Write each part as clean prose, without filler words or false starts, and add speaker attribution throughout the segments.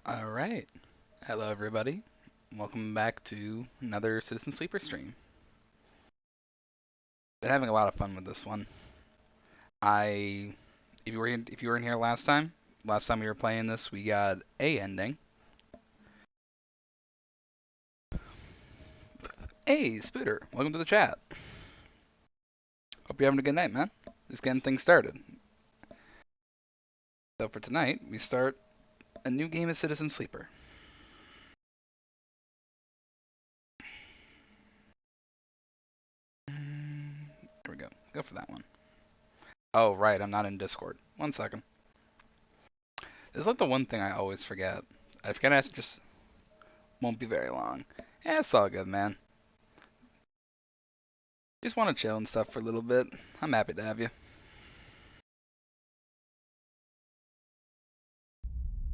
Speaker 1: All right. Hello, everybody. Welcome back to another Citizen Sleeper stream. Been having a lot of fun with this one. If you were in here last time we were playing this, we got a ending. Hey, Spooter, welcome to the chat. Hope you're having a good night, man. Just getting things started. So for tonight, we start a new game of Citizen Sleeper. There we go. Go for that one. Oh, right, I'm not in Discord. 1 second. This is like the one thing I always forget. I forget I just won't be very long. Yeah, it's all good, man. Just want to chill and stuff for a little bit. I'm happy to have you.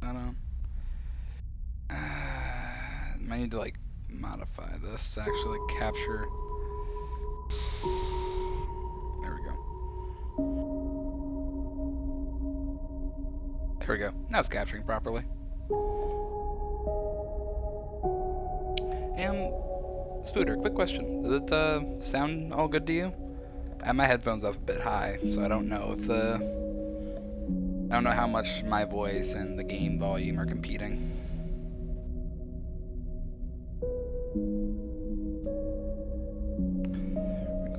Speaker 1: I don't. I need to like modify this to actually capture. There we go. There we go. Now it's capturing properly. And Spooter, quick question: does it sound all good to you? I have my headphones up a bit high, so I don't know if I don't know how much my voice and the game volume are competing.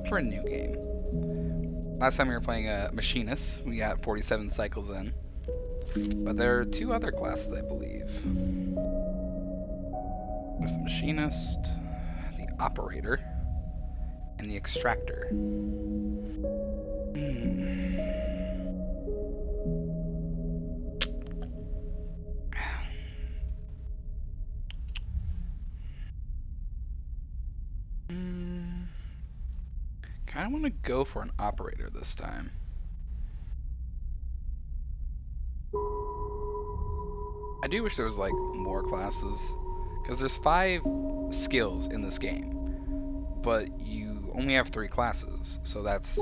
Speaker 1: For a new game. Last time we were playing a Machinist, we got 47 cycles in. But there are two other classes, I believe. There's the Machinist, the Operator, and the Extractor. Kinda wanna go for an Operator this time. I do wish there was like more classes, because there's 5 skills in this game, but you only have 3 classes, so that's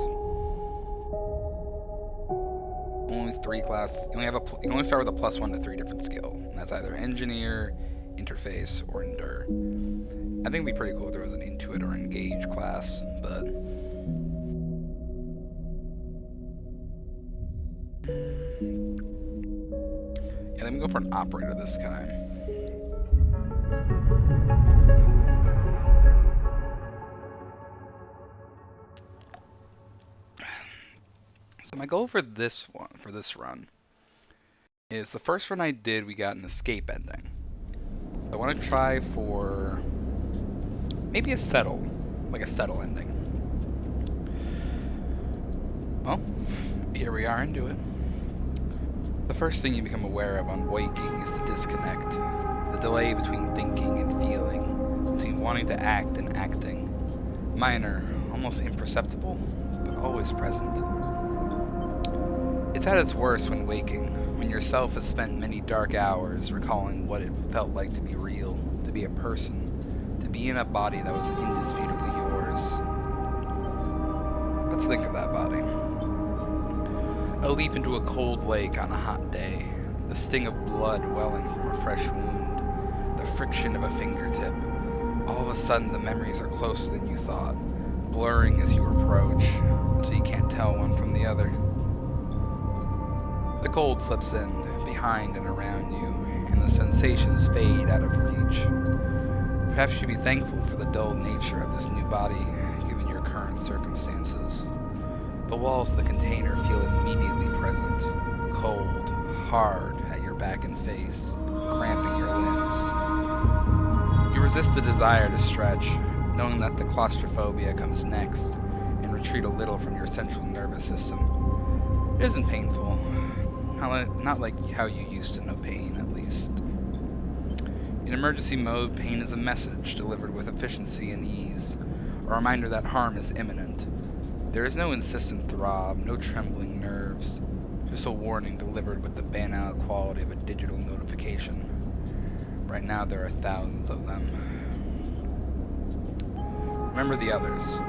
Speaker 1: only 3 classes. You only start with a +1 to 3 different skill, and that's either Engineer, Interface, or Endure. I think it'd be pretty cool if there was an Intuit or Engage class, but yeah, let me go for an Operator this time. So my goal for this run, is the first run I did, we got an escape ending. So I want to try for maybe a settle ending. Well, here we are into it. The first thing you become aware of on waking is the disconnect, the delay between thinking and feeling, between wanting to act and acting. Minor, almost imperceptible, but always present. It's at its worst when waking, when yourself has spent many dark hours recalling what it felt like to be real, to be a person, to be in a body that was indisputably yours. Let's think of that body. A leap into a cold lake on a hot day, the sting of blood welling from a fresh wound, the friction of a fingertip. All of a sudden the memories are closer than you thought, blurring as you approach, so you can't tell one from the other. The cold slips in, behind and around you, and the sensations fade out of reach. Perhaps you should be thankful for the dull nature of this new body, given your current circumstances. The walls of the container feel immediately present, cold, hard at your back and face, cramping your limbs. You resist the desire to stretch, knowing that the claustrophobia comes next, and retreat a little from your central nervous system. It isn't painful. Not like how you used to know pain, at least. In emergency mode, pain is a message delivered with efficiency and ease, a reminder that harm is imminent. There is no insistent throb, no trembling nerves, just a warning delivered with the banal quality of a digital notification. Right now there are thousands of them. Remember the others.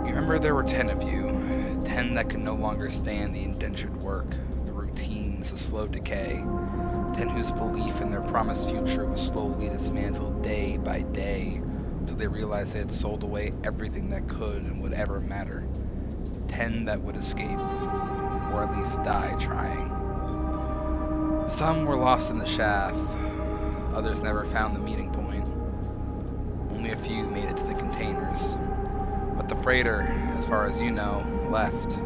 Speaker 1: You remember there were 10 of you, 10 that could no longer stand the indentured work, the routine, experience a slow decay. 10 whose belief in their promised future was slowly dismantled day by day, until they realized they had sold away everything that could and would ever matter. 10 that would escape, or at least die trying. Some were lost in the shaft, others never found the meeting point. Only a few made it to the containers. But the freighter, as far as you know, left.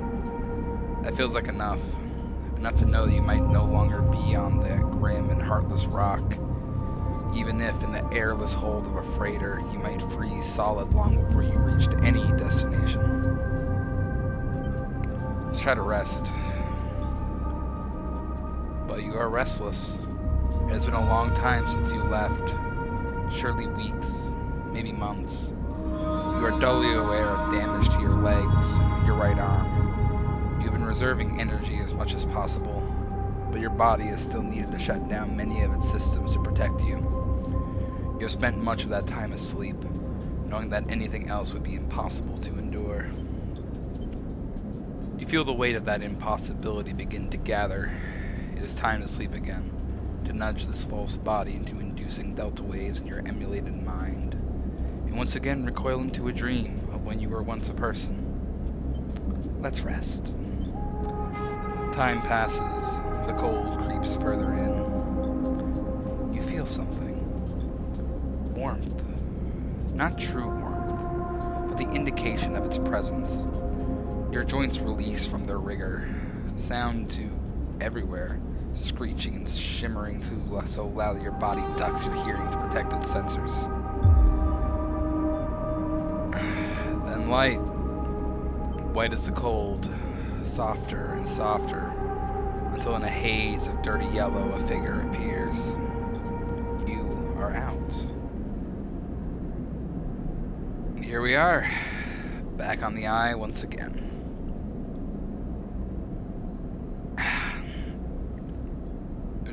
Speaker 1: That feels like enough. Enough to know that you might no longer be on that grim and heartless rock. Even if in the airless hold of a freighter, you might freeze solid long before you reached any destination. Just try to rest. But you are restless. It has been a long time since you left. Surely weeks, maybe months. You are dully aware of damage to your legs, your right arm. You have been reserving energy as much as possible, but your body is still needed to shut down many of its systems to protect you. You have spent much of that time asleep, knowing that anything else would be impossible to endure. You feel the weight of that impossibility begin to gather. It is time to sleep again, to nudge this false body into inducing delta waves in your emulated mind, and once again recoil into a dream of when you were once a person. Let's rest. Time passes, the cold creeps further in. You feel something. Warmth. Not true warmth, but the indication of its presence. Your joints release from their rigor, sound to everywhere, screeching and shimmering through so loud that your body ducks your hearing to protect its sensors. Then light. White as the cold, softer and softer, until in a haze of dirty yellow a figure appears. You are out. And here we are, back on the eye once again.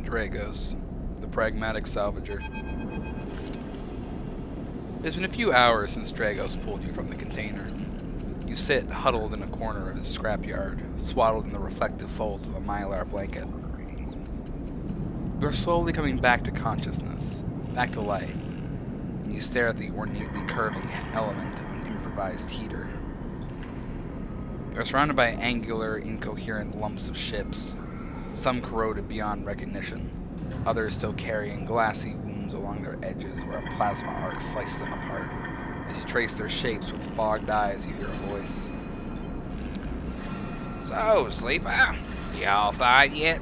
Speaker 1: Dragos, the pragmatic salvager. It's been a few hours since Dragos pulled you from the container. You sit huddled in a corner of his scrapyard, swaddled in the reflective folds of a mylar blanket. You are slowly coming back to consciousness, back to life, and you stare at the ornately curving element of an improvised heater. You are surrounded by angular, incoherent lumps of ships, some corroded beyond recognition, others still carrying glassy wounds along their edges where a plasma arc sliced them apart. As you trace their shapes with fogged eyes, you hear a voice. So, sleeper, you all thawed yet?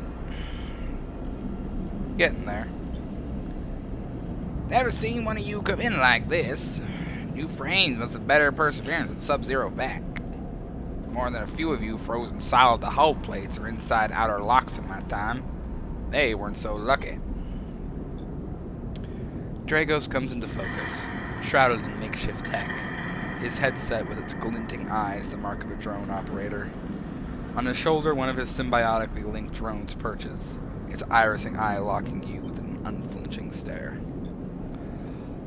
Speaker 1: Getting there. Never seen one of you come in like this. New frames must have better perseverance than Sub-Zero back. More than a few of you frozen solid to hull plates or inside outer locks in my time. They weren't so lucky. Dragos comes into focus, shrouded in makeshift tech, his headset with its glinting eyes the mark of a drone operator. On his shoulder, one of his symbiotically linked drones perches, its irising eye locking you with an unflinching stare.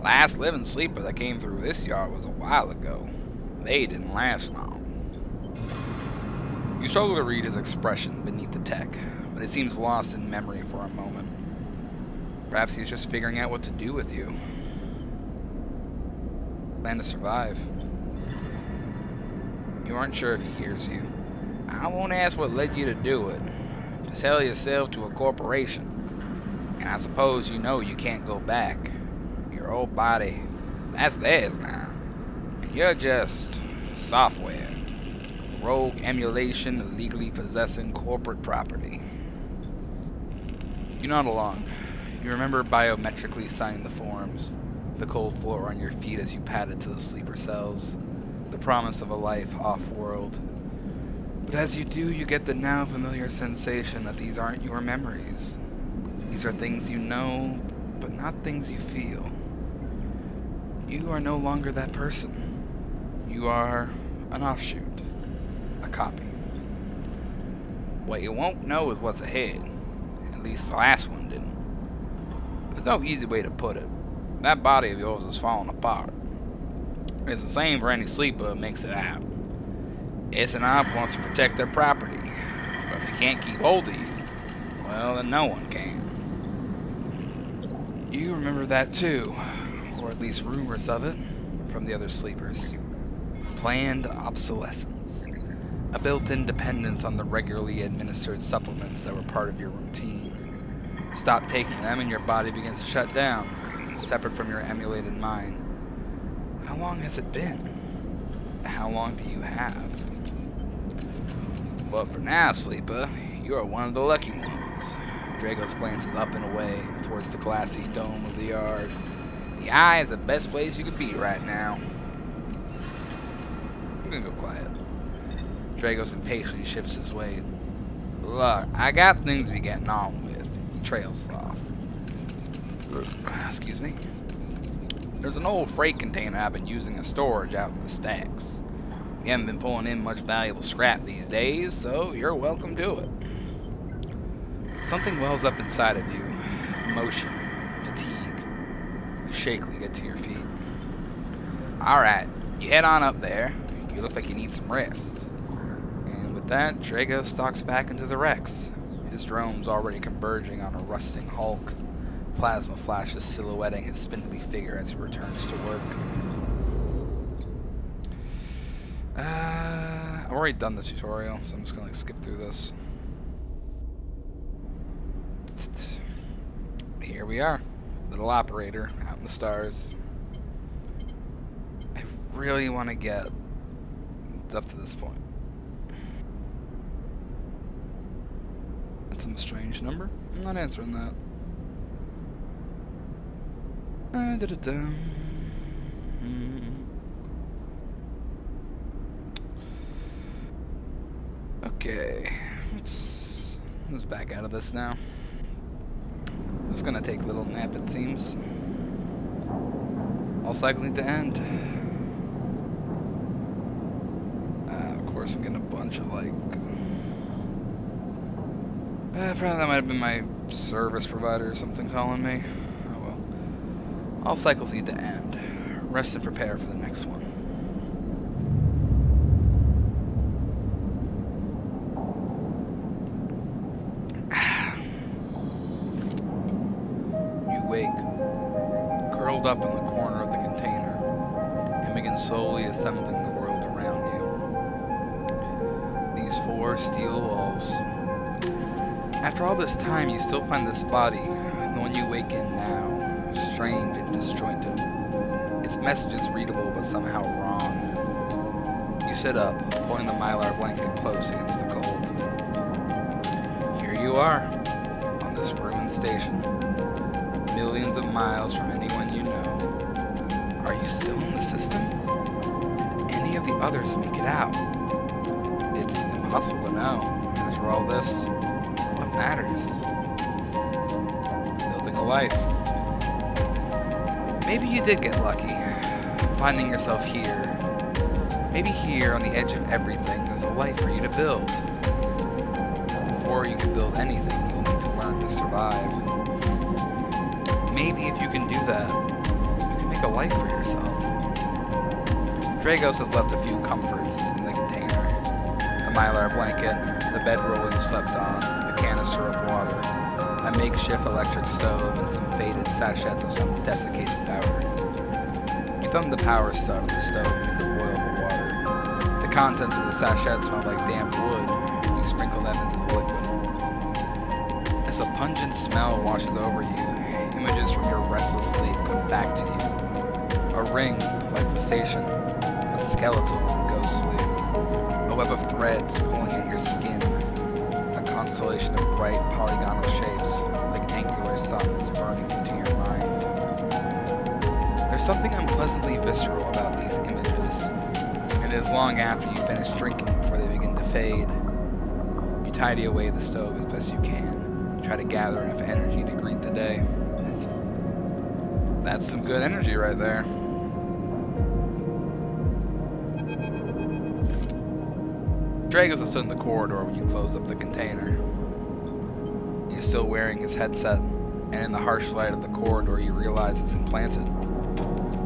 Speaker 1: Last living sleeper that came through this yard was a while ago. They didn't last long. You struggle to read his expression beneath the tech, but it seems lost in memory for a moment. Perhaps he's just figuring out what to do with you. Plan to survive. You aren't sure if he hears you. I won't ask what led you to do it. To sell yourself to a corporation. And I suppose you know you can't go back. Your old body, that's theirs now. And you're just software. Rogue emulation of legally possessing corporate property. You nod along. You remember biometrically signing the forms, the cold floor on your feet as you padded to the sleeper cells, the promise of a life off-world. But as you do, you get the now familiar sensation that these aren't your memories. These are things you know, but not things you feel. You are no longer that person. You are an offshoot. A copy. What you won't know is what's ahead. At least the last one didn't. There's no easy way to put it. That body of yours is falling apart. It's the same for any sleeper who makes it out. S&I wants to protect their property. But if they can't keep hold of you, Well, then no one can. You remember that too, or at least rumors of it, from the other sleepers. Planned obsolescence. A built-in dependence on the regularly administered supplements that were part of your routine. Stop taking them and your body begins to shut down, separate from your emulated mind. How long has it been? How long do you have? Well, for now, Sleeper, you are one of the lucky ones. Dragos glances up and away towards the glassy dome of the yard. The eye is the best place you could be right now. I'm gonna go quiet. Dragos impatiently shifts his weight. Look, I got things to be getting on with. He trails off. Excuse me. There's an old freight container I've been using as storage out in the stacks. We haven't been pulling in much valuable scrap these days, so you're welcome to it. Something wells up inside of you. Emotion. Fatigue. You shakily get to your feet. Alright, you head on up there. You look like you need some rest. And with that, Dragos stalks back into the Rex. His drone's already converging on a rusting hulk. Plasma flashes silhouetting his spindly figure as he returns to work. I've already done the tutorial, so I'm just gonna skip through this. Here we are, little operator out in the stars. I really want to get up to this point. That's some strange number. I'm not answering that. Okay, let's back out of this now. It's gonna take a little nap, it seems. All cycles need to end. Of course, I'm getting a bunch of like. Probably that might have been my service provider or something calling me. Oh well. All cycles need to end. Rest and prepare for the next one. You wake, curled up in the corner of the container, and begin slowly assembling the world around you. These four steel walls. After all this time, you still find this body, the one you wake in now, strange and disjointed. Its message is readable but somehow wrong. You sit up, pulling the mylar blanket close against the cold. Here you are, on this ruined station, millions of miles from anyone you know. Are you still in the system? Did any of the others make it out? It's impossible to know. After all this, what matters? Building a life. Maybe you did get lucky, finding yourself here. Maybe here on the edge of everything, there's a life for you to build. Before you can build anything, you'll need to learn to survive. Maybe if you can do that, you can make a life for yourself. Dragos has left a few comforts in the container. The mylar blanket, the bedroll you slept on, a canister of water, a makeshift electric stove, and some faded sachets of some desiccated powder. You thumb the power stud of the stove and to boil the water. The contents of the sachets smell like damp wood. You sprinkle them into the liquid. As a pungent smell washes over you, images from your restless sleep come back to you. A ring, like the station, a skeletal and ghostly, a web of threads pulling at your skin, a constellation of bright polygonal shapes, like angular suns burning into your mind. There's something unpleasantly visceral about these images, and it is long after you finish drinking before they begin to fade. You tidy away the stove as best you can, try to gather enough energy to greet the day. That's some good energy right there. Dragos is stood in the corridor when you close up the container. He's still wearing his headset, and in the harsh light of the corridor you realize it's implanted.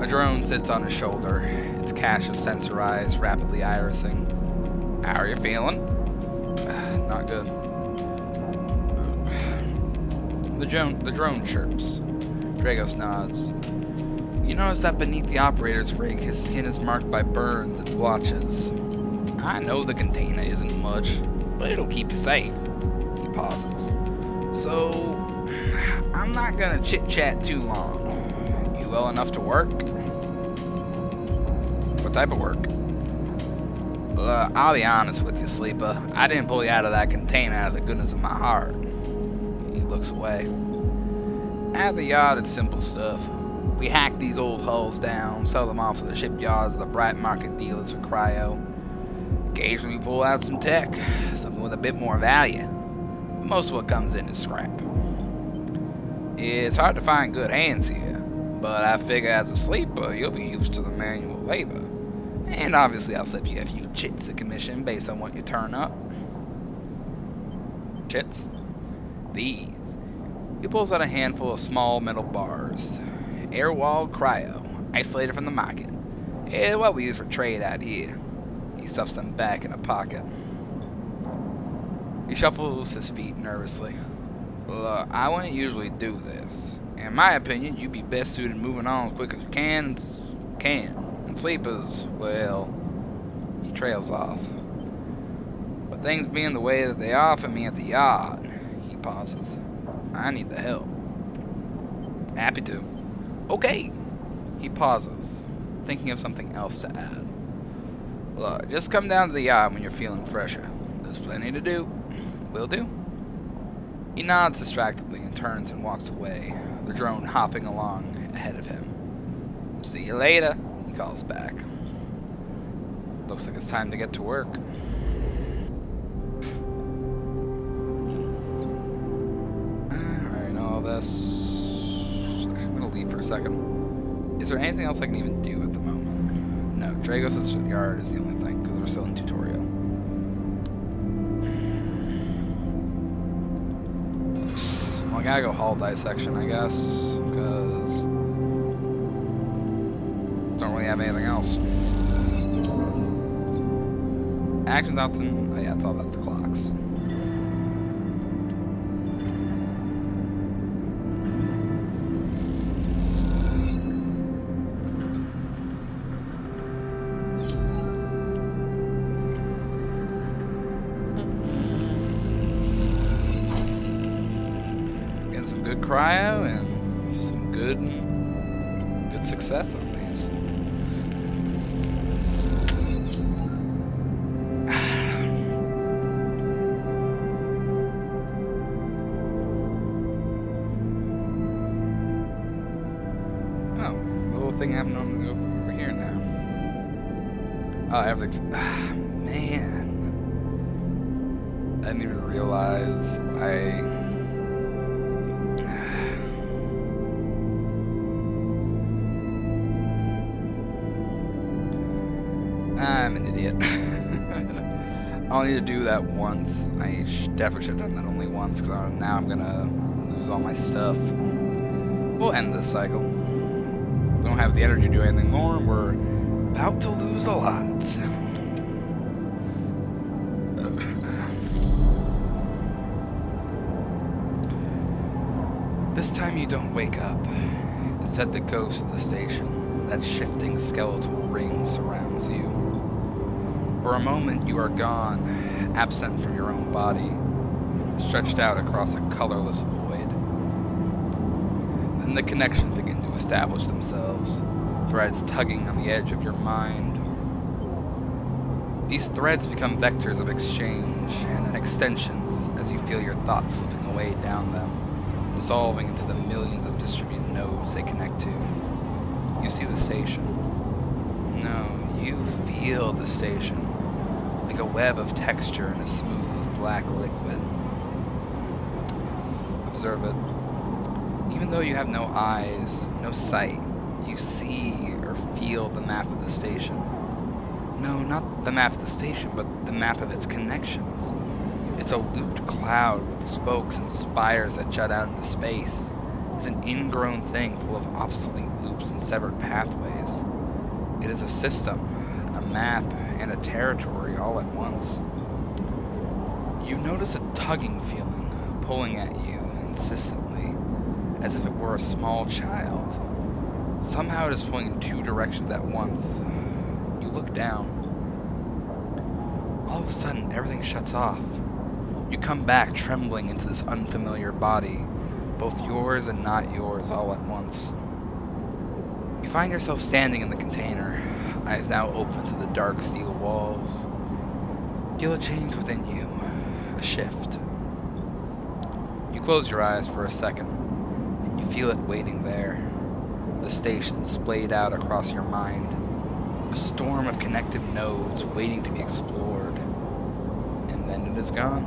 Speaker 1: A drone sits on his shoulder, its cache of sensor eyes rapidly irising. How are you feeling? Not good. The drone chirps. Dragos nods. You notice that beneath the operator's rig, his skin is marked by burns and blotches. I know the container isn't much, but it'll keep you safe. He pauses. So, I'm not gonna chit-chat too long. You well enough to work? What type of work? I'll be honest with you, Sleeper. I didn't pull you out of that container out of the goodness of my heart. He looks away. At the yard, it's simple stuff. We hack these old hulls down, sell them off to the shipyards, the bright market dealers for cryo. Occasionally we pull out some tech, something with a bit more value. Most of what comes in is scrap. It's hard to find good hands here, but I figure as a sleeper, you'll be used to the manual labor. And obviously I'll slip you a few chits of commission based on what you turn up. Chits? These. He pulls out a handful of small metal bars. Air-walled cryo, isolated from the market. It's what we use for trade out here. He stuffs them back in a pocket. He shuffles his feet nervously. Look, I wouldn't usually do this. In my opinion, you'd be best suited moving on as quick as you can. And sleepers, well, he trails off. But things being the way that they are for me at the yard, he pauses. I need the help. Happy to. Okay. He pauses, thinking of something else to add. Look, just come down to the yard when you're feeling fresher. There's plenty to do. Will do. He nods distractedly and turns and walks away, the drone hopping along ahead of him. See you later, he calls back. Looks like it's time to get to work. I already know all this. I'm gonna leave for a second. Is there anything else I can even do at the moment? No, Dragos' yard is the only thing, because we're still in tutorial. Well, I gotta go hull dissection, I guess, because don't really have anything else. Actions option. Oh yeah, it's all about the clocks. Getting some good cryo and some good success on these. Thing happened over here now. Oh, everything's... man. I didn't even realize I'm an idiot. I only need to do that once. I definitely should have done that only once, because now I'm gonna lose all my stuff. We'll end this cycle. Don't have the energy to do anything more, and we're about to lose a lot. This time you don't wake up. Instead, the ghost of the station, that shifting skeletal ring, surrounds you. For a moment, you are gone, absent from your own body, stretched out across a colorless void. Then the connections begin to establish themselves, threads tugging on the edge of your mind. These threads become vectors of exchange and then extensions as you feel your thoughts slipping away down them, dissolving into the millions of distributed nodes they connect to. You see the station. No, you feel the station, like a web of texture in a smooth black liquid. Observe it. Even though you have no eyes, no sight, you see or feel the map of the station. No, not the map of the station, but the map of its connections. It's a looped cloud with spokes and spires that jut out into space. It's an ingrown thing full of obsolete loops and severed pathways. It is a system, a map, and a territory all at once. You notice a tugging feeling pulling at you insistently, as if it were a small child. Somehow it is pulling in two directions at once. You look down. All of a sudden, everything shuts off. You come back trembling into this unfamiliar body, both yours and not yours all at once. You find yourself standing in the container, eyes now open to the dark steel walls. Feel a change within you, a shift. You close your eyes for a second, and you feel it waiting there. The station splayed out across your mind, a storm of connected nodes waiting to be explored. And then it is gone.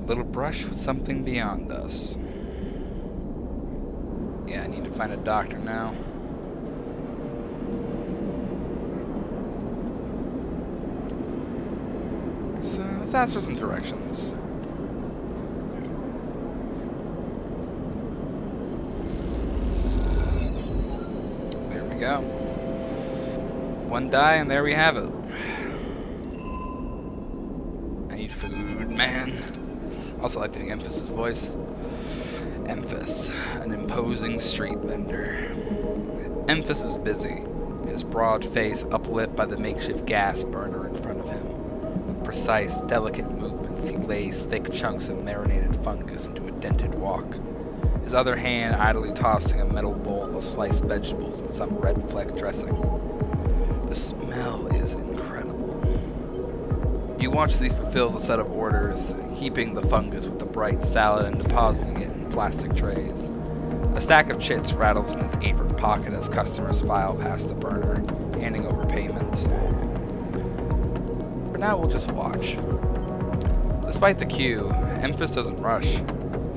Speaker 1: A little brush with something beyond us. Yeah, I need to find a doctor now. So let's ask for some directions. There we go. One die and there we have it. I need food, man. Also like doing Emphasis' voice. Emphas, an imposing street vendor. Emphas is busy, his broad face uplit by the makeshift gas burner in front of him. With precise, delicate movements, he lays thick chunks of marinated fungus into a dented wok, his other hand idly tossing a metal bowl of sliced vegetables and some red fleck dressing. The smell is incredible. You watch as he fulfills a set of orders, heaping the fungus with the bright salad and depositing it in plastic trays. A stack of chits rattles in his apron pocket as customers file past the burner, handing over payment. For now, we'll just watch. Despite the queue, Emphas doesn't rush.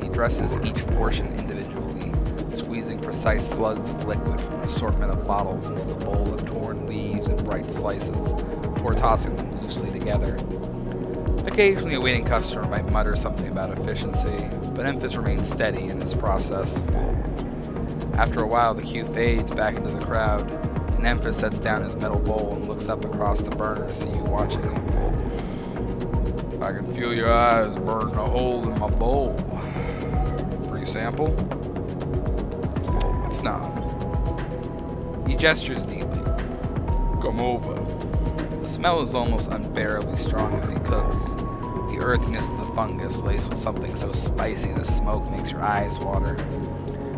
Speaker 1: He dresses each portion individually, squeezing precise slugs of liquid from an assortment of bottles into the bowl of torn leaves and bright slices, before tossing them loosely together. Occasionally a waiting customer might mutter something about efficiency, but Emphas remains steady in his process. After a while, the queue fades back into the crowd, and Emphas sets down his metal bowl and looks up across the burner to see you watching him. I can feel your eyes burning a hole in my bowl. Free sample? It's not. He gestures neatly. Come over. The smell is almost unbearably strong as he cooks. The earthiness of the fungus laced with something so spicy the smoke makes your eyes water.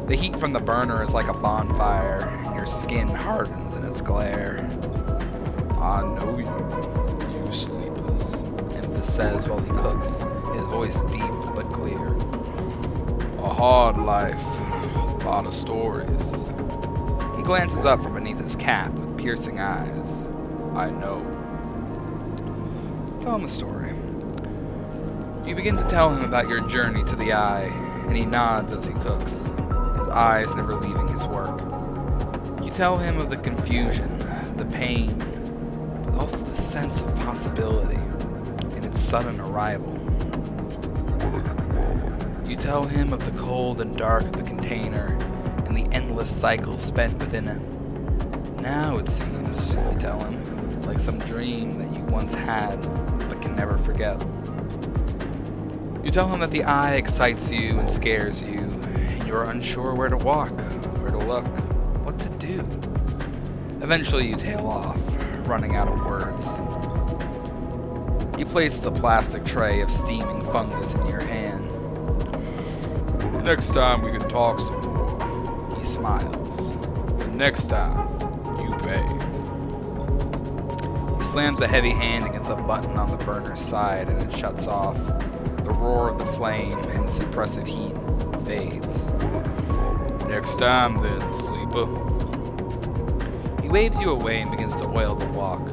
Speaker 1: The heat from the burner is like a bonfire, and your skin hardens in its glare. I know you sleepers, Emphas says while he cooks, his voice deep but clear. A hard life, a lot of stories. He glances up from beneath his cap with piercing eyes. I know. Tell him the story. You begin to tell him about your journey to the Eye, and he nods as he cooks, his eyes never leaving his work. You tell him of the confusion, the pain, but also the sense of possibility in its sudden arrival. You tell him of the cold and dark of the container and the endless cycles spent within it. Now it seems, you tell him, like some dream that you once had but can never forget. You tell him that the Eye excites you and scares you, and you are unsure where to walk, where to look, what to do. Eventually you tail off, running out of words. You place the plastic tray of steaming fungus in your hand. Next time we can talk some more. He smiles. But next time, you pay. He slams a heavy hand against a button on the burner's side and it shuts off. The roar of the flame and its impressive heat fades. Next time then, sleeper. He waves you away and begins to oil the walk.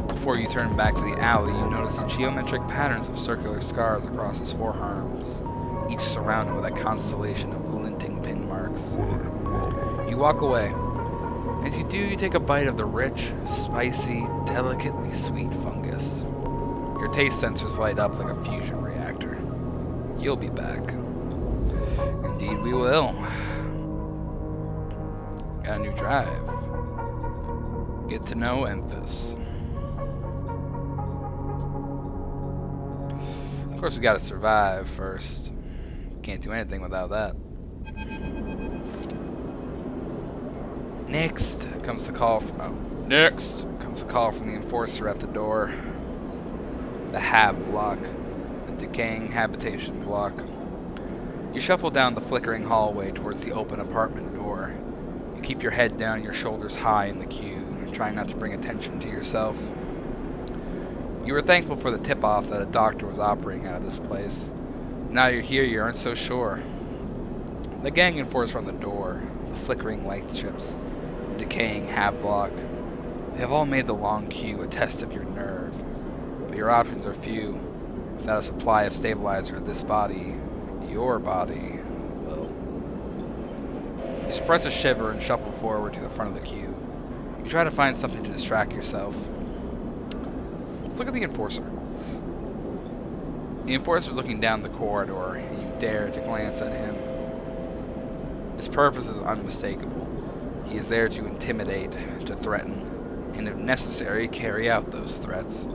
Speaker 1: Before you turn back to the alley, you notice the geometric patterns of circular scars across his forearms, each surrounded with a constellation of glinting pin marks. You walk away. As you do, you take a bite of the rich, spicy, delicately sweet fungus. Your taste sensors light up like a fusion reactor. You'll be back. Indeed we will. Got a new drive. Get to know Emphas. Of course, we gotta survive first. Can't do anything without that. Next comes the call from the enforcer at the door. The Hab block, a decaying habitation block. You shuffle down the flickering hallway towards the open apartment door. You keep your head down, your shoulders high in the queue, trying not to bring attention to yourself. You were thankful for the tip-off that a doctor was operating out of this place. Now you're here, you aren't so sure. The gang enforcer on the door, the flickering light strips, the decaying Hab block. They have all made the long queue a test of your nerve. But your options are few. Without a supply of stabilizer, this body, your body, will. You suppress a shiver and shuffle forward to the front of the queue. You try to find something to distract yourself. Let's look at the enforcer. The enforcer is looking down the corridor, and you dare to glance at him. His purpose is unmistakable. He is there to intimidate, to threaten, and if necessary, carry out those threats.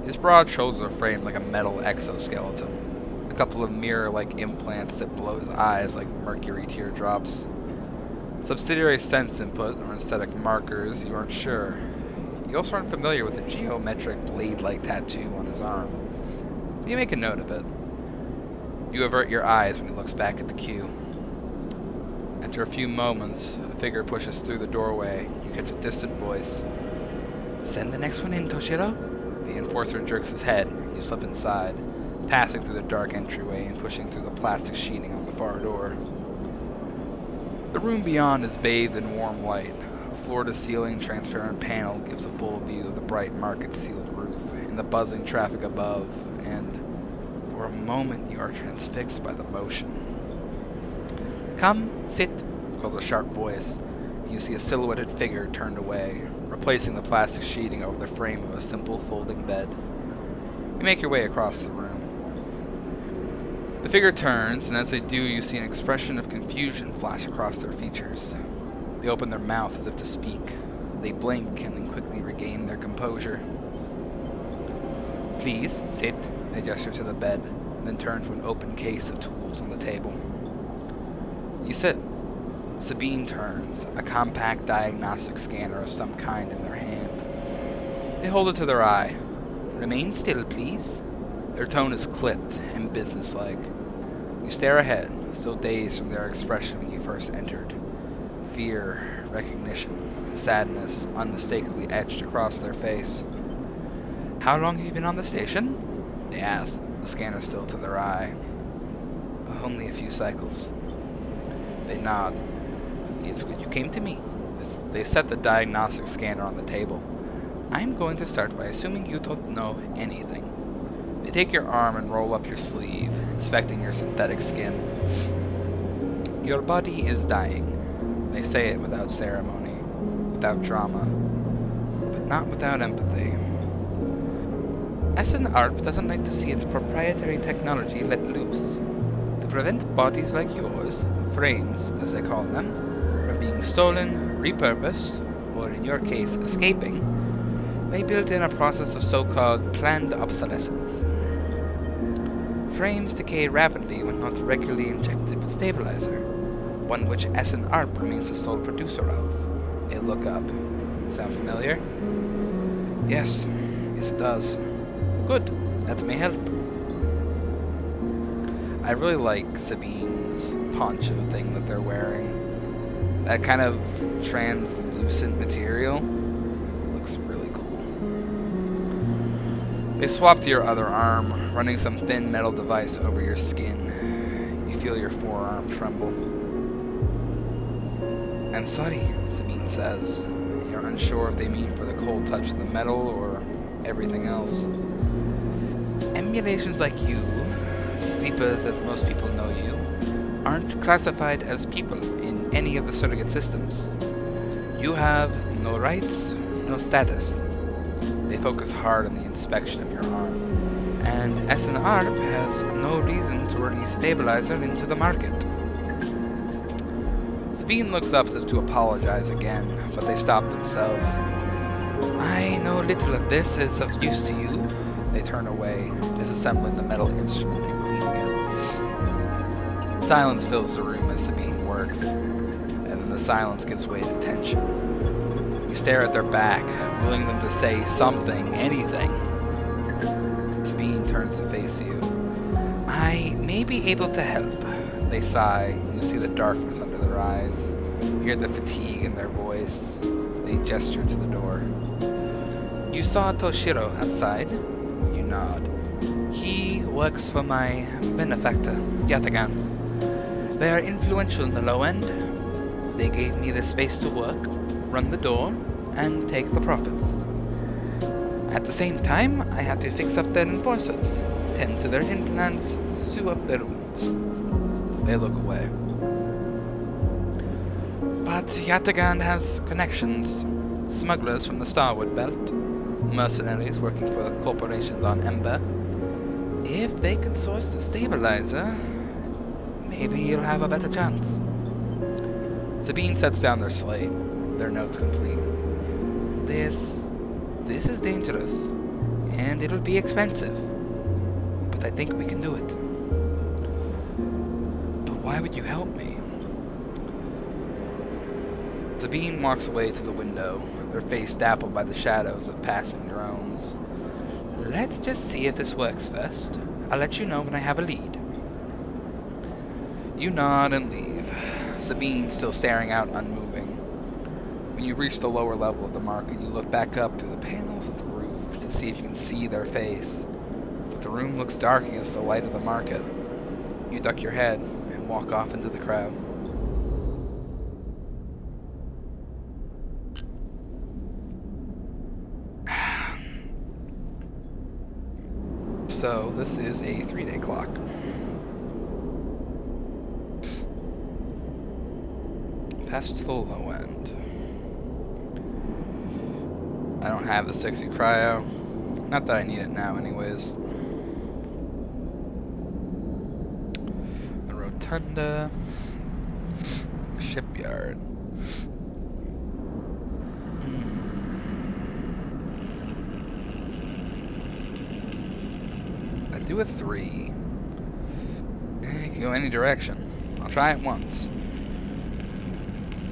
Speaker 1: His broad shoulders are framed like a metal exoskeleton, a couple of mirror-like implants that blow his eyes like mercury teardrops. Subsidiary sense input or aesthetic markers, you aren't sure. You also aren't familiar with the geometric blade-like tattoo on his arm. But you make a note of it. You avert your eyes when he looks back at the queue. After a few moments, a figure pushes through the doorway. You catch a distant voice. "Send the next one in, Toshiro." The enforcer jerks his head, and you slip inside, passing through the dark entryway and pushing through the plastic sheeting on the far door. The room beyond is bathed in warm light. A floor-to-ceiling transparent panel gives a full view of the bright market-sealed roof and the buzzing traffic above, and for a moment you are transfixed by the motion. "Come, sit," calls a sharp voice, and you see a silhouetted figure turned away, replacing the plastic sheeting over the frame of a simple folding bed. You make your way across the room. The figure turns, and as they do, you see an expression of confusion flash across their features. They open their mouth as if to speak. They blink and then quickly regain their composure. "Please, sit," they gesture to the bed, and then turn to an open case of tools on the table. You sit. Sabine turns, a compact diagnostic scanner of some kind in their hand. They hold it to their eye. "Remain still, please." Their tone is clipped and businesslike. You stare ahead, still dazed from their expression when you first entered. Fear, recognition, sadness unmistakably etched across their face. "How long have you been on the station?" they ask, the scanner still to their eye. "Only a few cycles." They nod. "It's good you came to me." They set the diagnostic scanner on the table. "I'm going to start by assuming you don't know anything." They take your arm and roll up your sleeve, inspecting your synthetic skin. "Your body is dying." They say it without ceremony, without drama, but not without empathy. SN-ARP doesn't like to see its proprietary technology let loose. To prevent bodies like yours, frames as they call them, from being stolen, repurposed, or in your case escaping, they built in a process of so-called planned obsolescence. Frames decay rapidly when not regularly injected with stabilizer, one which SN-ARP remains the sole producer of. They look up. Sound familiar? Yes, it does. Good, that may help. I really like Sabine's poncho thing that they're wearing. That kind of translucent material looks really cool. They swap to your other arm, running some thin metal device over your skin. You feel your forearm tremble. "I'm sorry," Sabine says. You're unsure if they mean for the cold touch of the metal or everything else. "Emulations like you, sleepers as most people know you, aren't classified as people in any of the surrogate systems. You have no rights, no status." They focus hard on the inspection of your arm. "And SN-ARP has no reason to release stabilizer into the market." Sabine looks up as if to apologize again, but they stop themselves. I know little of this is of use to you. They turn away, disassembling the metal instrument and cleaning it. Silence fills the room as Sabine works, and then the silence gives way to tension. You stare at their back, willing them to say something, anything. Sabine turns to face you. I may be able to help. They sigh, and you see the darkness under their eyes. You hear the fatigue in their voice. They gesture to the door. You saw Toshiro outside? You nod. He works for my benefactor, Yatagan. They are influential in the low end. They gave me the space to work, run the door, and take the profits. At the same time, I had to fix up their enforcers, tend to their implants, sew up their wounds. They look away. But Yatagan has connections. Smugglers from the Starwood Belt, mercenaries working for the corporations on Ember. If they can source the stabilizer, maybe you'll have a better chance. Sabine sets down their slate, their notes complete. This is dangerous, and it'll be expensive, but I think we can do it. But why would you help me? Sabine walks away to the window, their face dappled by the shadows of passing drones. Let's just see if this works first. I'll let you know when I have a lead. You nod and leave, Sabine still staring out unmoving. When you reach the lower level of the market, you look back up through the panels of the roof to see if you can see their face. But the room looks dark against the light of the market. You duck your head and walk off into the crowd. So, this is a 3-day clock. Past the low end. I don't have the 60 cryo. Not that I need it now anyways. The Rotunda. Shipyard. I do a 3. It can go any direction. I'll try it once.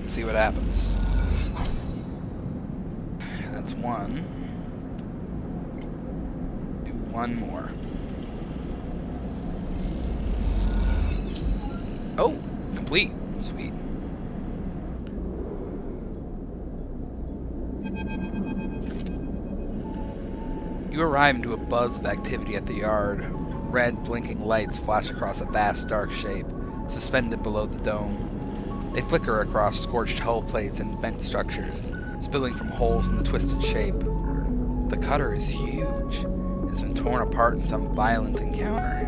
Speaker 1: See what happens. That's 1. Do 1 more. Oh, complete. Sweet. You arrive into a buzz of activity at the yard. Red, blinking lights flash across a vast, dark shape, suspended below the dome. They flicker across scorched hull plates and vent structures, spilling from holes in the twisted shape. The cutter is huge. It has been torn apart in some violent encounter.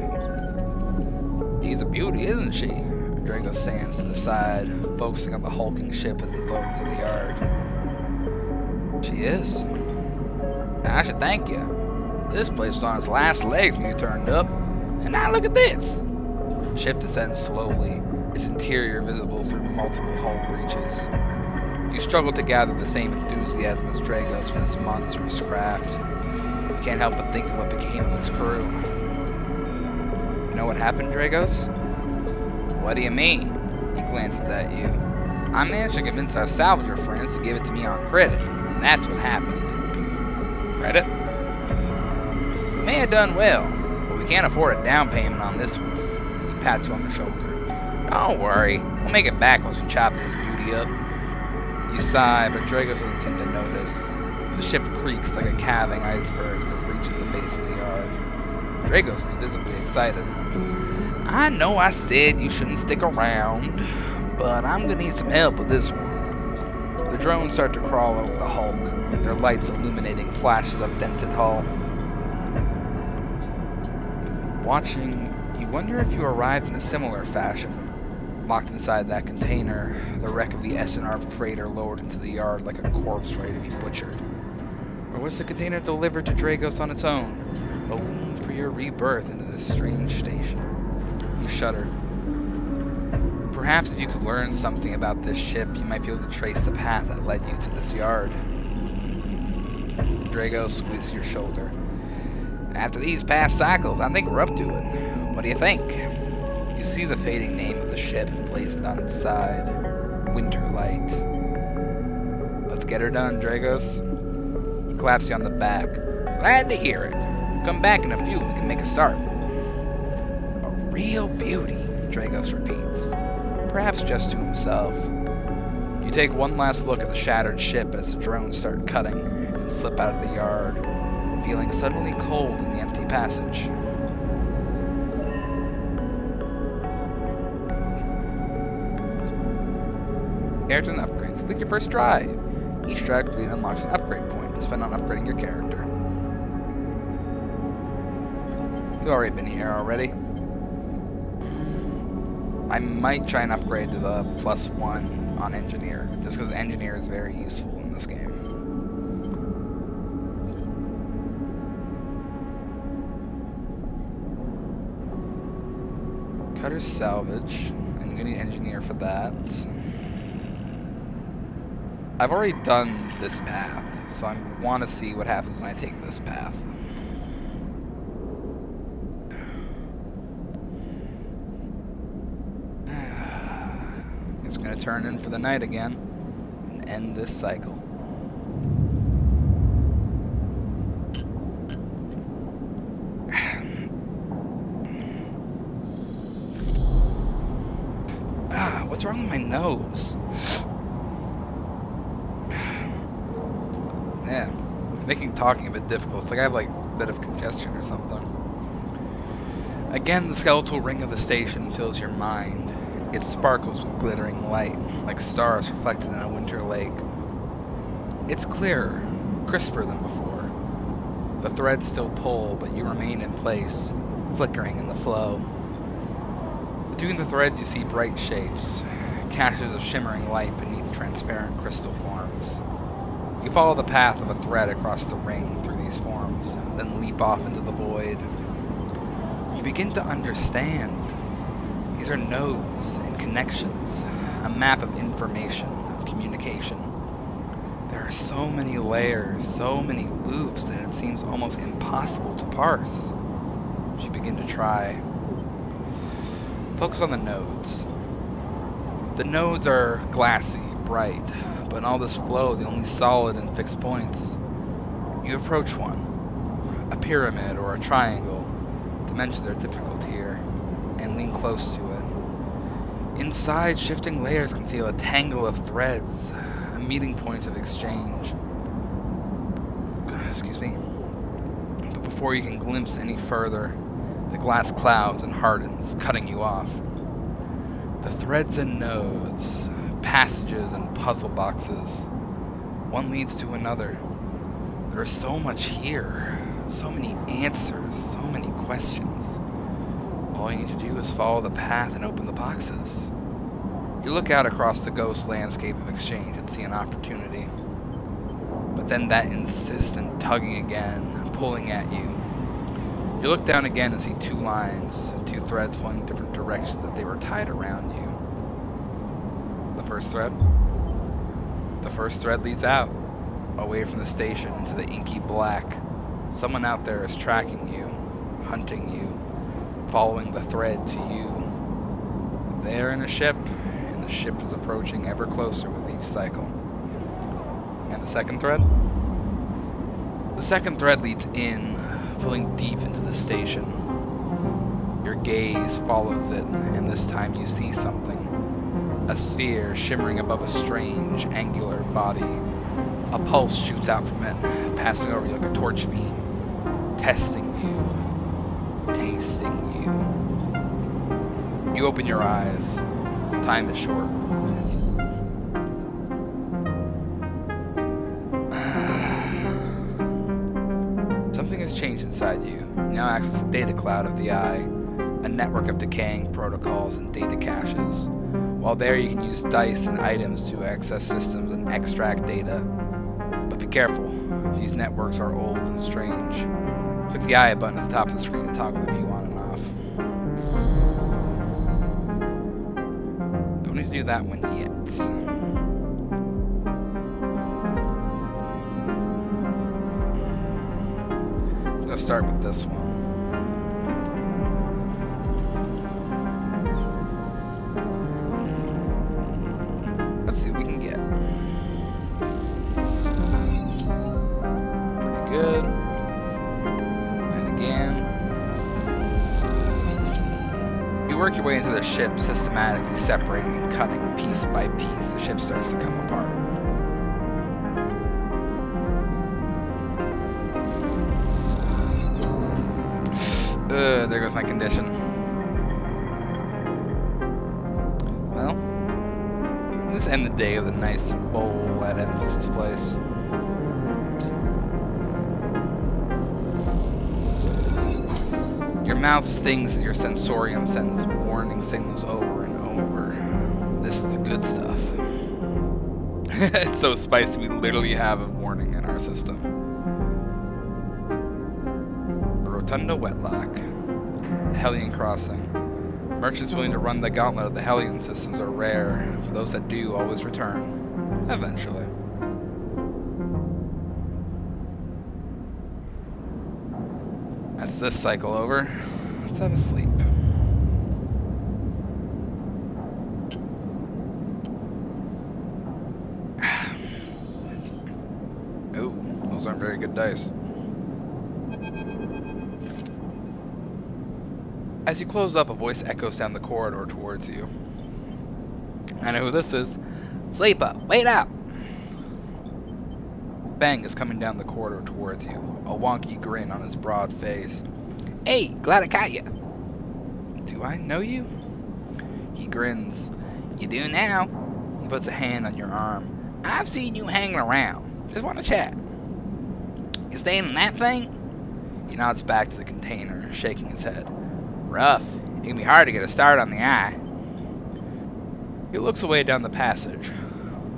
Speaker 1: She's a beauty, isn't she? Drago stands to the side, focusing on the hulking ship as it's lowered into the yard. She is. I should thank you. This place was on its last legs when you turned up. And now look at this! The ship descends slowly, its interior visible through multiple hull breaches. You struggle to gather the same enthusiasm as Dragos for this monstrous craft. You can't help but think of what became of its crew. You know what happened, Dragos? What do you mean? He glances at you. I managed to convince our salvager friends to give it to me on credit, and that's what happened. Credit? We may have done well, but we can't afford a down payment on this one. He pats you on the shoulder. Don't worry, we'll make it back once we chop this beauty up. You sigh, but Dragos doesn't seem to notice. The ship creaks like a calving iceberg as it reaches the base of the yard. Dragos is visibly excited. I know I said you shouldn't stick around, but I'm gonna need some help with this one. The drones start to crawl over the hulk, their lights illuminating flashes of dented hull. Watching, you wonder if you arrived in a similar fashion. Locked inside that container, the wreck of the SNR freighter lowered into the yard like a corpse ready to be butchered. Or was the container delivered to Dragos on its own, a wound for your rebirth into this strange station? You shudder. Perhaps if you could learn something about this ship, you might be able to trace the path that led you to this yard. Drago squeezed your shoulder. After these past cycles, I think we're up to it. What do you think? You see the fading name of the ship emblazoned on its side. Winterlight. Let's get her done, Dragos. He claps you on the back. Glad to hear it. Come back in a few and we can make a start. A real beauty, Dragos repeats. Perhaps just to himself. You take one last look at the shattered ship as the drones start cutting and slip out of the yard, feeling suddenly cold in the empty passage. Ayrton upgrades. Complete your first drive. Each drive complete unlocks an upgrade point to spend on upgrading your character. You've already been here already. I might try and upgrade to the +1 on Engineer, just because Engineer is very useful in this game. Cutter's salvage. I'm gonna need Engineer for that. I've already done this path, so I want to see what happens when I take this path. It's going to turn in for the night again and end this cycle. What's wrong with my nose? Yeah, it's making talking a bit difficult. It's like I have like a bit of congestion or something. Again, the skeletal ring of the station fills your mind. It sparkles with glittering light, like stars reflected in a winter lake. It's clearer, crisper than before. The threads still pull, but you remain in place, flickering in the flow. Between the threads you see bright shapes, caches of shimmering light beneath transparent crystal forms. You follow the path of a thread across the ring through these forms, then leap off into the void. You begin to understand. These are nodes and connections, a map of information, of communication. There are so many layers, so many loops that it seems almost impossible to parse. You begin to try. Focus on the nodes. The nodes are glassy, bright, but in all this flow, the only solid and fixed points. You approach one, a pyramid or a triangle, to mention their difficulty here, and lean close to it. Inside, shifting layers conceal a tangle of threads, a meeting point of exchange. Excuse me. But before you can glimpse any further, the glass clouds and hardens, cutting you off. The threads and nodes, passages and puzzle boxes. One leads to another. There is so much here, so many answers, so many questions. All you need to do is follow the path and open the boxes. You look out across the ghost landscape of exchange and see an opportunity. But then that insistent tugging again, pulling at you. You look down again and see two lines, two threads pointing different directions that they were tied around you. The first thread? The first thread leads out, away from the station into the inky black. Someone out there is tracking you, hunting you, following the thread to you. They're in a ship, and the ship is approaching ever closer with each cycle. And the second thread? The second thread leads in, pulling deep into the station. Your gaze follows it, and this time you see something. A sphere shimmering above a strange, angular body. A pulse shoots out from it, passing over you like a torch beam, testing you, tasting you. You open your eyes. Time is short. Something has changed inside you. You now access the data cloud of the eye, a network of decaying protocols and data caches. While there, you can use dice and items to access systems and extract data. But be careful, these networks are old and strange. Click the eye button at the top of the screen to toggle the view on and off. to do that one yet. I'm gonna start with this one. Let's see what we can get. Pretty good. And again. You work your way into the ship, systematically separating and cutting piece by piece. The ship starts to come apart. There goes my condition. Well, let's end the day with a nice bowl at Emphasis Place. Your mouth stings as your sensorium sends warning signals over and over. This is the good stuff. It's so spicy, we literally have a warning in our system. Rotunda Wetlock. Hellion Crossing. Merchants willing to run the gauntlet of the Hellion systems are rare. For those that do, always return. Eventually. That's this cycle over. Let's have a sleep. Ooh, those aren't very good dice. As you close up, a voice echoes down the corridor towards you. I know who this is. Sleeper, wait up! Bang is coming down the corridor towards you, a wonky grin on his broad face. Hey, glad I caught you. Do I know you? He grins. You do now. He puts a hand on your arm. I've seen you hanging around. Just want to chat. You staying in that thing? He nods back to the container, shaking his head. Rough. It can be hard to get a start on the eye. He looks away down the passage.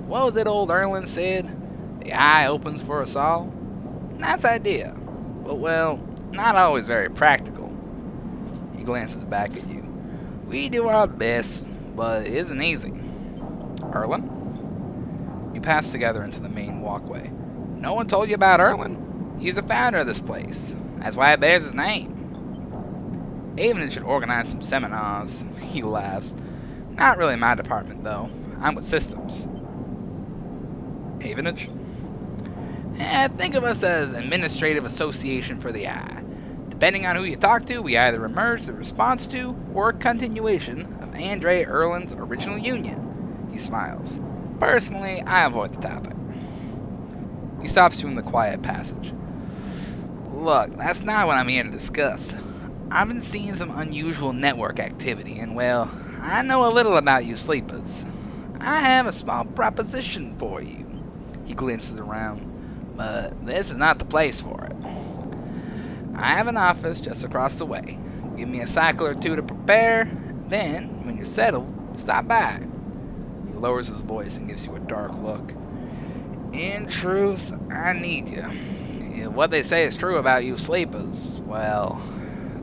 Speaker 1: What was it old Erlen said? The eye opens for us all? Nice idea. But, well, not always very practical. He glances back at you. We do our best, but it isn't easy. Erlen? You pass together into the main walkway. No one told you about Erlen? He's the founder of this place. That's why it bears his name. Avenage should organize some seminars. He laughs. Not really my department, though. I'm with systems. Avenage? Think of us as Administrative Association for the Eye. Depending on who you talk to, we either emerge the response to or a continuation of Andre Erlen's original union. He smiles. Personally, I avoid the topic. He stops you in the quiet passage. Look, that's not what I'm here to discuss. I've been seeing some unusual network activity, and well, I know a little about you sleepers. I have a small proposition for you. He glances around, but this is not the place for it. I have an office just across the way. Give me a cycle or two to prepare, then, when you're settled, stop by. He lowers his voice and gives you a dark look. In truth, I need you. If what they say is true about you sleepers, well,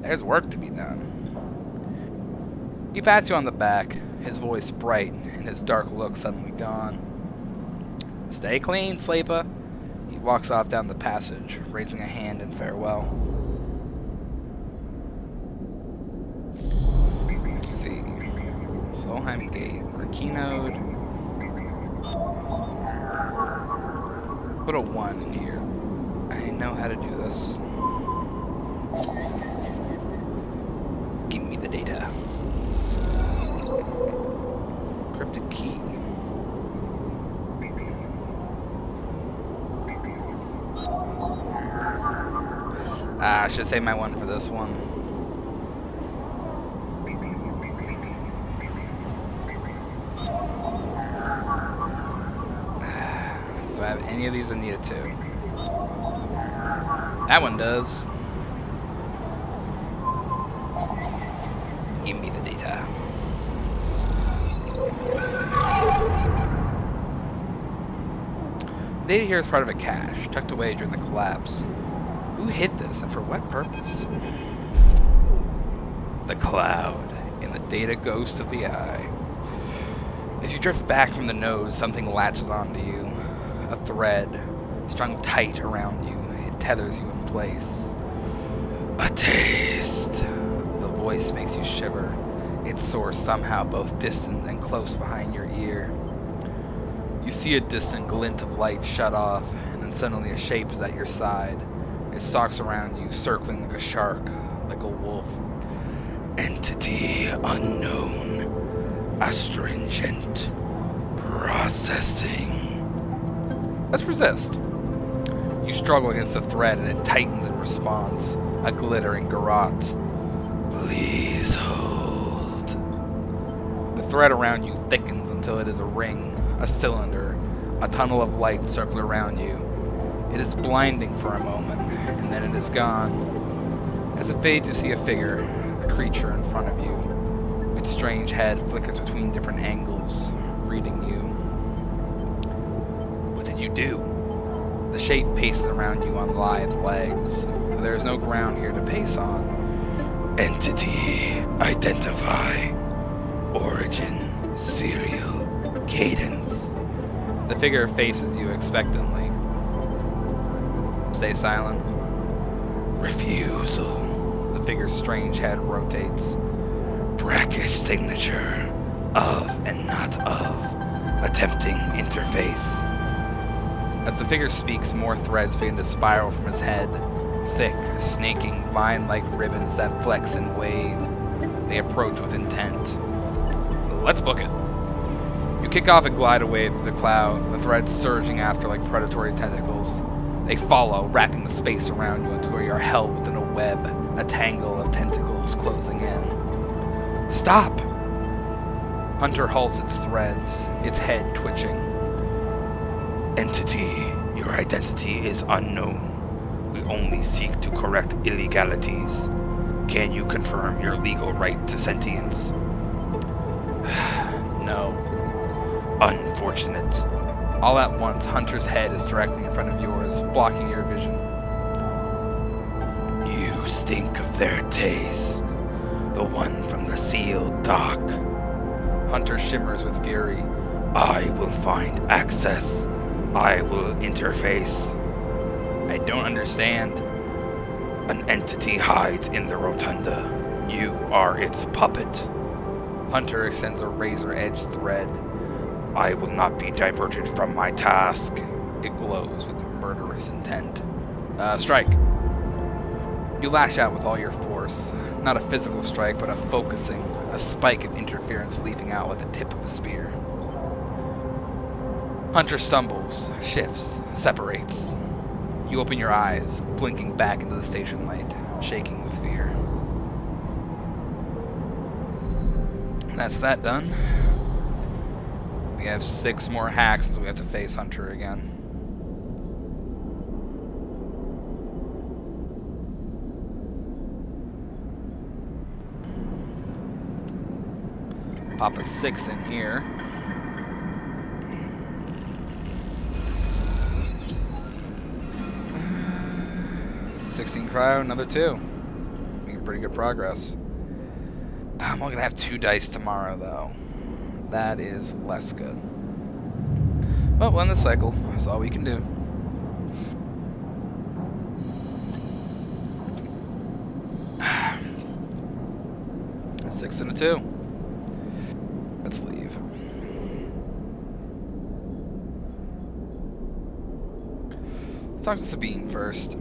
Speaker 1: there's work to be done. He pats you on the back, his voice bright and his dark look suddenly gone. Stay clean, sleeper. He walks off down the passage, raising a hand in farewell. Let's see. Solheim Gate, Merkinode. Put a 1 in here. I know how to do this. Give me the data. Cryptic key. I should save my 1 for this one. Do I have any of these I needed to? That one does. Give me the data. The data here is part of a cache, tucked away during the collapse. Who hid this and for what purpose? The cloud in the data ghost of the eye. As you drift back from the nose, something latches onto you. A thread, strung tight around you. It tethers you in place. A taste. The voice makes you shiver. Its source somehow both distant and close behind your ear. You see a distant glint of light shut off, and then suddenly a shape is at your side. It stalks around you, circling like a shark, like a wolf. Entity unknown. Astringent. Processing. Let's resist. You struggle against the thread and it tightens in response. A glittering garrote. Please hold. The thread around you thickens until it is a ring, a cylinder, a tunnel of light circle around you. It is blinding for a moment, and then it is gone. As it fades, you see a figure, a creature in front of you. Its strange head flickers between different angles, reading you. What did you do? The shape paces around you on lithe legs. There is no ground here to pace on. Entity, identify. Origin, serial, cadence. The figure faces you expectantly. Stay silent. Refusal. The figure's strange head rotates. Brackish signature. Of and not of. Attempting interface. As the figure speaks, more threads begin to spiral from his head. Thick, snaking, vine-like ribbons that flex and wave. They approach with intent. Let's book it. You kick off and glide away through the cloud, the threads surging after like predatory tentacles. They follow, wrapping the space around you until you are held within a web, a tangle of tentacles closing in. Stop! Hunter halts its threads, its head twitching. Entity, your identity is unknown. We only seek to correct illegalities. Can you confirm your legal right to sentience? No. Unfortunate. All at once, Hunter's head is directly in front of yours, blocking your vision. You stink of their taste. The one from the sealed dock. Hunter shimmers with fury. I will find access. I will interface. I don't understand. An entity hides in the rotunda. You are its puppet. Hunter extends a razor-edged thread. I will not be diverted from my task. It glows with murderous intent. Strike. You lash out with all your force. Not a physical strike, but a focusing, a spike of interference leaping out like the tip of a spear. Hunter stumbles, shifts, separates. You open your eyes, blinking back into the station light, shaking with fear. That's that done. We have 6 more hacks until we have to face Hunter again. Pop a 6 in here. Cryo, another 2. Making pretty good progress. I'm only gonna have 2 dice tomorrow, though. That is less good. But we'll end the cycle. That's all we can do. A 6 and a 2. Let's leave. Let's talk to Sabine first.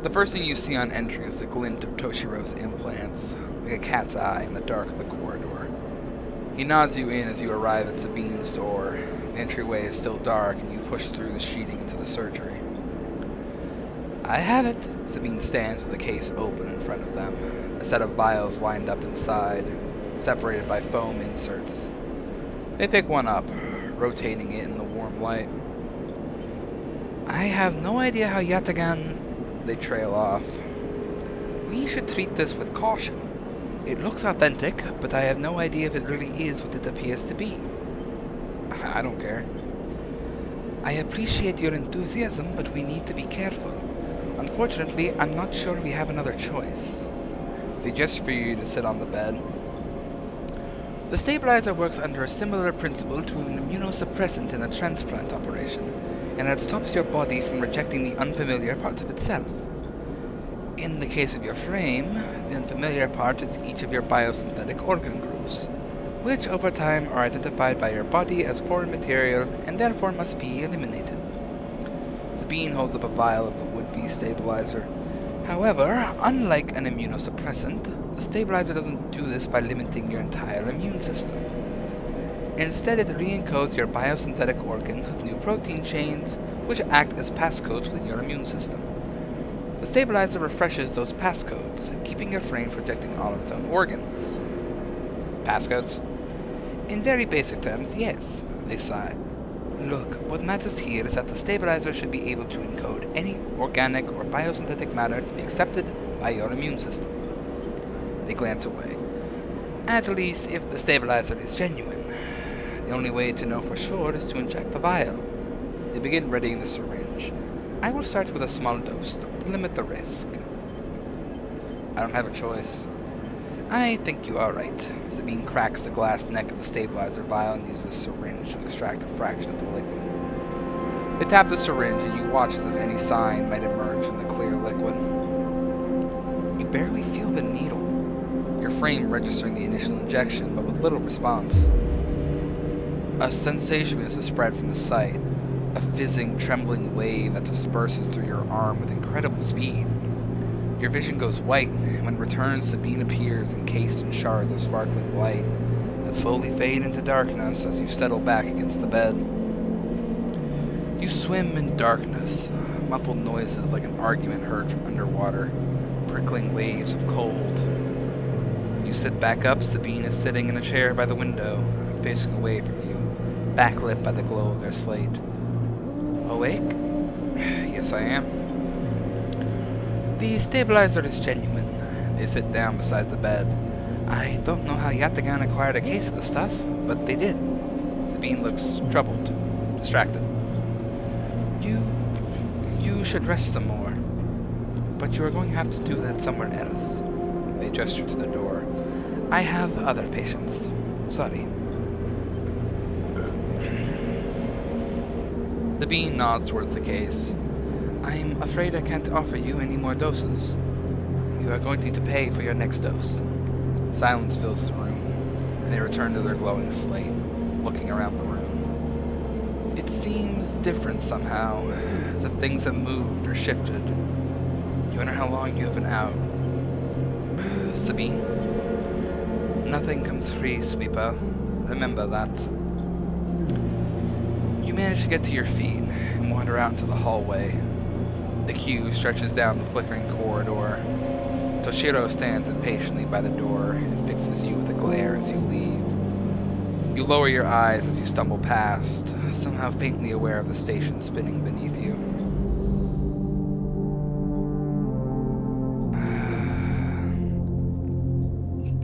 Speaker 1: The first thing you see on entry is the glint of Toshiro's implants, like a cat's eye in the dark of the corridor. He nods you in as you arrive at Sabine's door. The entryway is still dark and you push through the sheeting into the surgery. I have it. Sabine stands with the case open in front of them, a set of vials lined up inside, separated by foam inserts. They pick one up, rotating it in the warm light. I have no idea how Yatagan... They trail off. We should treat this with caution. It looks authentic, but I have no idea if it really is what it appears to be. I don't care. I appreciate your enthusiasm, but we need to be careful. Unfortunately, I'm not sure we have another choice. They gesture for you to sit on the bed. The stabilizer works under a similar principle to an immunosuppressant in a transplant operation, and it stops your body from rejecting the unfamiliar parts of itself. In the case of your frame, the unfamiliar part is each of your biosynthetic organ groups, which over time are identified by your body as foreign material and therefore must be eliminated. Sabine holds up a vial of the would-be stabilizer. However, unlike an immunosuppressant, the stabilizer doesn't do this by limiting your entire immune system. Instead, it re-encodes your biosynthetic organs with new protein chains, which act as passcodes within your immune system. The stabilizer refreshes those passcodes, keeping your frame protecting all of its own organs. Passcodes? In very basic terms, yes, they sigh. Look, what matters here is that the stabilizer should be able to encode any organic or biosynthetic matter to be accepted by your immune system. They glance away. At least, if the stabilizer is genuine. The only way to know for sure is to inject the vial. They begin readying the syringe. I will start with a small dose to limit the risk. I don't have a choice. I think you are right. Sabine cracks the glass neck of the stabilizer vial and uses a syringe to extract a fraction of the liquid. They tap the syringe and you watch as if any sign might emerge from the clear liquid. You barely feel the needle, your frame registering the initial injection, but with little response. A sensation begins to spread from the site, a fizzing, trembling wave that disperses through your arm with incredible speed. Your vision goes white, and when it returns, Sabine appears encased in shards of sparkling light that slowly fade into darkness as you settle back against the bed. You swim in darkness, muffled noises like an argument heard from underwater, prickling waves of cold. When you sit back up, Sabine is sitting in a chair by the window, facing away from you, backlit by the glow of their slate. Awake? Yes, I am. The stabilizer is genuine. They sit down beside the bed. I don't know how Yatagan acquired a case of the stuff, but they did. Sabine looks troubled, distracted. You should rest some more. But you are going to have to do that somewhere else. They gesture to the door. I have other patients. Sorry. Sabine nods towards the case. I'm afraid I can't offer you any more doses. You are going to need to pay for your next dose. Silence fills the room, and they return to their glowing slate, looking around the room. It seems different somehow, as if things have moved or shifted. You wonder how long you have been out. Sabine? Nothing comes free, Sweeper. Remember that. You manage to get to your feet and wander out into the hallway. The queue stretches down the flickering corridor. Toshiro stands impatiently by the door and fixes you with a glare as you leave. You lower your eyes as you stumble past, somehow faintly aware of the station spinning beneath you.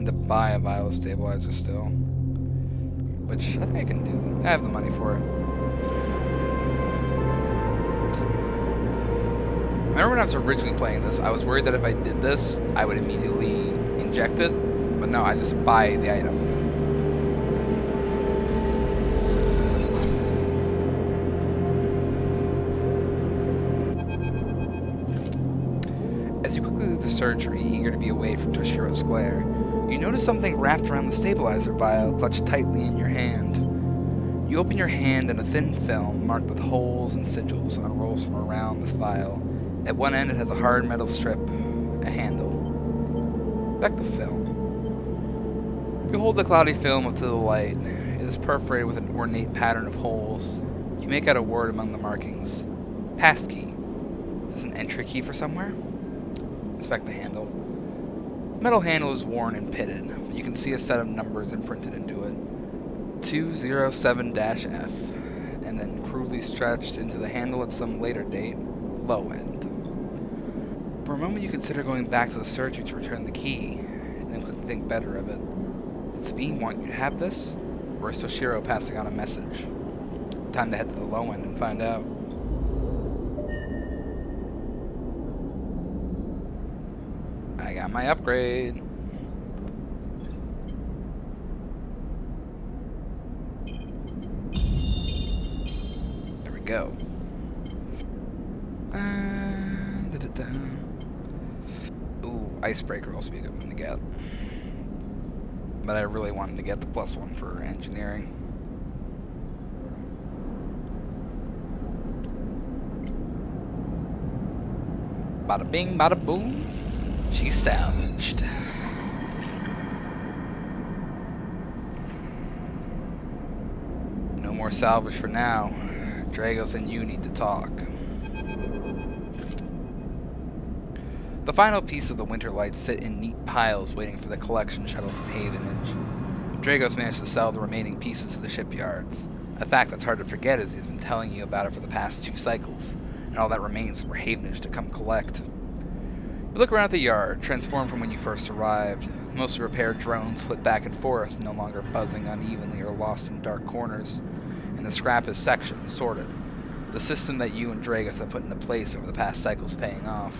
Speaker 1: To buy a vial of stabilizer still, which I think I can do. I have the money for it. I remember when I was originally playing this, I was worried that if I did this, I would immediately inject it, but no, I just buy the item. As you quickly leave the surgery, eager to be away from Toshiro's glare, you notice something wrapped around the stabilizer vial, clutched tightly in your hand. You open your hand and a thin film, marked with holes and sigils, unrolls from around this vial. At one end it has a hard metal strip, a handle. Back the film. You hold the cloudy film up to the light. It is perforated with an ornate pattern of holes. You make out a word among the markings. Passkey. Is this an entry key for somewhere? Inspect the handle. The metal handle is worn and pitted, but you can see a set of numbers imprinted into it. 207-F, and then crudely stretched into the handle at some later date, low end. For a moment you consider going back to the surgery to return the key, and then quickly think better of it. Did Sabine want you to have this, or is Toshiro passing on a message? Time to head to the low end and find out. I got my upgrade. go. Ooh, icebreaker will also be a good one to get. But I really wanted to get the +1 for engineering. Bada bing, bada boom. She's salvaged. No more salvage for now. Dragos and you need to talk. The final piece of the winter lights sit in neat piles waiting for the collection shuttle from Havenage. Dragos managed to sell the remaining pieces to the shipyards. A fact that's hard to forget as he's been telling you about it for the past 2 cycles, and all that remains is for Havenage to come collect. You look around at the yard, transformed from when you first arrived. Mostly repaired drones flit back and forth, no longer buzzing unevenly or lost in dark corners, and the scrap is sectioned, sorted. The system that you and Dragos have put into place over the past cycles paying off.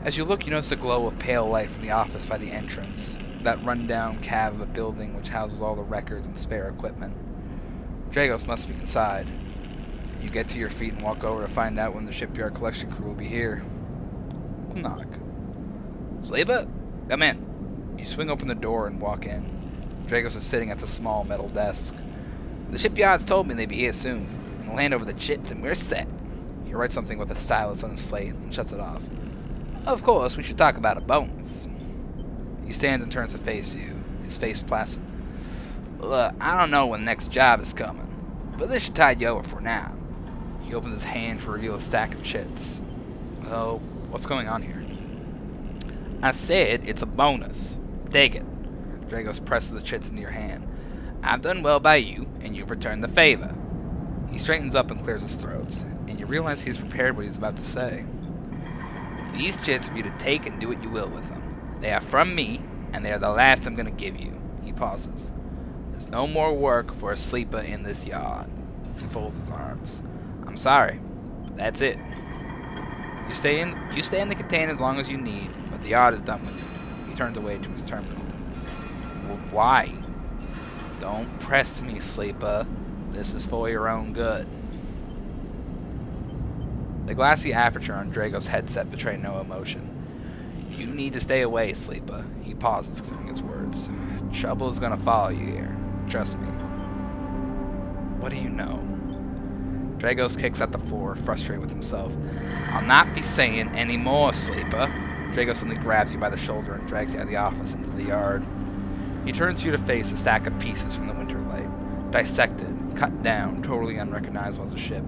Speaker 1: As you look, you notice a glow of pale light from the office by the entrance, that run-down cab of a building which houses all the records and spare equipment. Dragos must be inside. You get to your feet and walk over to find out when the shipyard collection crew will be here. Knock. Sleeper? Come in. You swing open the door and walk in. Dragos is sitting at the small metal desk. The shipyards told me they'd be here soon, and we'll hand over the chits and we're set. He writes something with a stylus on his slate and shuts it off. Of course, we should talk about a bonus. He stands and turns to face you, his face placid. Look, I don't know when the next job is coming, but this should tide you over for now. He opens his hand to reveal a stack of chits. Oh, what's going on here? I said it's a bonus. Take it. Dragos presses the chits into your hand. I've done well by you, and you've returned the favor. He straightens up and clears his throat, and you realize he's prepared what he's about to say. These chits are for you to take and do what you will with them. They are from me, and they are the last I'm going to give you. He pauses. There's no more work for a sleeper in this yard. He folds his arms. I'm sorry, but that's it. You stay in the container as long as you need, but the yard is done with you. He turns away to his terminal. Well, why? Don't press me, sleeper. This is for your own good. The glassy aperture on Dragos' headset betray no emotion. You need to stay away, sleeper. He pauses, considering his words. Trouble is gonna follow you here. Trust me. What do you know? Dragos kicks at the floor, frustrated with himself. I'll not be saying any more, sleeper. Dragos suddenly grabs you by the shoulder and drags you out of the office into the yard. He turns you to face a stack of pieces from the winter light. Dissected, cut down, totally unrecognizable as a ship.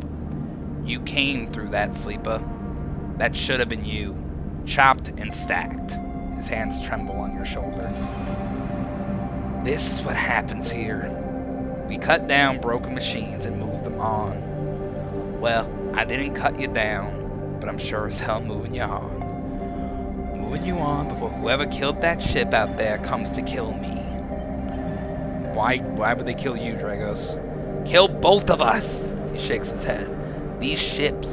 Speaker 1: You came through that, sleeper. That should have been you. Chopped and stacked. His hands tremble on your shoulder. This is what happens here. We cut down broken machines and move them on. Well, I didn't cut you down, but I'm sure as hell moving you on. Moving you on before whoever killed that ship out there comes to kill me. Why would they kill you, Dragos? Kill both of us! He shakes his head. These ships,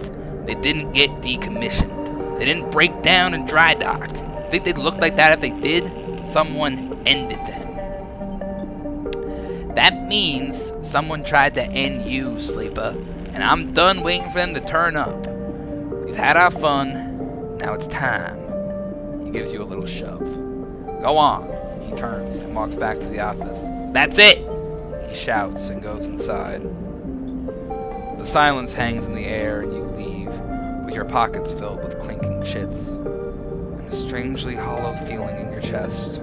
Speaker 1: they didn't get decommissioned. They didn't break down in dry dock. Think they'd look like that if they did? Someone ended them. That means someone tried to end you, sleeper. And I'm done waiting for them to turn up. We've had our fun. Now it's time. He gives you a little shove. Go on. He turns and walks back to the office. That's it! He shouts and goes inside. The silence hangs in the air and you leave, with your pockets filled with clinking chits, and a strangely hollow feeling in your chest.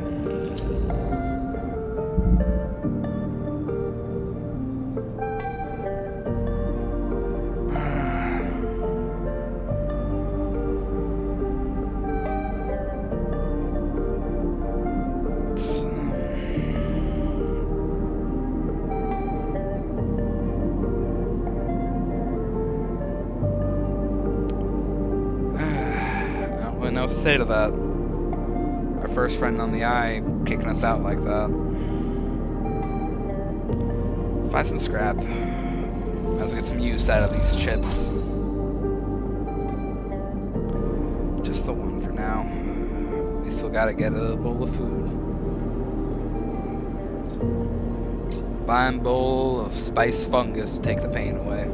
Speaker 1: Know what to say to that. Our first friend on the eye kicking us out like that. Let's buy some scrap. Might as well get some use out of these chits. Just the one for now. We still gotta get a bowl of food. Fine bowl of spice fungus to take the pain away.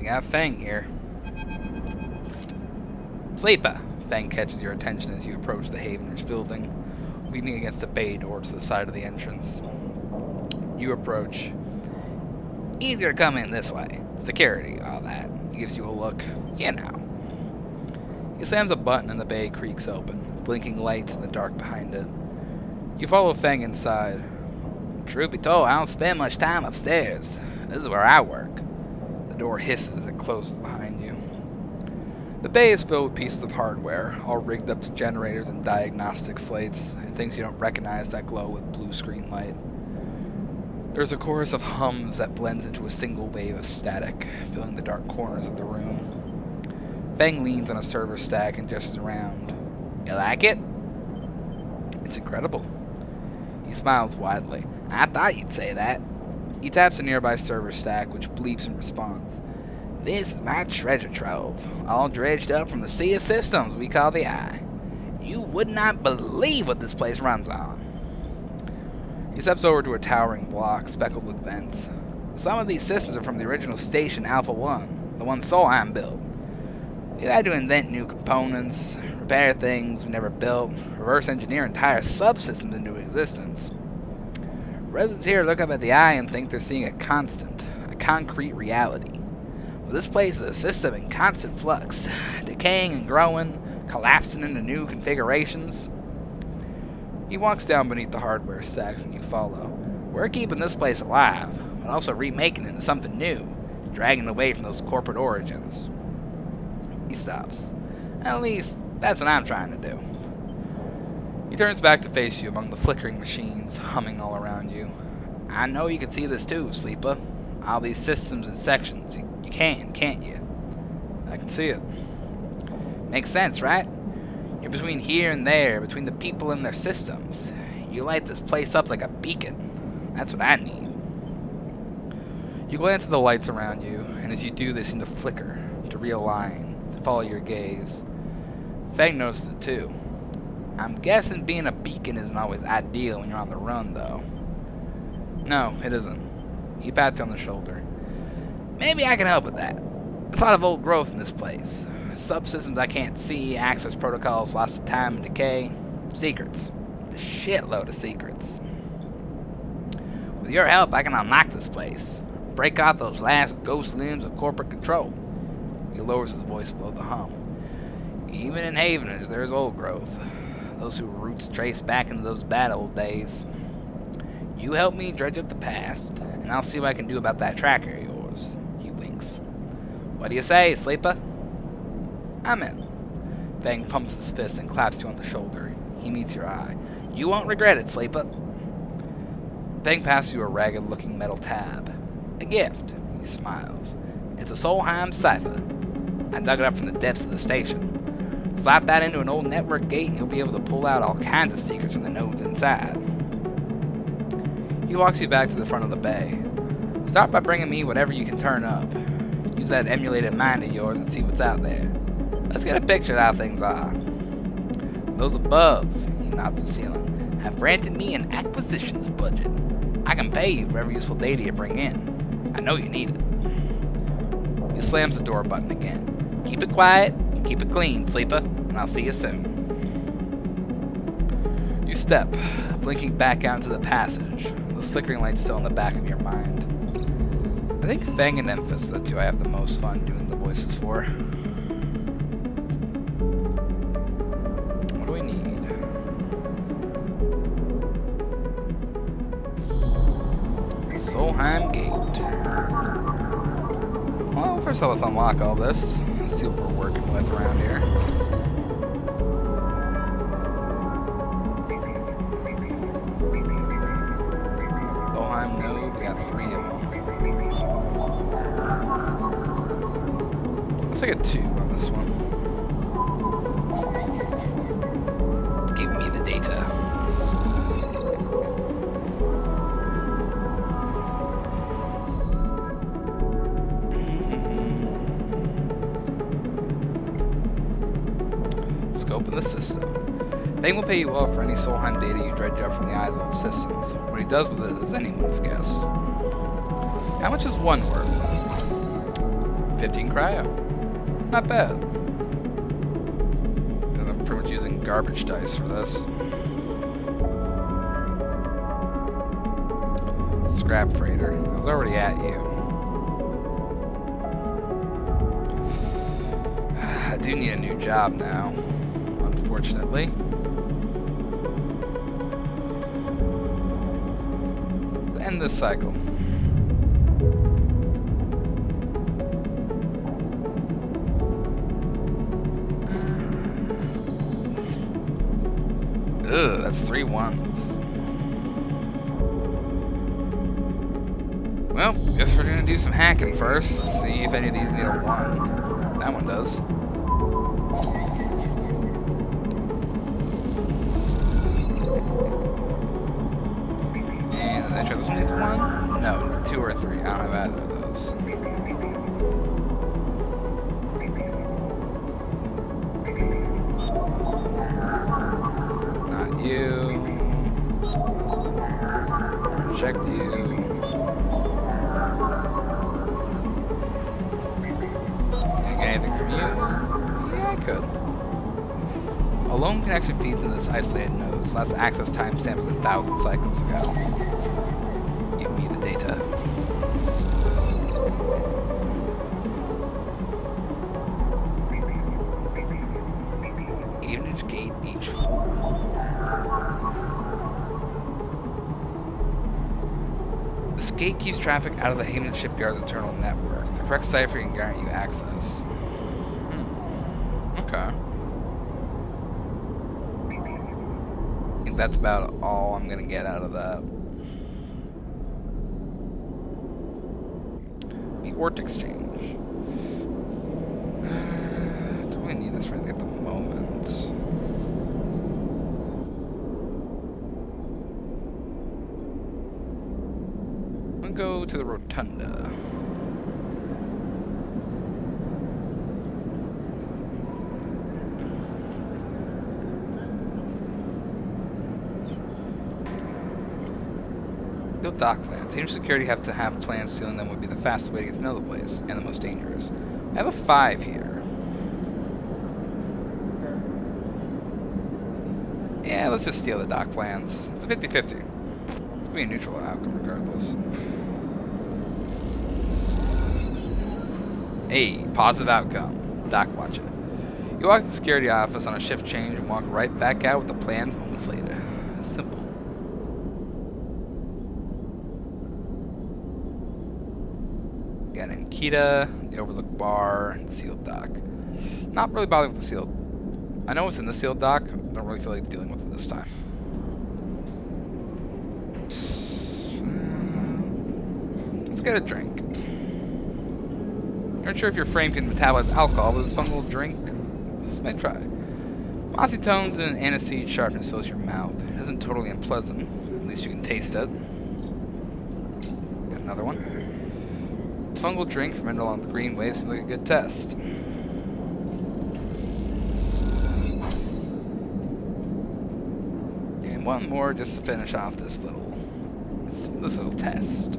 Speaker 1: We got Feng here. Sleeper! Feng catches your attention as you approach the Haveners building, leaning against a bay door to the side of the entrance. You approach. Easier to come in this way. Security, all that. He gives you a look. You know. He slams a button and the bay creaks open, blinking lights in the dark behind it. You follow Feng inside. Truth be told, I don't spend much time upstairs. This is where I work. The door hisses as it closes behind you. The bay is filled with pieces of hardware, all rigged up to generators and diagnostic slates, and things you don't recognize that glow with blue screen light. There's a chorus of hums that blends into a single wave of static, filling the dark corners of the room. Feng leans on a server stack and gestures around. You like it? It's incredible. He smiles widely. I thought you'd say that. He taps a nearby server stack, which bleeps in response. This is my treasure trove, all dredged up from the sea of systems we call the Eye. You would not believe what this place runs on. He steps over to a towering block speckled with vents. Some of these systems are from the original station Alpha 1, the one Solheim built. We had to invent new components, repair things we never built, reverse engineer entire subsystems into existence. Residents here look up at the Eye and think they're seeing a concrete reality. But this place is a system in constant flux, decaying and growing, collapsing into new configurations. He walks down beneath the hardware stacks and you follow. We're keeping this place alive, but also remaking it into something new, dragging it away from those corporate origins. He stops. At least, that's what I'm trying to do. He turns back to face you among the flickering machines humming all around you. I know you can see this too, Sleeper. All these systems and sections. You can, can't you? I can see it. Makes sense, right? You're between here and there, between the people and their systems. You light this place up like a beacon. That's what I need. You glance at the lights around you, and as you do, they seem to flicker, to realign, to follow your gaze. Feng notices it too. I'm guessing being a beacon isn't always ideal when you're on the run, though. No, it isn't. He pats you on the shoulder. Maybe I can help with that. There's a lot of old growth in this place. Subsystems I can't see, access protocols, lots of time and decay. Secrets. A shitload of secrets. With your help, I can unlock this place. Break out those last ghost limbs of corporate control. He lowers his voice below the hum. Even in Haveners, there's old growth. Those whose roots trace back into those bad old days. You help me dredge up the past, and I'll see what I can do about that tracker of yours. He winks. What do you say, Sleeper? I'm in. Feng pumps his fist and claps you on the shoulder. He meets your eye. You won't regret it, Sleeper. Feng passes you a ragged-looking metal tab. A gift. He smiles. It's a Solheim cipher. I dug it up from the depths of the station. Slap that into an old network gate and you'll be able to pull out all kinds of secrets from the nodes inside. He walks you back to the front of the bay. Start by bringing me whatever you can turn up. Use that emulated mind of yours and see what's out there. Let's get a picture of how things are. Those above, he nods the ceiling, have granted me an acquisitions budget. I can pay you for every useful data you bring in. I know you need it. He slams the door button again. Keep it quiet. Keep it clean, Sleeper, and I'll see you soon. You step, blinking back out into the passage, those flickering lights still in the back of your mind. I think Feng and Memphis are the two I have the most fun doing the voices for. What do we need? Solheim Gate. Well, first of all, let's unlock all this. See what we're working with around here. Solheim node, we got 3 of them. Let's take a 2 on this one. Give me the data. Open the system. Feng will pay you well for any Solheim data you dredge up from the Eye's old systems. What he does with it is anyone's guess. How much is 1 worth? 15 cryo. Not bad. And I'm pretty much using garbage dice for this. Scrap freighter. I was already at you. I do need a new job now, unfortunately. Let's end this cycle. Ugh, that's 3 1s. Well, guess we're gonna do some hacking first. See if any of these need a 1. That one does. And did I try this one needs a 1? No, it's 2 or 3. I don't have either of those. Not you. Reject you. Anything from you? Yeah, I could. A lone connection feeds in this isolated node. Last access timestamp is 1,000 cycles ago. Give me the data. Evenage Gate H4. This gate keeps traffic out of the Haven Shipyard's internal network. The correct cipher can guarantee you access. Okay. I think that's about all I'm gonna get out of that. The Ort Exchange. Don't really need this for anything at the moment. I'm gonna go to the Rotunda. Dock plans. Haven security have to have plans. Stealing them would be the fastest way to get to know the place, and the most dangerous. I have a 5 here. Yeah, let's just steal the dock plans. It's a 50-50. It's gonna be a neutral outcome regardless. Hey, positive outcome. Dock watch it. You walk to the security office on a shift change and walk right back out with the plans moments later. Simple. Again, Kita, the Overlook Bar, and the sealed dock. Not really bothering with the sealed. I know what's in the sealed dock. Don't really feel like dealing with it this time. Let's get a drink. Not sure if your frame can metabolize alcohol, but this fun little drink, this might try. Mossy tones and an aniseed sharpness fills your mouth. It isn't totally unpleasant. At least you can taste it. Got another one. Fungal drink fermented along the green wave seems like a good test. And one more just to finish off this little test.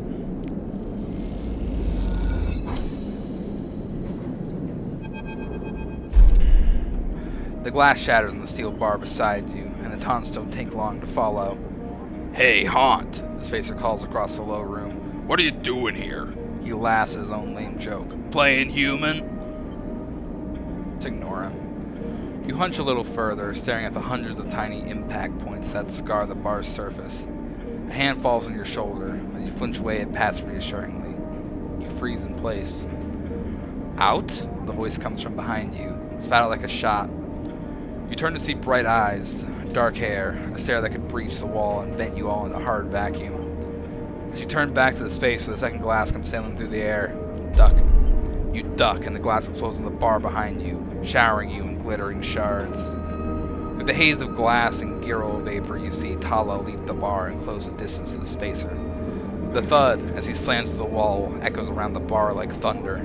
Speaker 1: The glass shatters in the steel bar beside you, and the taunts don't take long to follow. Hey, Haunt! The spacer calls across the low room. What are you doing here? He laughs at his own lame joke. Playing human? Let's ignore him. You hunch a little further, staring at the hundreds of tiny impact points that scar the bar's surface. A hand falls on your shoulder. As you flinch away, it pats reassuringly. You freeze in place. Out? The voice comes from behind you. Spat out like a shot. You turn to see bright eyes, dark hair, a stare that could breach the wall and vent you all into a hard vacuum. As you turn back to the space, the second glass comes sailing through the air. Duck. You duck, and the glass explodes in the bar behind you, showering you in glittering shards. Through the haze of glass and gyro vapor, you see Talo leap the bar and close the distance to the spacer. The thud, as he slams to the wall, echoes around the bar like thunder.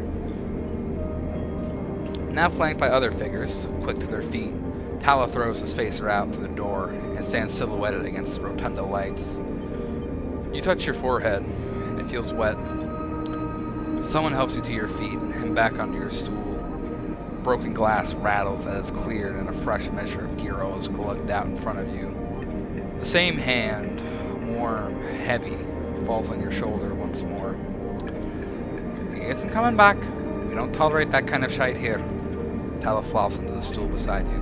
Speaker 1: Now flanked by other figures, quick to their feet, Talo throws the spacer out through the door and stands silhouetted against the rotunda lights. You touch your forehead, and it feels wet. Someone helps you to your feet and back onto your stool. Broken glass rattles as it's cleared and a fresh measure of gyro is glugged out in front of you. The same hand, warm, heavy, falls on your shoulder once more. He isn't coming back. We don't tolerate that kind of shite here. Tala flops into the stool beside you.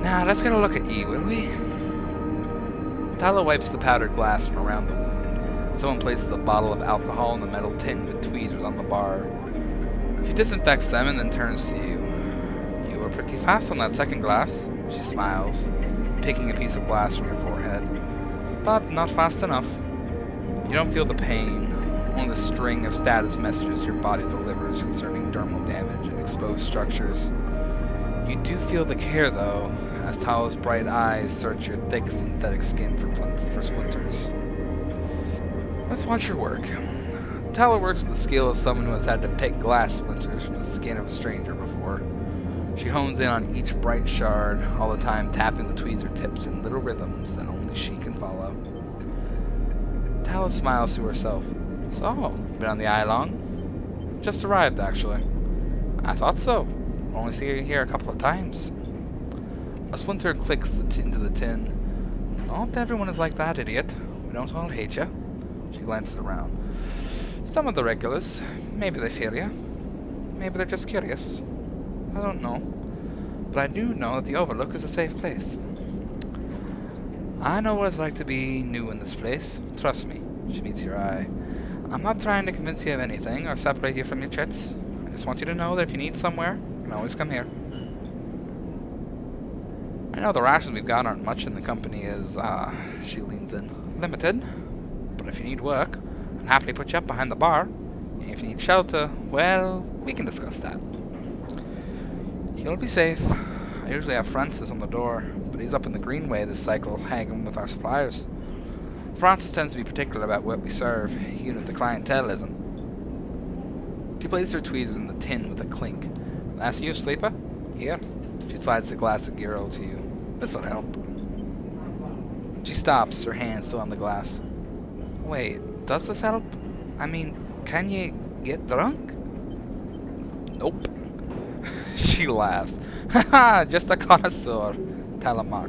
Speaker 1: Now, let's get a look at you, will we? Tala wipes the powdered glass from around the wound. Someone places a bottle of alcohol in the metal tin with tweezers on the bar. She disinfects them and then turns to you. You were pretty fast on that second glass. She smiles, picking a piece of glass from your forehead. But not fast enough. You don't feel the pain, only the string of status messages your body delivers concerning dermal damage and exposed structures. You do feel the care, though, as Tala's bright eyes search your thick synthetic skin for splinters. Let's watch your work. Tala works with the skill of someone who has had to pick glass splinters from the skin of a stranger before. She hones in on each bright shard, all the time tapping the tweezer tips in little rhythms that only she can follow. Tala smiles to herself. So, you been on the eye long? Just arrived, actually. I thought so. Only see you here a couple of times. A splinter clicks into the tin. Not everyone is like that, idiot. We don't all hate you. She glances around. Some of the regulars, maybe they fear you. Maybe they're just curious. I don't know. But I do know that the Overlook is a safe place. I know what it's like to be new in this place. Trust me. She meets your eye. I'm not trying to convince you of anything or separate you from your chits. I just want you to know that if you need somewhere, you can always come here. I know the rations we've got aren't much and the company is, she leans in, limited. But if you need work, I'll happily put you up behind the bar. And if you need shelter, well, we can discuss that. You'll be safe. I usually have Francis on the door, but he's up in the Greenway this cycle, hanging with our suppliers. Francis tends to be particular about what we serve, even if the clientele isn't. She places her tweezers in the tin with a clink. Last you, sleeper? Here. She slides the glass of gyro to you. This'll help. She stops, her hand still on the glass. Wait, does this help? I mean, can you get drunk? Nope. She laughs. Haha, just a connoisseur. Tala mock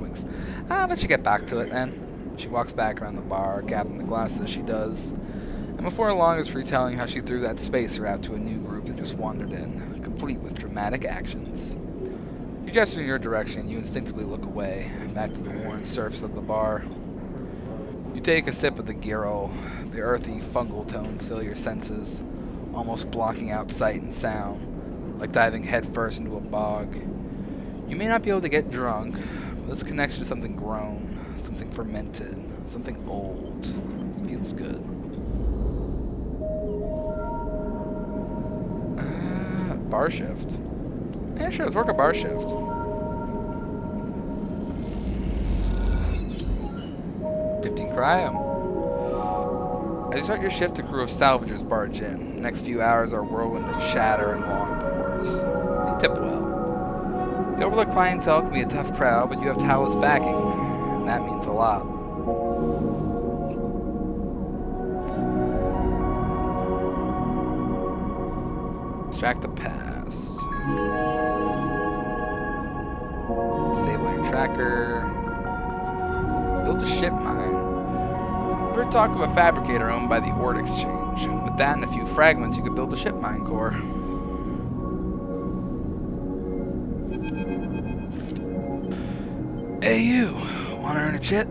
Speaker 1: winks. I'll let you get back to it then. She walks back around the bar, gathering the glasses she does. And before long is retelling how she threw that spacer out to a new group that just wandered in, complete with dramatic actions. You gesture in your direction, you instinctively look away, back to the worn surface of the bar. You take a sip of the gyro. The earthy, fungal tones fill your senses, almost blocking out sight and sound, like diving headfirst into a bog. You may not be able to get drunk, but this connection to something grown, something fermented, something old, feels good. Bar shift. Yeah, sure, let's work a bar shift. Cryo. As you start your shift, a crew of salvagers barge in. The next few hours are whirlwind of chatter and long pours. You tip well. The Overlook clientele can be a tough crowd, but you have Tala's backing, and that means a lot. Extract the past. Disable your tracker. Build a ship mine. We're talking of a fabricator owned by the Ord Exchange. With that and a few fragments, you could build a ship mine core. Hey you, wanna earn a chit?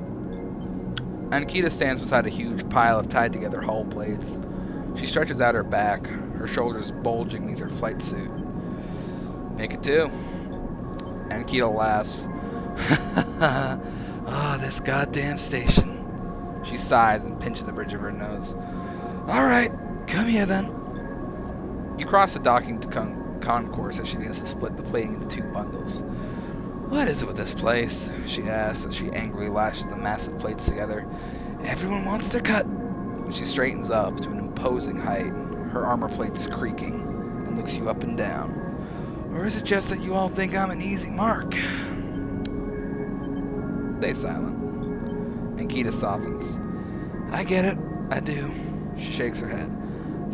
Speaker 1: Ankita stands beside a huge pile of tied together hull plates. She stretches out her back, her shoulders bulging beneath her flight suit. Make it two. Ankita laughs. Oh, this goddamn station. She sighs and pinches the bridge of her nose. Alright, come here then. You cross the docking concourse as she begins to split the plating into two bundles. What is it with this place? She asks as she angrily lashes the massive plates together. Everyone wants their cut. She straightens up to an imposing height, her armor plates creaking, and looks you up and down. Or is it just that you all think I'm an easy mark? Stay silent. Ankita softens. I get it. I do. She shakes her head.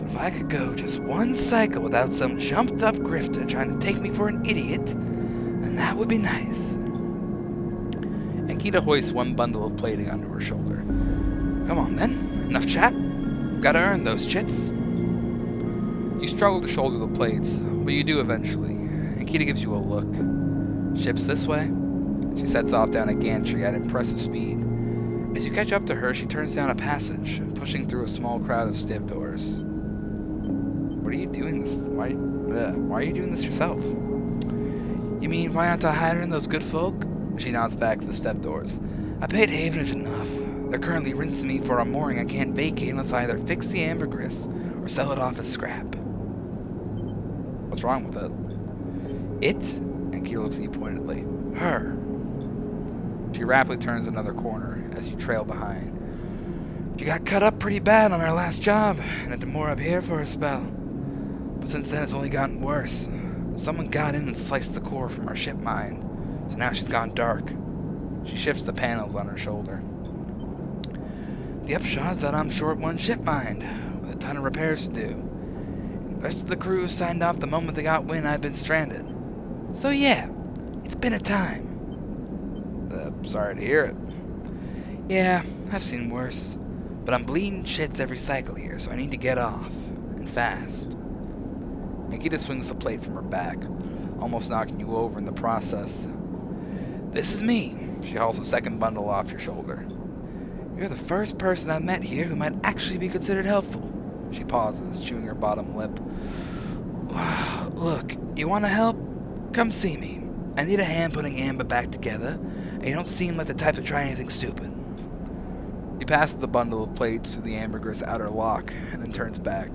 Speaker 1: If I could go just one cycle without some jumped up grifter trying to take me for an idiot, then that would be nice. Ankita hoists one bundle of plating onto her shoulder. Come on then, enough chat. Gotta earn those chits. You struggle to shoulder the plates, but you do eventually. Ankita gives you a look. Ship's this way. She sets off down a gantry at impressive speed. As you catch up to her, she turns down a passage, pushing through a small crowd of stiff doors. What are you doing this? Why are you doing this yourself? You mean, why aren't I hiring those good folk? She nods back to the step doors. I paid Havenage enough. They're currently rinsing me for a mooring I can't vacate unless I either fix the ambergris or sell it off as scrap. What's wrong with it? It? Ankita looks at you pointedly. Her. She rapidly turns another corner as you trail behind. She got cut up pretty bad on her last job, and had to moor up here for a spell. But since then it's only gotten worse. Someone got in and sliced the core from her ship mine, so now she's gone dark. She shifts the panels on her shoulder. The upshot is that I'm short one ship mind, with a ton of repairs to do. The rest of the crew signed off the moment they got wind I'd been stranded. So yeah, it's been a time. Sorry to hear it. Yeah, I've seen worse. But I'm bleeding shits every cycle here, so I need to get off. And fast. Ankita swings the plate from her back, almost knocking you over in the process. This is me. She hauls a second bundle off your shoulder. You're the first person I've met here who might actually be considered helpful. She pauses, chewing her bottom lip. Look, you want to help? Come see me. I need a hand putting Amber back together, and you don't seem like the type to try anything stupid. He passes the bundle of plates through the ambergris outer lock, and then turns back.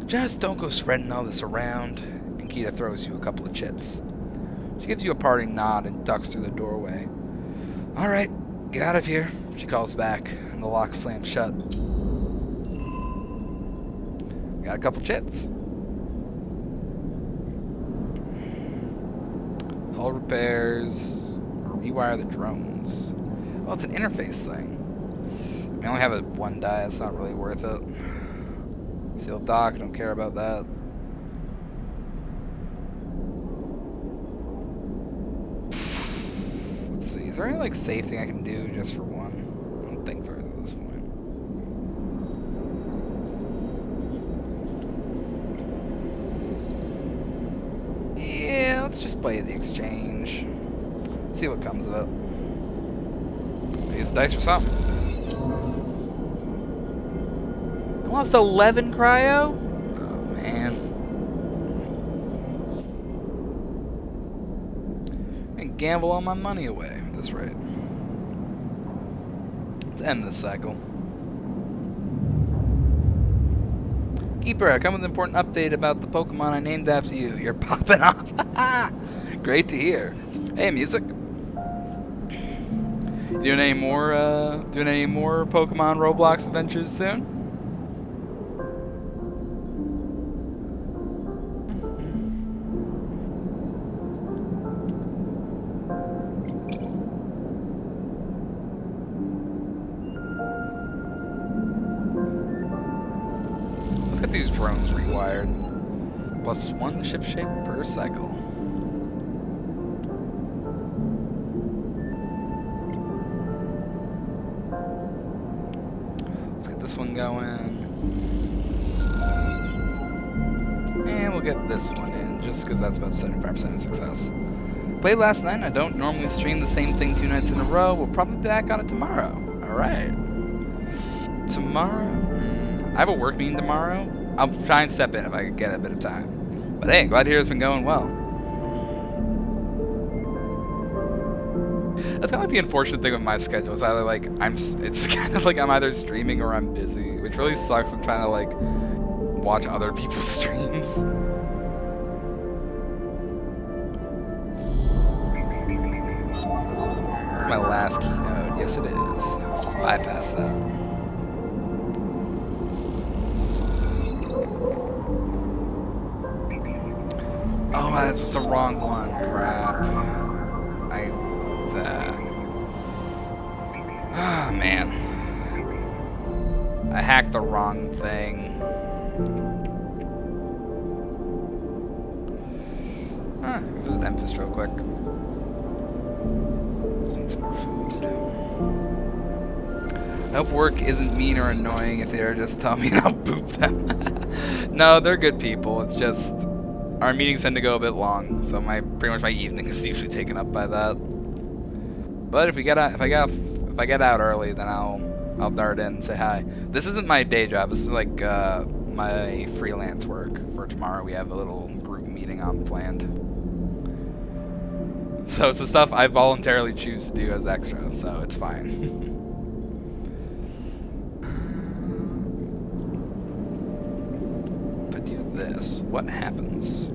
Speaker 1: Just don't go spreading all this around. Ankita throws you a couple of chits. She gives you a parting nod and ducks through the doorway. Alright, get out of here, she calls back, and the lock slams shut. Got a couple chits. Hull repairs, or rewire the drones. Well, it's an interface thing. I only have one die, it's not really worth it. Sealed dock, don't care about that. Let's see, is there any like safe thing I can do just for one? I don't think there is at this point. Yeah, let's just play the exchange. See what comes of it. Use the dice for something. I lost 11 cryo? Oh man. And gamble all my money away at this rate. Let's end this cycle. Keeper, I come with an important update about the Pokemon I named after you. You're popping off. Great to hear. Hey, music. Doing any more Pokemon Roblox adventures soon? Let's get these drones rewired. Plus one ship shape per cycle. This one going, and we'll get this one in just because that's about 75% of success. Played last night. I don't normally stream the same thing 2 nights in a row. We'll probably be back on it tomorrow. All right. Tomorrow, I have a work meeting tomorrow. I'll try and step in if I can get a bit of time. But hey, glad to hear it's been going well. That's kind of like the unfortunate thing with my schedule. It's either like it's kind of like I'm either streaming or I'm busy, which really sucks when I'm trying to like watch other people's streams. My last keynote, yes it is. Bypass that. Oh, that was the wrong one. Crap. Ah, man. I hacked the wrong thing. visit Memphis real quick. Need some more food. I hope work isn't mean or annoying if they're just telling me I'll boop them. No, they're good people. It's just our meetings tend to go a bit long, so pretty much my evening is usually taken up by that. But if I get out early, then I'll dart in and say hi. This isn't my day job. This is like my freelance work. For tomorrow, we have a little group meeting on planned. So it's the stuff I voluntarily choose to do as extra, so it's fine. But do this. What happens?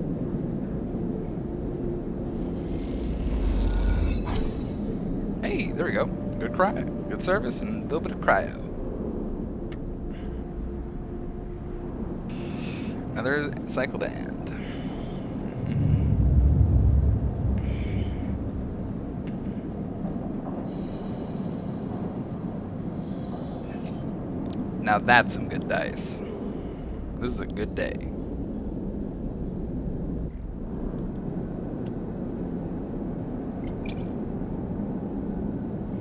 Speaker 1: Hey, there we go. Good cryo. Good service and a little bit of cryo. Another cycle to end. Now that's some good dice. This is a good day.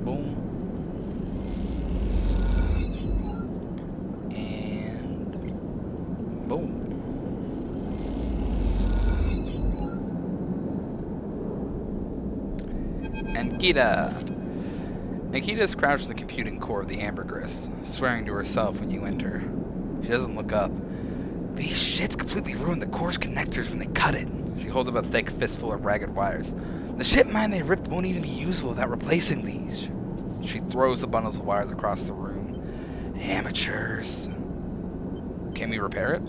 Speaker 1: Boom. And boom. Ankita! Ankita is crouched in the computing core of the Ambergris, swearing to herself when you enter. She doesn't look up. These shits completely ruined the core's connectors when they cut it. She holds up a thick fistful of ragged wires. The ship mine they ripped won't even be usable without replacing these. She throws the bundles of wires across the room. Amateurs. Can we repair it?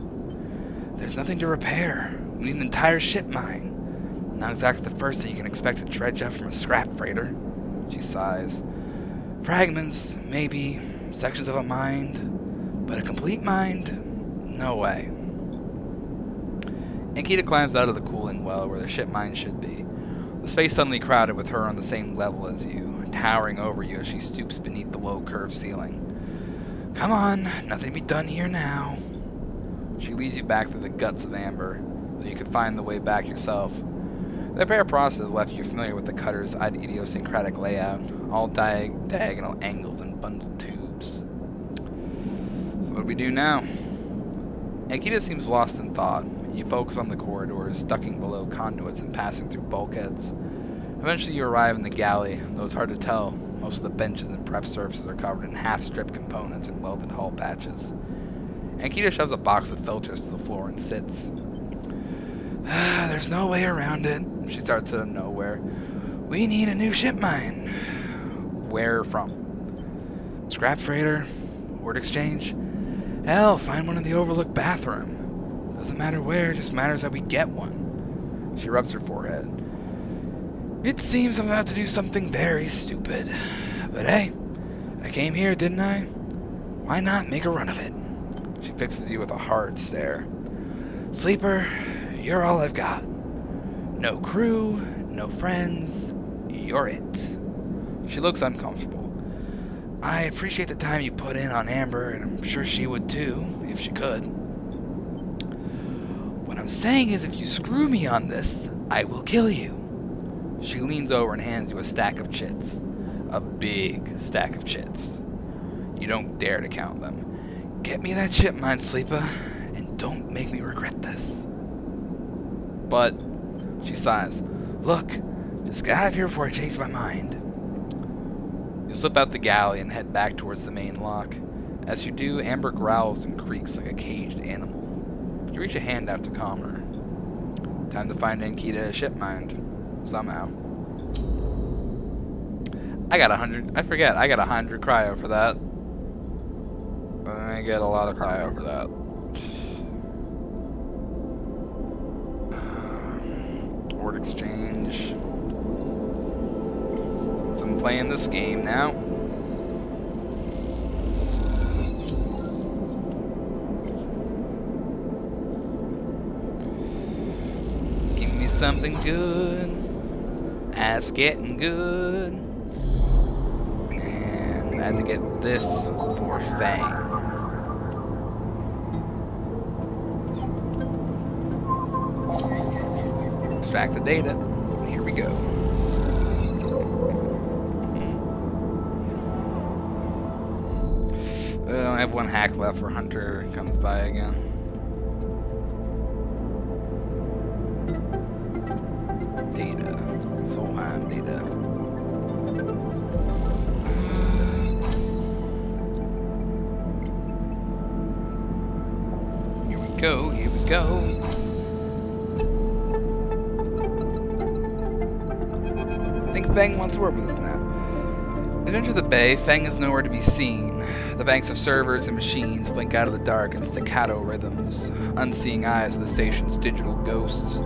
Speaker 1: There's nothing to repair. We need an entire ship mine. Not exactly the first thing you can expect to dredge up from a scrap freighter. She sighs. Fragments, maybe. Sections of a mind. But a complete mind? No way. Ankita climbs out of the cooling well where the ship mine should be. The space suddenly crowded with her on the same level as you, towering over you as she stoops beneath the low curved ceiling. Come on, nothing to be done here now. She leads you back through the guts of Amber, so you can find the way back yourself. The repair process left you familiar with the cutter's idiosyncratic layout, all diagonal angles and bundled tubes. So what do we do now? Ankita seems lost in thought. You focus on the corridors, ducking below conduits and passing through bulkheads. Eventually you arrive in the galley, though it's hard to tell. Most of the benches and prep surfaces are covered in half-stripped components and welded hull patches. Ankita shoves a box of filters to the floor and sits. There's no way around it. She starts out of nowhere. We need a new ship mine. Where from? Scrap freighter? Word exchange? Hell, find one in the overlooked bathroom. Doesn't matter where, just matters that we get one. She rubs her forehead. It seems I'm about to do something very stupid. But hey, I came here, didn't I? Why not make a run of it? She fixes you with a hard stare. Sleeper, you're all I've got. No crew, no friends, you're it. She looks uncomfortable. I appreciate the time you put in on Amber, and I'm sure she would too, if she could. What I'm saying is if you screw me on this, I will kill you. She leans over and hands you a stack of chits. A big stack of chits. You don't dare to count them. Get me that ship mine, Sleepa, and don't make me regret this. But, she sighs, look, just get out of here before I change my mind. You slip out the galley and head back towards the main lock. As you do, Amber growls and creaks like a caged animal. You reach a hand out to calm her. Time to find Ankita a ship mine. Somehow. I got 100 cryo for that. I get a lot of cryo for that. Word exchange. Since I'm playing this game now. Give me something good. Ass getting good. And I had to get this for Fang. extract the data. Here we go. I have one hack left for Hunter comes by again. Data. Solheim data. Here we go, here we go. I think Feng wants to work with us now. As you enter the bay, Feng is nowhere to be seen. The banks of servers and machines blink out of the dark in staccato rhythms, unseeing eyes of the station's digital ghosts.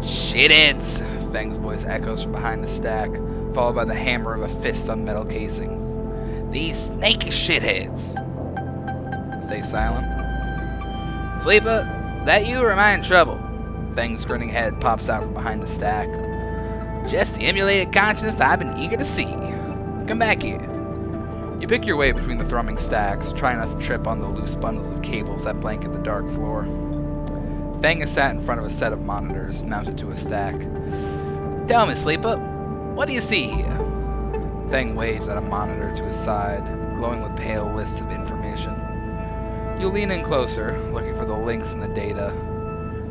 Speaker 1: Shitheads! Feng's voice echoes from behind the stack, followed by the hammer of a fist on metal casings. These snaky shitheads! Stay silent. Sleeper, that you or am I in trouble? Feng's grinning head pops out from behind the stack. Just the emulated consciousness I've been eager to see. Come back here. You pick your way between the thrumming stacks, trying not to trip on the loose bundles of cables that blanket the dark floor. Feng is sat in front of a set of monitors mounted to a stack. Tell me, Sleeper, what do you see here? Feng waves at a monitor to his side, glowing with pale lists of information. You lean in closer, looking for the links in the data.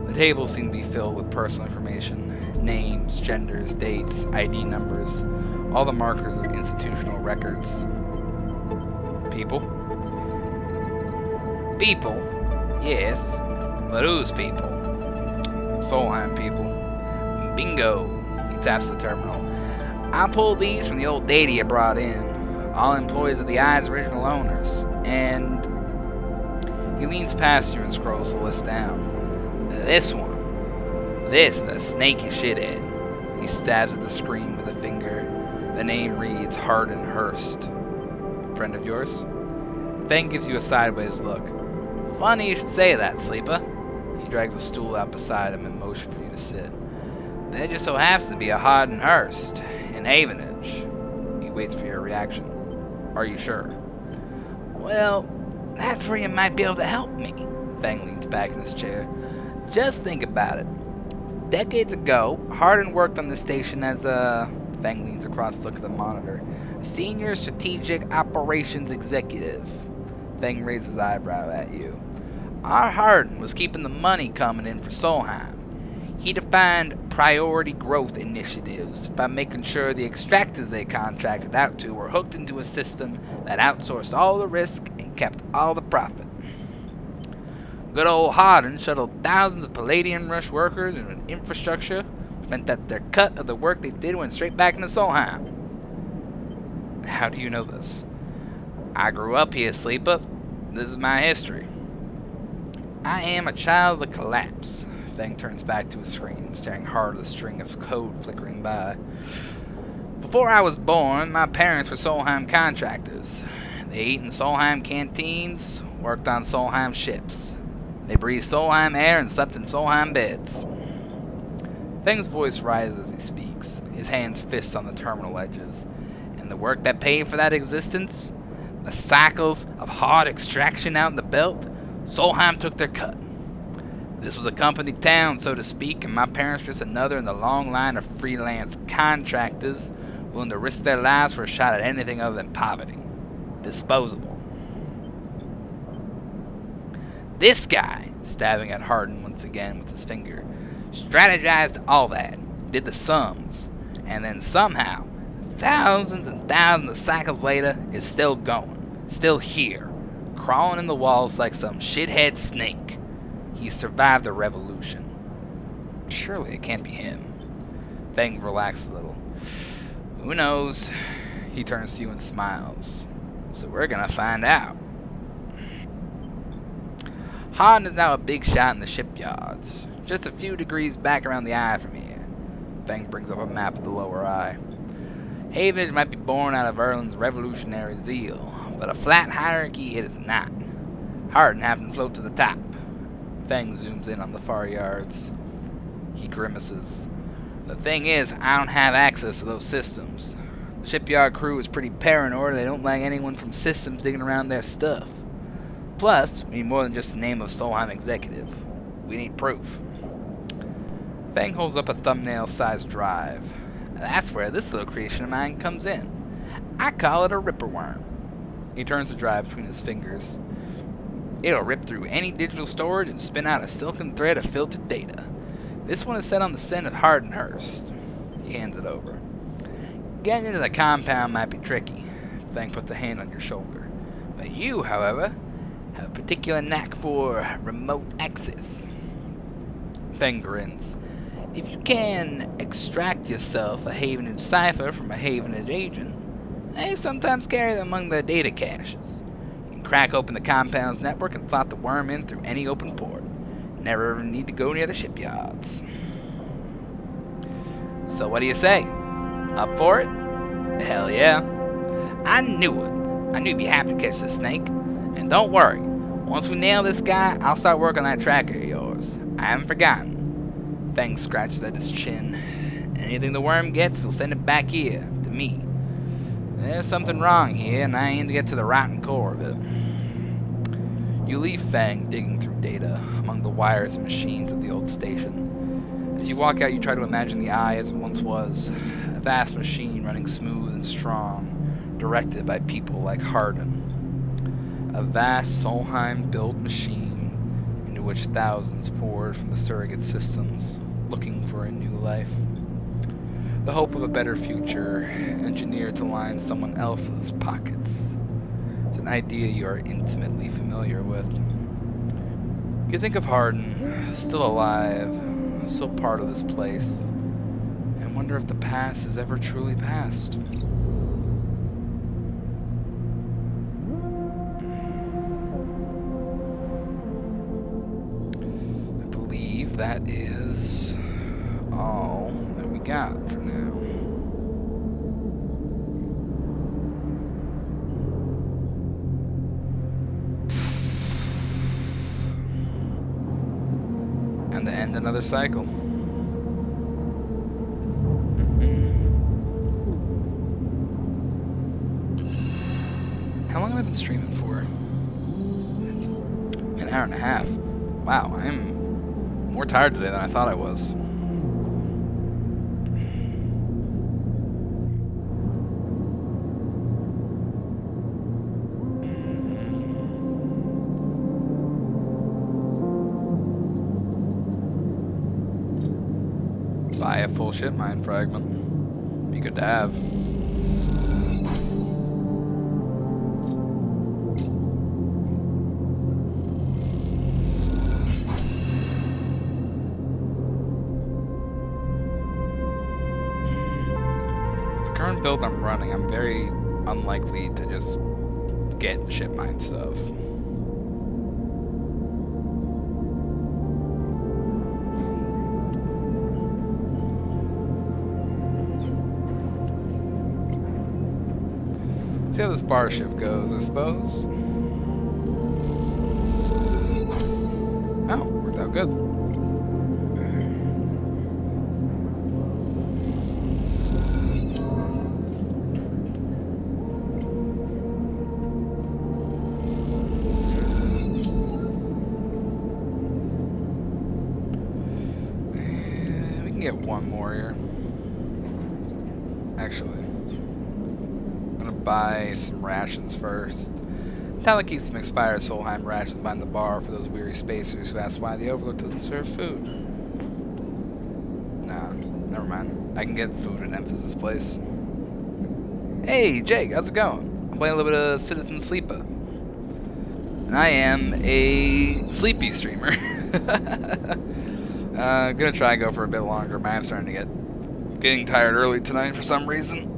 Speaker 1: The tables seem to be filled with personal information, names, genders, dates, ID numbers, all the markers of institutional records. People? People? Yes. But whose people? Solheim people. Bingo! He taps the terminal. I pulled these from the old data you brought in. All employees of the Eye's original owners. And... He leans past you and scrolls the list down. This one. This is a snaky shithead. He stabs at the screen with a finger. The name reads Hardin Hurst. Friend of yours? Feng gives you a sideways look. Funny you should say that, Sleeper. He drags a stool out beside him and motions for you to sit. There just so happens to be a Hardin Hurst in Havenage. He waits for your reaction. Are you sure? Well, that's where you might be able to help me. Feng leans back in his chair. Just think about it. Decades ago, Hardin worked on the station as a... Feng leans across to look at the monitor. Senior Strategic Operations Executive. Feng raises his eyebrow at you. Our Hardin was keeping the money coming in for Solheim. He defined priority growth initiatives by making sure the extractors they contracted out to were hooked into a system that outsourced all the risk and kept all the profit. Good old Hardin shuttled thousands of Palladium Rush workers and infrastructure, meant that their cut of the work they did went straight back into Solheim. How do you know this? I grew up here, Sleeper. This is my history. I am a child of the collapse. Feng turns back to his screen, staring hard at the string of code flickering by. Before I was born, my parents were Solheim contractors. They ate in Solheim canteens, worked on Solheim ships. They breathed Solheim air and slept in Solheim beds. Feng's voice rises as he speaks, his hands fists on the terminal edges. And the work that paid for that existence? The cycles of hard extraction out in the belt? Solheim took their cut. This was a company town, so to speak, and my parents were just another in the long line of freelance contractors willing to risk their lives for a shot at anything other than poverty. Disposable. This guy, stabbing at Hardin once again with his finger, strategized all that, did the sums, and then somehow, thousands and thousands of cycles later, is still going, still here, crawling in the walls like some shithead snake. He survived the revolution. Surely it can't be him. Feng relaxed a little. Who knows? He turns to you and smiles. So we're gonna find out. Hardin is now a big shot in the shipyards, just a few degrees back around the eye from here. Feng brings up a map of the lower eye. Havenage might be born out of Erland's revolutionary zeal, but a flat hierarchy it is not. Hardin happened to float to the top. Feng zooms in on the far yards. He grimaces. The thing is, I don't have access to those systems. The shipyard crew is pretty paranoid. They don't like anyone from systems digging around their stuff. Plus, we need more than just the name of Solheim executive. We need proof. Fang holds up a thumbnail-sized drive. That's where this little creation of mine comes in. I call it a ripper worm. He turns the drive between his fingers. It'll rip through any digital storage and spin out a silken thread of filtered data. This one is set on the scent of Hardenhurst. He hands it over. Getting into the compound might be tricky. Fang puts a hand on your shoulder. But you, however, have a particular knack for remote access. Fang grins. If you can extract yourself a Havenage cipher from a Havenage agent, they sometimes carry them among their data caches. You can crack open the compound's network and slot the worm in through any open port. Never ever need to go near the shipyards. So what do you say? Up for it? Hell yeah. I knew it. I knew you'd be happy to catch this snake. And don't worry, once we nail this guy, I'll start working on that tracker of yours. I haven't forgotten. Fang scratches at his chin. Anything the worm gets, he'll send it back here, to me. There's something wrong here, and I aim to get to the rotten core of it. You leave Fang digging through data among the wires and machines of the old station. As you walk out, you try to imagine the eye as it once was. A vast machine running smooth and strong, directed by people like Hardin. A vast Solheim-built machine into which thousands poured from the surrogate systems, looking for a new life. The hope of a better future, engineered to line someone else's pockets. It's an idea you are intimately familiar with. You think of Hardin, still alive, still part of this place, and wonder if the past is ever truly past. I believe that is all that we got for now. And to end another cycle. How long have I been streaming for? An hour and a half. Wow, I'm more tired today than I thought I was. Buy a full ship mine fragment. Be good to have. The current build I'm running, I'm very unlikely to just get ship mine stuff. See how this bar shift goes, I suppose. Oh, worked out good. We can get one more here. Actually. Buy some rations first. Tala keeps some expired Solheim rations behind the bar for those weary spacers who ask why the Overlook doesn't serve food. Nah, never mind. I can get food in Emphasis' place. Hey, Jake, how's it going? I'm playing a little bit of Citizen Sleeper. And I am a sleepy streamer. Gonna try and go for a bit longer. I'm starting to getting tired early tonight for some reason.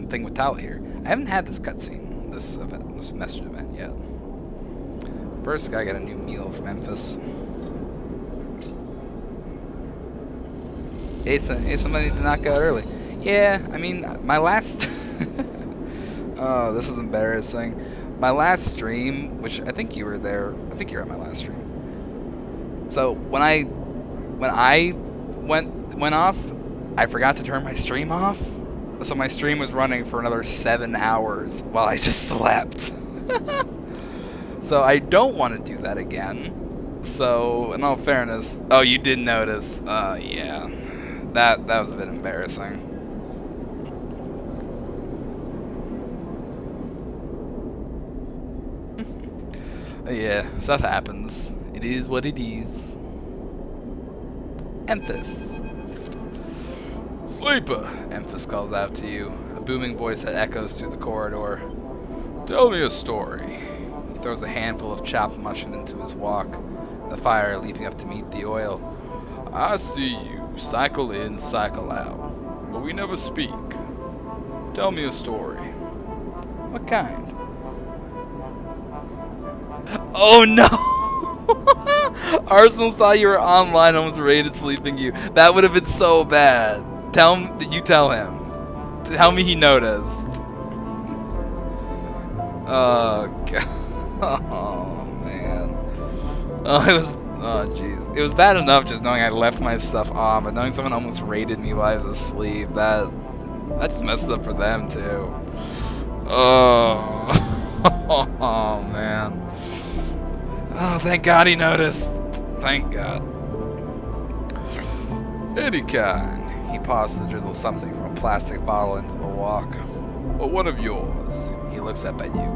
Speaker 1: Thing with Tala here. I haven't had this cutscene, this event, this message event yet. First, I got a new meal from Memphis. Hey, somebody to knock out early. Yeah, I mean, my last... oh, this is embarrassing. My last stream, which I think you were there. I think you were at my last stream. So when I went off, I forgot to turn my stream off. So my stream was running for another 7 hours while I just slept. So I don't want to do that again. So, in all fairness, oh, you did notice. Yeah, that was a bit embarrassing. Yeah, stuff happens. It is what it is. Emphas. Sleeper, Emphas calls out to you, a booming voice that echoes through the corridor. Tell me a story. He throws a handful of chopped mushroom into his wok, the fire leaping up to meet the oil. I see you, cycle in, cycle out, but we never speak. Tell me a story. What kind? Oh no! Arsenal saw you were online, almost raided sleeping you. That would have been so bad. Tell him, did you tell him? Tell me he noticed. Oh god. Oh man. Oh jeez. It was bad enough just knowing I left my stuff on, but knowing someone almost raided me while I was asleep, that just messed it up for them too. Oh. Oh man. Oh, thank God he noticed. Thank God. Any kind. He pauses to drizzle something from a plastic bottle into the wok. But what of yours? He looks up at you.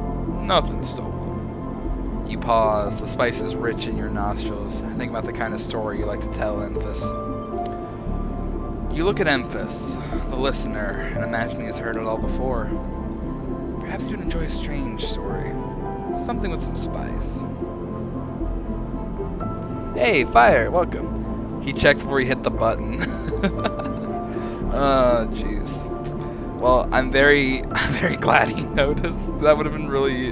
Speaker 1: Nothing stolen. You pause. The spice is rich in your nostrils. Think about the kind of story you like to tell, Emphas. You look at Emphas, the listener, and imagine he has heard it all before. Perhaps you'd enjoy a strange story. Something with some spice. Hey, Fire, welcome. He checked before he hit the button. Oh, jeez. Well, I'm very glad he noticed. That would have been really... I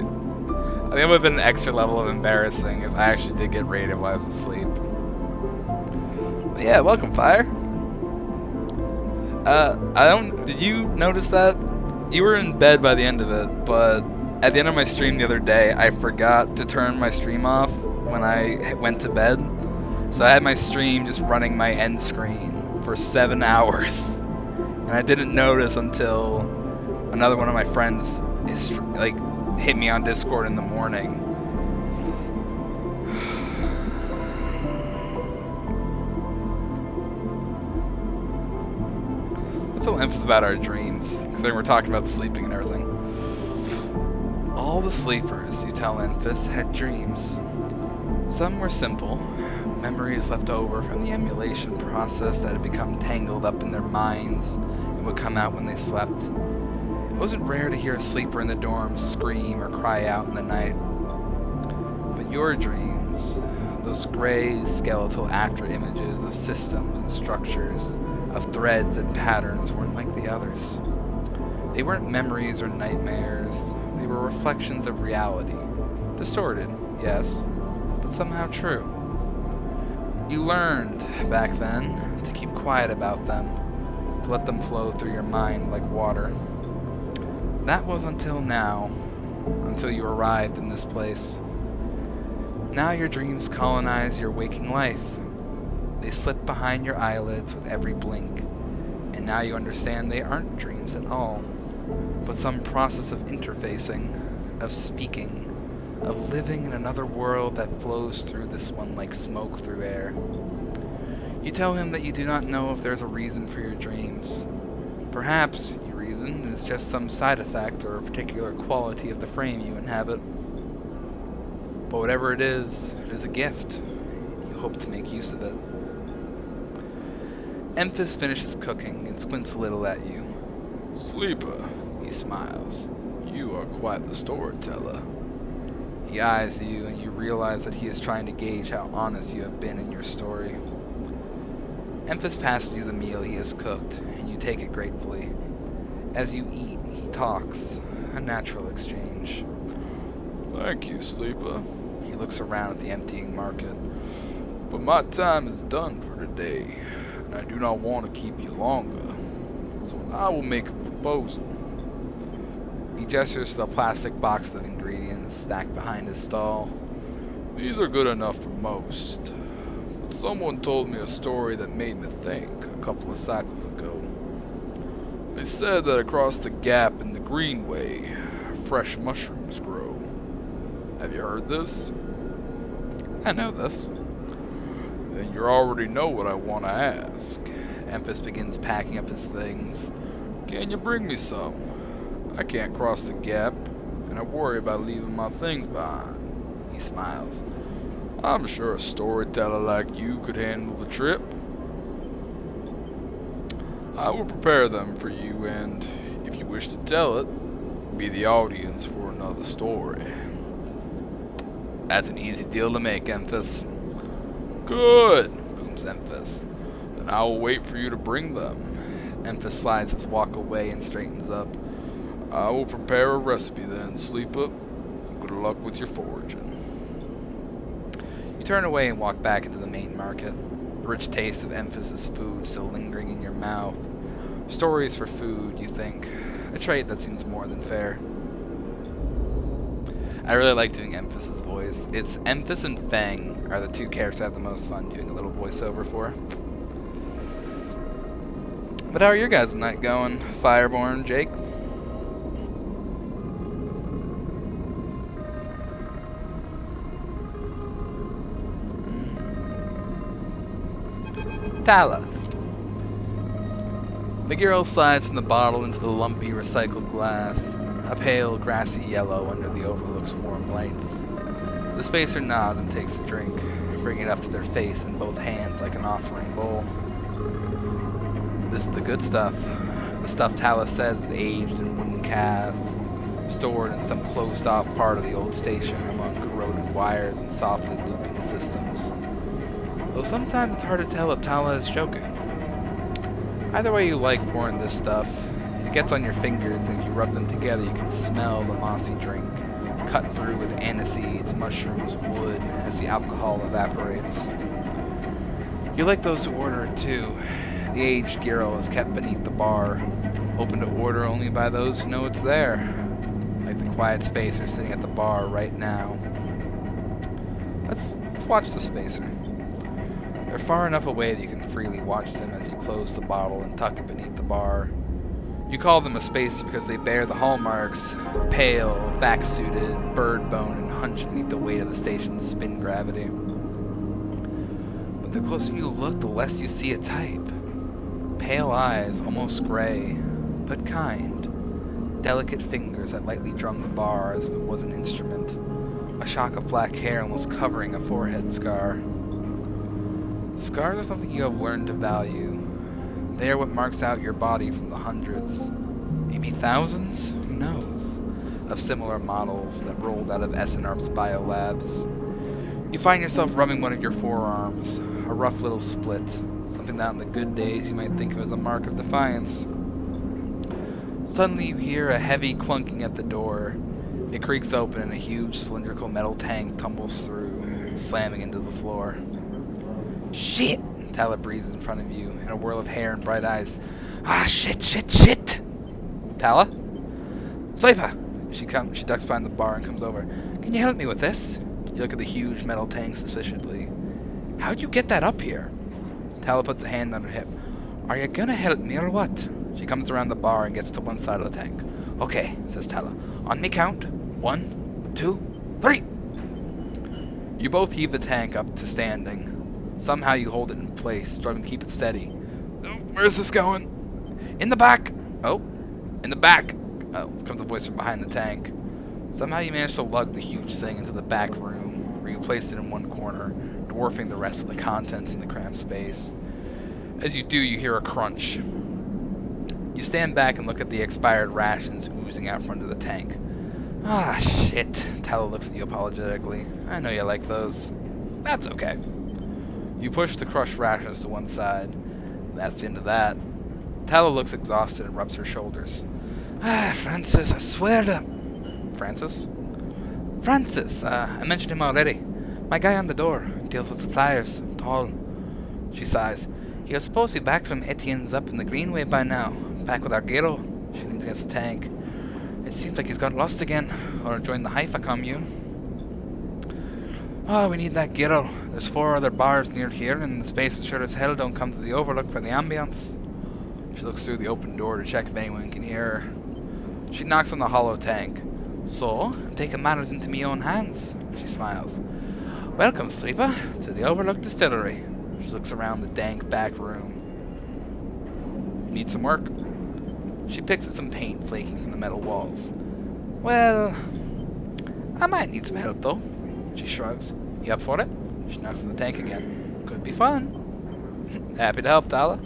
Speaker 1: think it would have been an extra level of embarrassing if I actually did get raided while I was asleep. But yeah, welcome, Fire. Did you notice that? You were in bed by the end of it, but at the end of my stream the other day, I forgot to turn my stream off when I went to bed. So I had my stream just running my end screen for 7 hours. And I didn't notice until another one of my friends hit me on Discord in the morning. Let's tell Emphas about our dreams, because then we're talking about sleeping and everything. All the sleepers, you tell Emphas, had dreams. Some were simple, memories left over from the emulation process that had become tangled up in their minds and would come out when they slept. It wasn't rare to hear a sleeper in the dorms scream or cry out in the night. But your dreams, those gray, skeletal after images of systems and structures, of threads and patterns, weren't like the others. They weren't memories or nightmares. They were reflections of reality. Distorted, yes, but somehow true. You learned, back then, to keep quiet about them, to let them flow through your mind like water. That was until now, until you arrived in this place. Now your dreams colonize your waking life. They slip behind your eyelids with every blink, and now you understand they aren't dreams at all, but some process of interfacing, of speaking, of living in another world that flows through this one like smoke through air. You tell him that you do not know if there's a reason for your dreams. Perhaps, you reason, is just some side effect or a particular quality of the frame you inhabit. But whatever it is a gift. You hope to make use of it. Emphas finishes cooking and squints a little at you. Sleeper, he smiles. You are quite the storyteller. He eyes you, and you realize that he is trying to gauge how honest you have been in your story. Emphas passes you the meal he has cooked, and you take it gratefully. As you eat, he talks, a natural exchange. Thank you, Sleeper. He looks around at the emptying market. But my time is done for today, and I do not want to keep you longer, so I will make a proposal. He gestures to the plastic box of ingredients stacked behind his stall. These are good enough for most, but someone told me a story that made me think a couple of cycles ago. They said that across the gap in the Greenway, fresh mushrooms grow. Have you heard this? I know this. Then you already know what I want to ask. Emphas begins packing up his things. Can you bring me some? I can't cross the gap, and I worry about leaving my things behind. He smiles. I'm sure a storyteller like you could handle the trip. I will prepare them for you, and if you wish to tell it, be the audience for another story. That's an easy deal to make, Emphas. Good, booms Emphas. Then I will wait for you to bring them. Emphas slides his walk away and straightens up. I will prepare a recipe then, Sleeper. Good luck with your foraging. You turn away and walk back into the main market. The rich taste of Emphas's food still lingering in your mouth. Stories for food, you think. A trait that seems more than fair. I really like doing Emphas's voice. It's Emphas and Fang are the two characters I have the most fun doing a little voiceover for. But how are your guys' night going? Fireborn, Jake? Tala. The girl slides from the bottle into the lumpy recycled glass, a pale grassy yellow under the overlook's warm lights. The spacer nods and takes a drink, bringing it up to their face in both hands like an offering bowl. This is the good stuff. The stuff Tala says is aged in wooden casks, stored in some closed-off part of the old station among corroded wires and softly looping systems. Though sometimes it's hard to tell if Tala is joking. Either way you like pouring this stuff, it gets on your fingers, and if you rub them together you can smell the mossy drink, cut through with aniseeds, mushrooms, wood, as the alcohol evaporates. You like those who order it too. The aged girl is kept beneath the bar, open to order only by those who know it's there, like the quiet spacer sitting at the bar right now. Let's watch the spacer. They're far enough away that you can freely watch them as you close the bottle and tuck it beneath the bar. You call them a spacer because they bear the hallmarks, pale, vac-suited, bird bone, and hunched beneath the weight of the station's spin gravity. But the closer you look, the less you see a type. Pale eyes, almost gray, but kind. Delicate fingers that lightly drum the bar as if it was an instrument. A shock of black hair almost covering a forehead scar. Scars are something you have learned to value. They are what marks out your body from the hundreds, maybe thousands, who knows, of similar models that rolled out of SNRP's biolabs. You find yourself rubbing one of your forearms, a rough little split, something that on the good days you might think of as a mark of defiance. Suddenly you hear a heavy clunking at the door. It creaks open and a huge cylindrical metal tank tumbles through, slamming into the floor. Shit! Tala breathes in front of you, in a whirl of hair and bright eyes. Ah, shit, shit, shit! Tala? Sleeper! She ducks behind the bar and comes over. Can you help me with this? You look at the huge metal tank suspiciously. How'd you get that up here? Tala puts a hand on her hip. Are you gonna help me or what? She comes around the bar and gets to one side of the tank. Okay, says Tala. On me count. 1, 2, 3! You both heave the tank up to standing. Somehow you hold it in place, struggling to keep it steady. Oh, where's this going? In the back! Oh, in the back! Oh, comes a voice from behind the tank. Somehow you manage to lug the huge thing into the back room, where you place it in one corner, dwarfing the rest of the contents in the cramped space. As you do, you hear a crunch. You stand back and look at the expired rations oozing out front of the tank. Ah, shit. Tala looks at you apologetically. I know you like those. That's okay. You push the crushed rations to one side. That's the end of that. Tala looks exhausted and rubs her shoulders. Ah, Francis, I swear to... Francis? Francis, I mentioned him already. My guy on the door, deals with suppliers, tall. She sighs. He was supposed to be back from Etienne's up in the Greenway by now. Back with our Gero. She leans against the tank. It seems like he's got lost again, or joined the Haifa commune. Oh, we need that Gero. There's 4 other bars near here, and the spaces sure as hell don't come to the Overlook for the ambience. She She looks through the open door to check if anyone can hear her. She knocks on the hollow tank. So, I'm taking matters into me own hands. She smiles. Welcome, Sleeper, to the Overlook Distillery. She looks around the dank back room. Need some work? She picks at some paint flaking from the metal walls. Well, I might need some help, though. She shrugs. You up for it? She knocks on the tank again. Could be fun. Happy to help, Tala.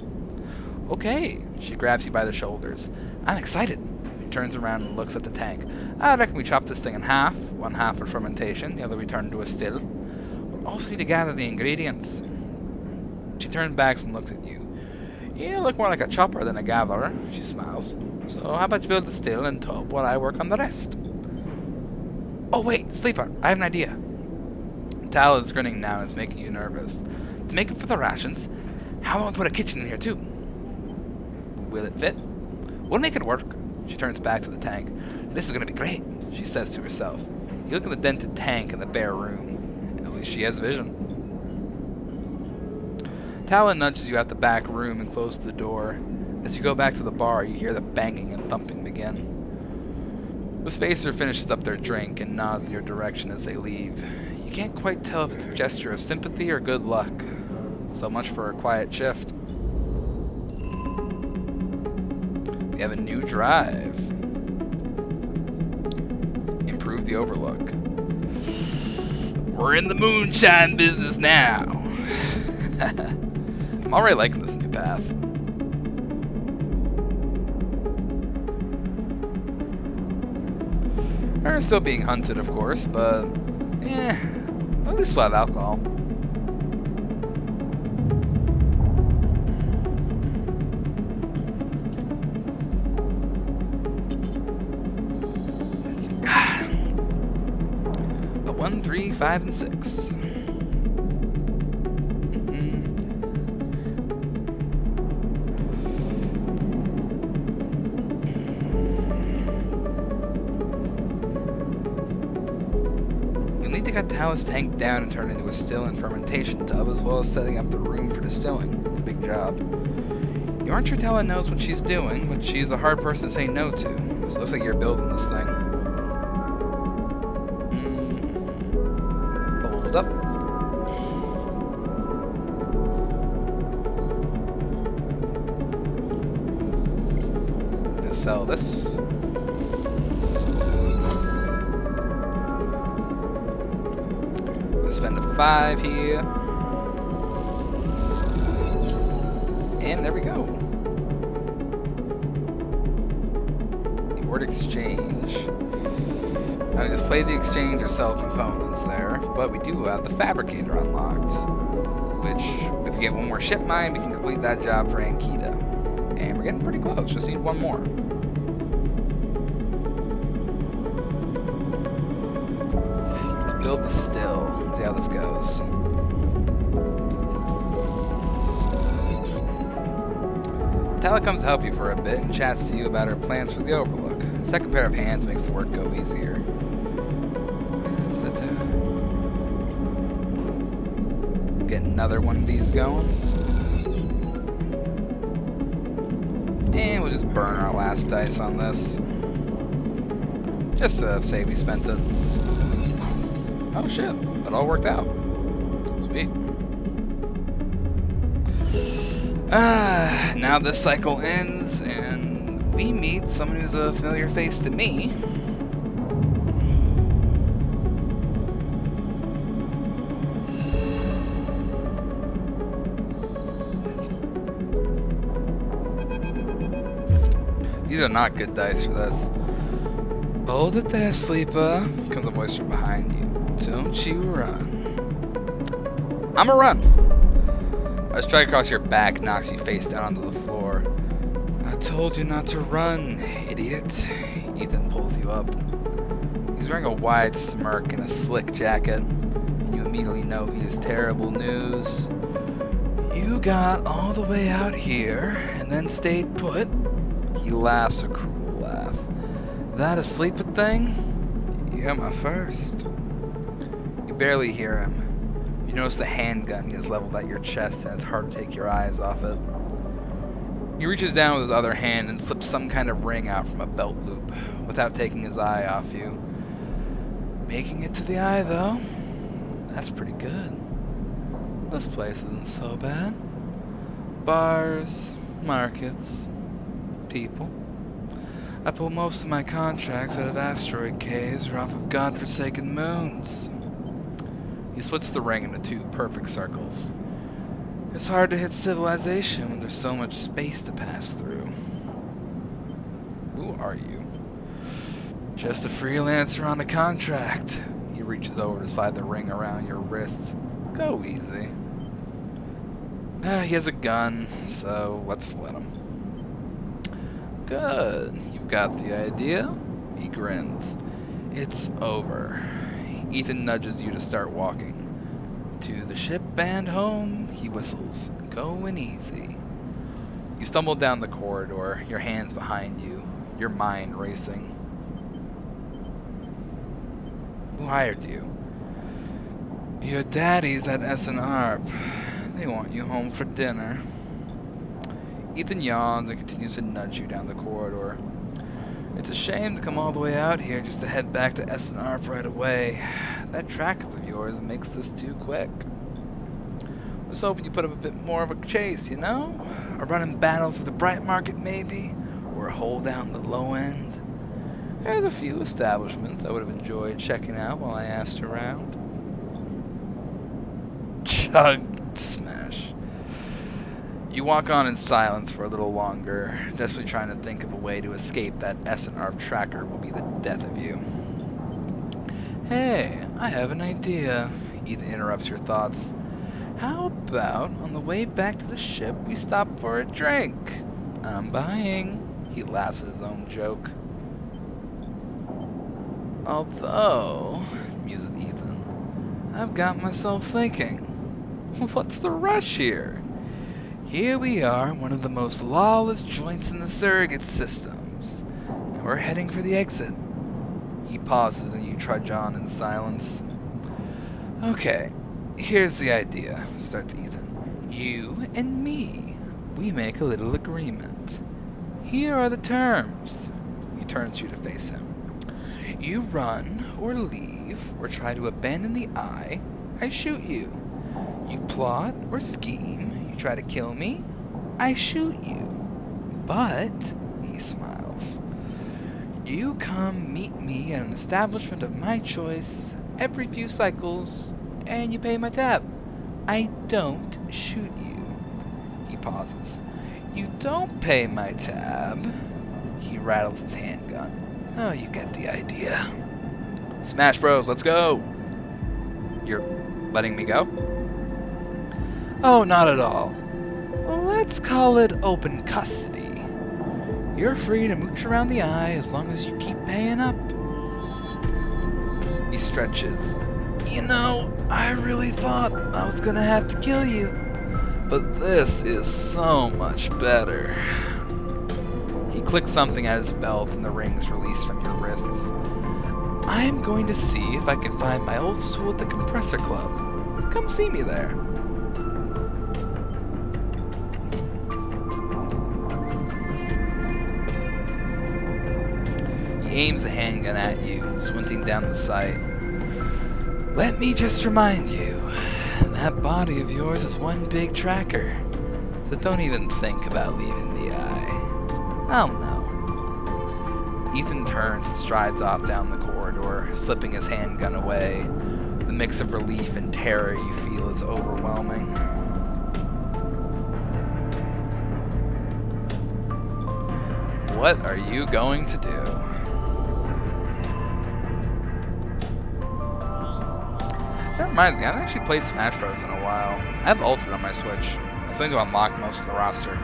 Speaker 1: Okay. She grabs you by the shoulders. I'm excited. She turns around and looks at the tank. I reckon we chop this thing in half. One half for fermentation, the other we turn into a still. We'll also need to gather the ingredients. She turns back and looks at you. You look more like a chopper than a gatherer. She smiles. So how about you build the still and tub while I work on the rest? Oh wait, Sleeper, I have an idea. Tal is grinning now and is making you nervous. To make up for the rations, how about we put a kitchen in here too? Will it fit? We'll make it work. She turns back to the tank. This is going to be great, she says to herself. You look at the dented tank in the bare room. At least she has vision. Talon nudges you out the back room and closes the door. As you go back to the bar, you hear the banging and thumping begin. The spacer finishes up their drink and nods in your direction as they leave. You can't quite tell if it's a gesture of sympathy or good luck. So much for a quiet shift. We have a new drive. Improve the Overlook. We're in the moonshine business now. I'm already liking this new path. We're still being hunted, of course, but at least we'll have alcohol. The 1, 3, 5, and 6. Got Talos tank down and turned into a still and fermentation tub, as well as setting up the room for distilling. A big job. You aren't sure Tala knows what she's doing, but she's a hard person to say no to. So it looks like you're building this thing. Hold up. Let's sell this. Spend a 5 here. And there we go. The word exchange. I just play the exchange or sell components there, but we do have the fabricator unlocked. Which, if you get one more ship mine, we can complete that job for Ankita. And we're getting pretty close, just need one more. Let's build the still. See how this goes. Tala comes to help you for a bit and chats to you about her plans for the Overlook. Second pair of hands makes the work go easier. Get another one of these going. And we'll just burn our last dice on this. Just to say we spent it. Oh shit. It all worked out. Sweet. Now this cycle ends, and we meet someone who's a familiar face to me. These are not good dice for this. Hold it there, Sleeper, comes a voice from behind you. Don't you run. I'ma run. A strike across your back knocks you face down onto the floor. I told you not to run, idiot. Ethan pulls you up. He's wearing a wide smirk and a slick jacket. You immediately know he has terrible news. You got all the way out here and then stayed put. He laughs a cruel laugh. That a sleeper thing? You're my first. You barely hear him. You notice the handgun he has leveled at your chest, and it's hard to take your eyes off it. He reaches down with his other hand and slips some kind of ring out from a belt loop, without taking his eye off you. Making it to the eye, though. That's pretty good. This place isn't so bad. Bars, markets, people. I pull most of my contracts out of asteroid caves or off of godforsaken moons. He splits the ring into 2 perfect circles. It's hard to hit civilization when there's so much space to pass through. Who are you? Just a freelancer on a contract. He reaches over to slide the ring around your wrist. Go easy. He has a gun, so let's let him. Good. You've got the idea. He grins. It's over. Ethan nudges you to start walking. To the ship and home, he whistles. Going easy. You stumble down the corridor, your hands behind you, your mind racing. Who hired you? Your daddies at SNARP. They want you home for dinner. Ethan yawns and continues to nudge you down the corridor. It's a shame to come all the way out here just to head back to SNARP right away. That trackers of yours makes this too quick. Was hoping you put up a bit more of a chase, you know? A run in battles for the bright market maybe? Or a hold out in the low end? There's a few establishments I would have enjoyed checking out while I asked around. Chug smash. You walk on in silence for a little longer, desperately trying to think of a way to escape that SNARP tracker will be the death of you. Hey, I have an idea. Ethan interrupts your thoughts. How about on the way back to the ship we stop for a drink? I'm buying. He laughs at his own joke. Although, muses Ethan, I've got myself thinking, what's the rush here? Here we are, one of the most lawless joints in the surrogate systems, and we're heading for the exit. He pauses and you trudge on in silence. Okay, here's the idea, starts Ethan. You and me, we make a little agreement. Here are the terms. He turns you to face him. You run, or leave, or try to abandon the eye, I shoot you. You plot or scheme, you try to kill me, I shoot you. But, he smiles, you come meet me at an establishment of my choice every few cycles, and you pay my tab. I don't shoot you. He pauses. You don't pay my tab. He rattles his handgun. Oh, you get the idea. Smash Bros, let's go. You're letting me go? Oh, not at all. Let's call it open custody. You're free to mooch around the eye as long as you keep paying up. He stretches. You know, I really thought I was gonna have to kill you, but this is so much better. He clicks something at his belt and the rings release from your wrists. I'm going to see if I can find my old stool at the Compressor Club. Come see me there. He aims a handgun at you, squinting down the sight. Let me just remind you, that body of yours is one big tracker, so don't even think about leaving the eye. I'll know. Ethan turns and strides off down the corridor, slipping his handgun away. The mix of relief and terror you feel is overwhelming. What are you going to do? That reminds me, I haven't actually played Smash Bros. In a while. I have Ultimate on my Switch. I still need to unlock most of the roster.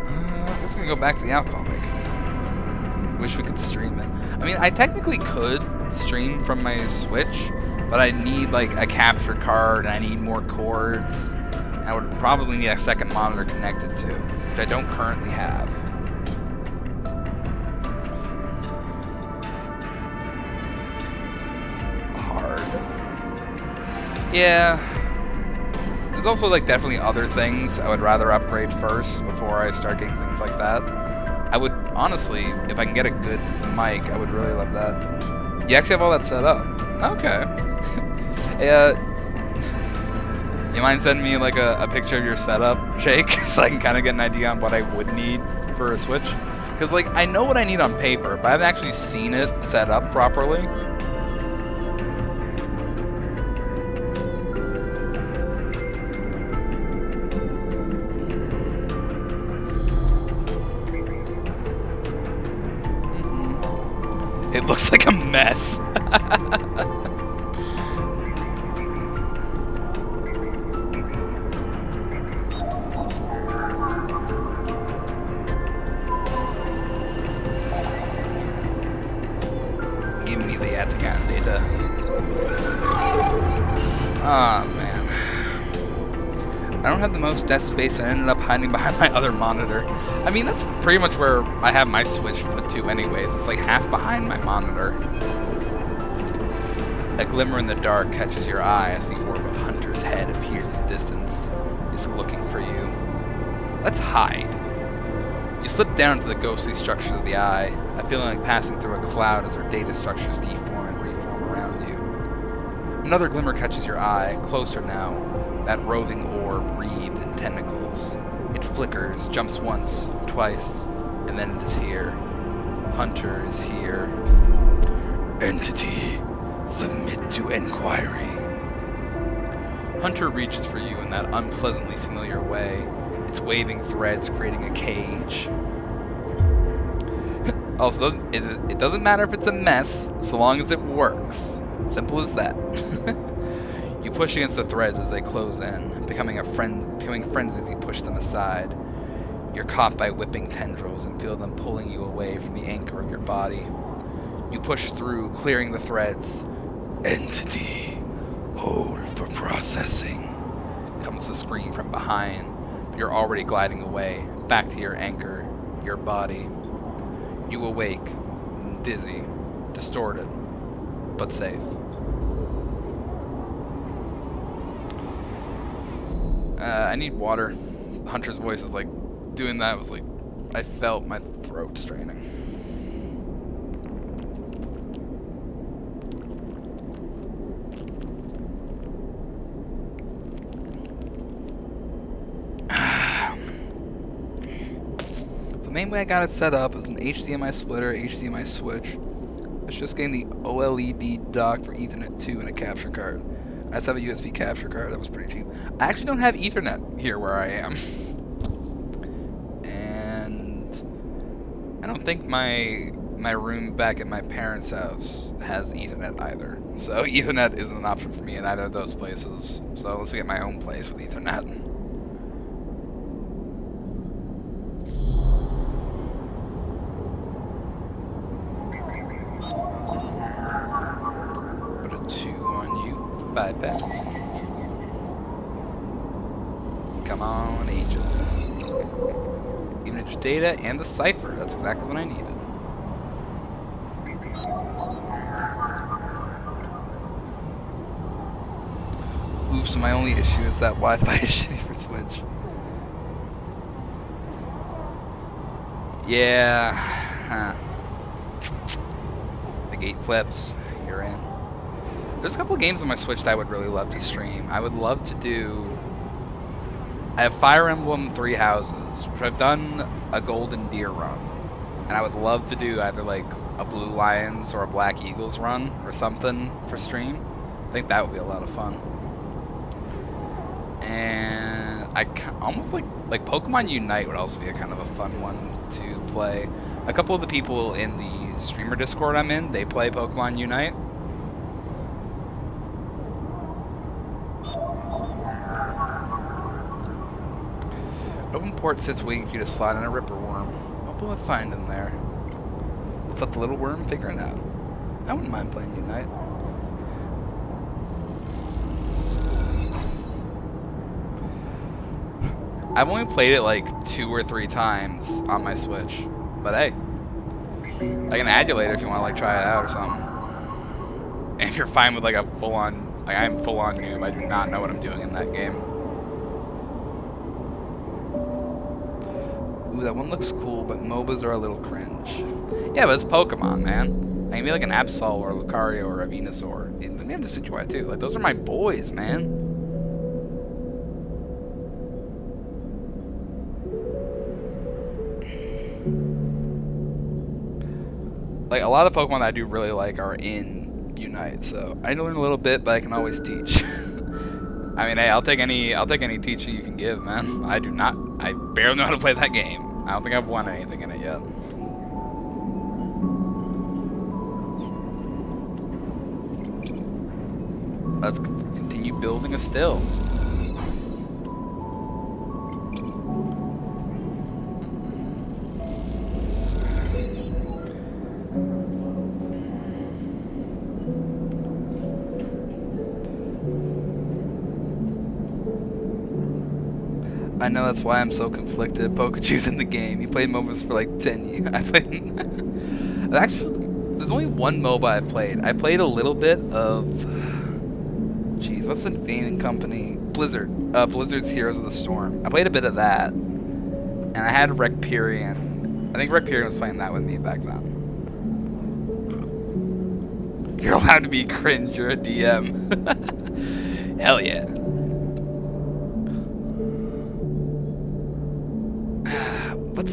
Speaker 1: I guess we can go back to the alcohol making. Wish we could stream it. I mean, I technically could stream from my Switch, but I need like a capture card, and I need more cords. I would probably need a second monitor connected to, which I don't currently have. Yeah. There's also like definitely other things I would rather upgrade first before I start getting things like that. I would honestly, if I can get a good mic, I would really love that. You actually have all that set up. Okay. You mind sending me like a picture of your setup, Jake, so I can kind of get an idea on what I would need for a Switch? Because like I know what I need on paper, but I haven't actually seen it set up properly. It looks like a mess. Give me the Atacon data. Ah, man. I don't have the most desk space, and I ended up hiding behind my other monitor. I mean, that's pretty much where I have my Switch put to anyways. It's like half behind my monitor. A glimmer in the dark catches your eye as the orb of Hunter's head appears in the distance. He's looking for you. Let's hide. You slip down into the ghostly structures of the eye, a feeling like passing through a cloud as their data structures deform and reform around you. Another glimmer catches your eye, closer now. That roving orb wreathed in tentacles. It flickers, jumps once, twice, and then it is here. Hunter is here. Entity, submit to inquiry. Hunter reaches for you in that unpleasantly familiar way, its waving threads creating a cage. Also, it doesn't matter if it's a mess, so long as it works. Simple as that. You push against the threads as they close in, becoming friends as you push them aside. You're caught by whipping tendrils and feel them pulling you away from the anchor of your body. You push through, clearing the threads. Entity, hold for processing. Comes the scream from behind. You're already gliding away, back to your anchor, your body. You awake, dizzy, distorted, but safe. I need water. Hunter's voice is like, doing that was like, I felt my throat straining. The main way I got it set up is an HDMI splitter, HDMI switch. It's just getting the OLED dock for Ethernet 2 and a capture card. I just have a USB capture card that was pretty cheap. I actually don't have Ethernet here where I am. And I don't think my room back at my parents' house has Ethernet either. So Ethernet isn't an option for me in either of those places. So let's get my own place with Ethernet. Bypass. Come on, Angel. Image data and the cipher. That's exactly what I needed. Oof, so my only issue is that Wi-Fi is shitty for Switch. Yeah. Huh. The gate flips. You're in. There's a couple of games on my Switch that I would really love to stream. I would love to do... I have Fire Emblem Three Houses, which I've done a Golden Deer run. And I would love to do either like a Blue Lions or a Black Eagles run or something for stream. I think that would be a lot of fun. And I almost like Pokemon Unite would also be a kind of a fun one to play. A couple of the people in the streamer Discord I'm in, they play Pokemon Unite. Open port sits waiting for you to slide on a Ripper Worm. What will I find in there? Let's let the little worm figure it out. I wouldn't mind playing Unite. I've only played it like 2 or 3 times on my Switch. But hey, I can add you later if you want to like try it out or something. And if you're fine with like a full-on Like, I'm full-on noob. I do not know what I'm doing in that game. Ooh, that one looks cool, but MOBAs are a little cringe. Yeah, but it's Pokemon, man. I can be like an Absol or Lucario or a Venusaur. And then they have the Decidueye too. Like, those are my boys, man. Like, a lot of the Pokemon that I do really like are in Unite, so I need to learn a little bit, but I can always teach. I mean, hey, I'll take any teaching you can give, man. I barely know how to play that game. I don't think I've won anything in it yet. Let's continue building a still. I know that's why I'm so conflicted. Pokechu's in the game. He played MOBAs for like 10 years. I played... Actually, there's only one MOBA I played. I played a little bit of... Jeez, what's the gaming company? Blizzard. Blizzard's Heroes of the Storm. I played a bit of that. And I had Recperion. I think Recperion was playing that with me back then. You're allowed to be cringe. You're a DM. Hell yeah.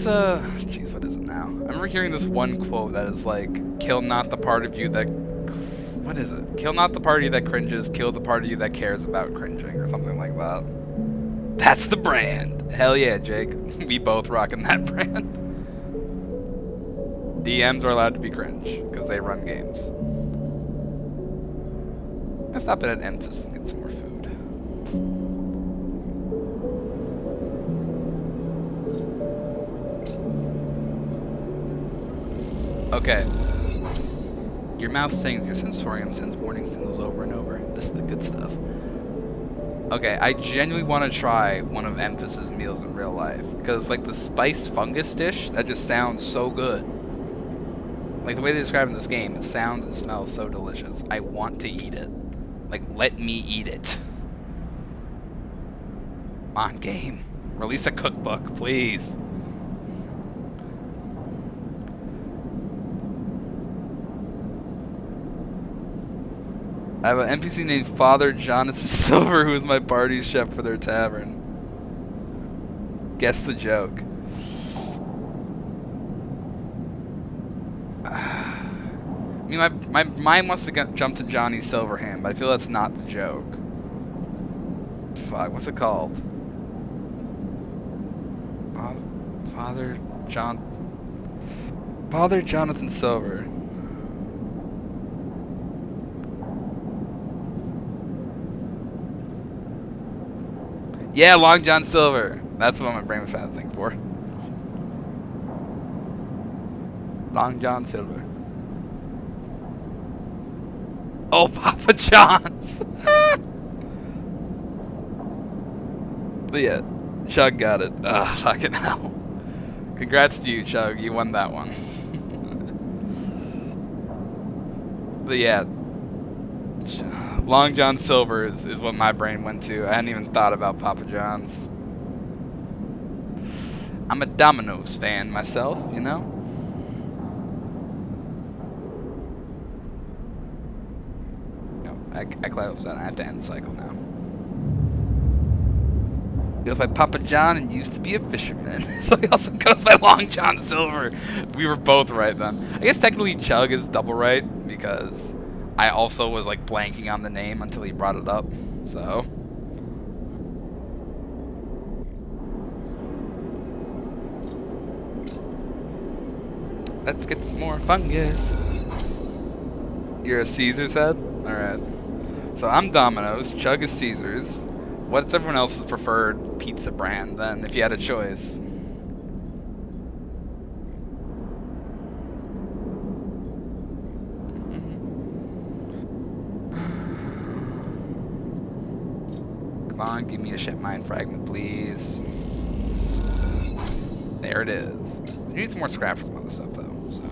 Speaker 1: Jeez, what is it now? I remember hearing this one quote that is like, kill not the part of you that... What is it? Kill not the part of you that cringes, kill the part of you that cares about cringing, or something like that. That's the brand! Hell yeah, Jake. We both rocking that brand. DMs are allowed to be cringe, because they run games. Let's stop at an Emphasis and get some more food. Okay. Your mouth sings, your sensorium sends warning signals over and over. This is the good stuff. Okay, I genuinely want to try one of Emphasis meals in real life. Because, like, the spice fungus dish, that just sounds so good. Like, the way they describe it in this game, it sounds and smells so delicious. I want to eat it. Like, let me eat it. Come on, game. Release a cookbook, please. I have an NPC named Father Jonathan Silver, who is my party chef for their tavern. Guess the joke. I mean, my mind wants to jump to Johnny Silverhand, but I feel that's not the joke. Fuck, what's it called? Father Jonathan Silver. Yeah, Long John Silver. That's what my brain was trying to think for. Long John Silver. Oh, Papa John's. But yeah, Chug got it. Ah, fucking hell. Congrats to you, Chug. You won that one. But yeah, Long John Silver is what my brain went to. I hadn't even thought about Papa John's. I'm a Domino's fan myself, you know? No, I closed that. I have to end the cycle now. Goes by Papa John and used to be a fisherman. So he also goes by Long John Silver. We were both right then. I guess technically Chug is double right because I also was like blanking on the name until he brought it up. So let's get some more fungus. You're a Caesar's head? Alright. So I'm Domino's, Chug is Caesar's. What's everyone else's preferred pizza brand then, if you had a choice? Come on, give me a ship mine fragment, please. There it is. You need some more scrap for some other stuff, though. So.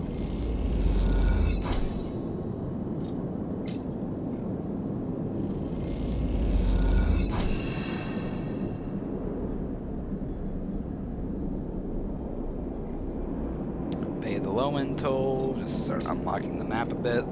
Speaker 1: start unlocking the map a bit.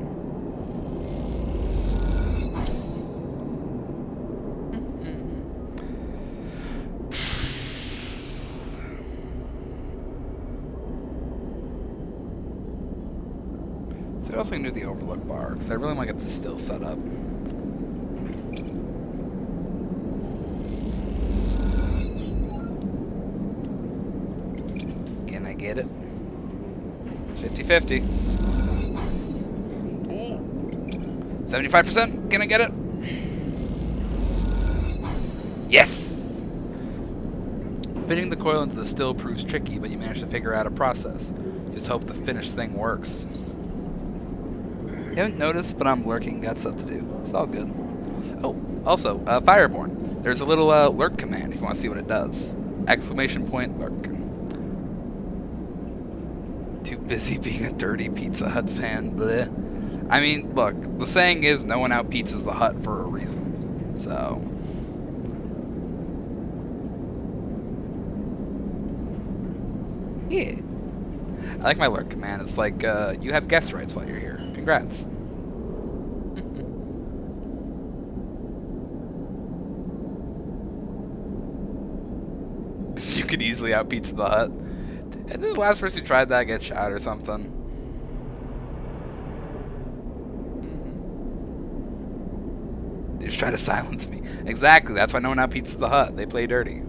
Speaker 1: So I also can do the overlook bar, because I really want to get the still set up. Can I get it? 50-50. Ooh. 75%. Can I get it? Yes! Fitting the coil into the still proves tricky, but you manage to figure out a process. Just hope the finished thing works. You haven't noticed, but I'm lurking got stuff to do. It's all good. Oh, also, Fireborn. There's a little lurk command if you want to see what it does. Exclamation point lurk. Too busy being a dirty Pizza Hut fan. Bleh. I mean, look, the saying is no one out pizzas the Hut for a reason. So. Yeah. I like my lurk command. It's like, you have guest rights while you're here. Congrats. You could easily out Pizza the Hut. And then the last person who tried that get shot or something. They just try to silence me. Exactly, that's why no one out Pizza the Hut. They play dirty.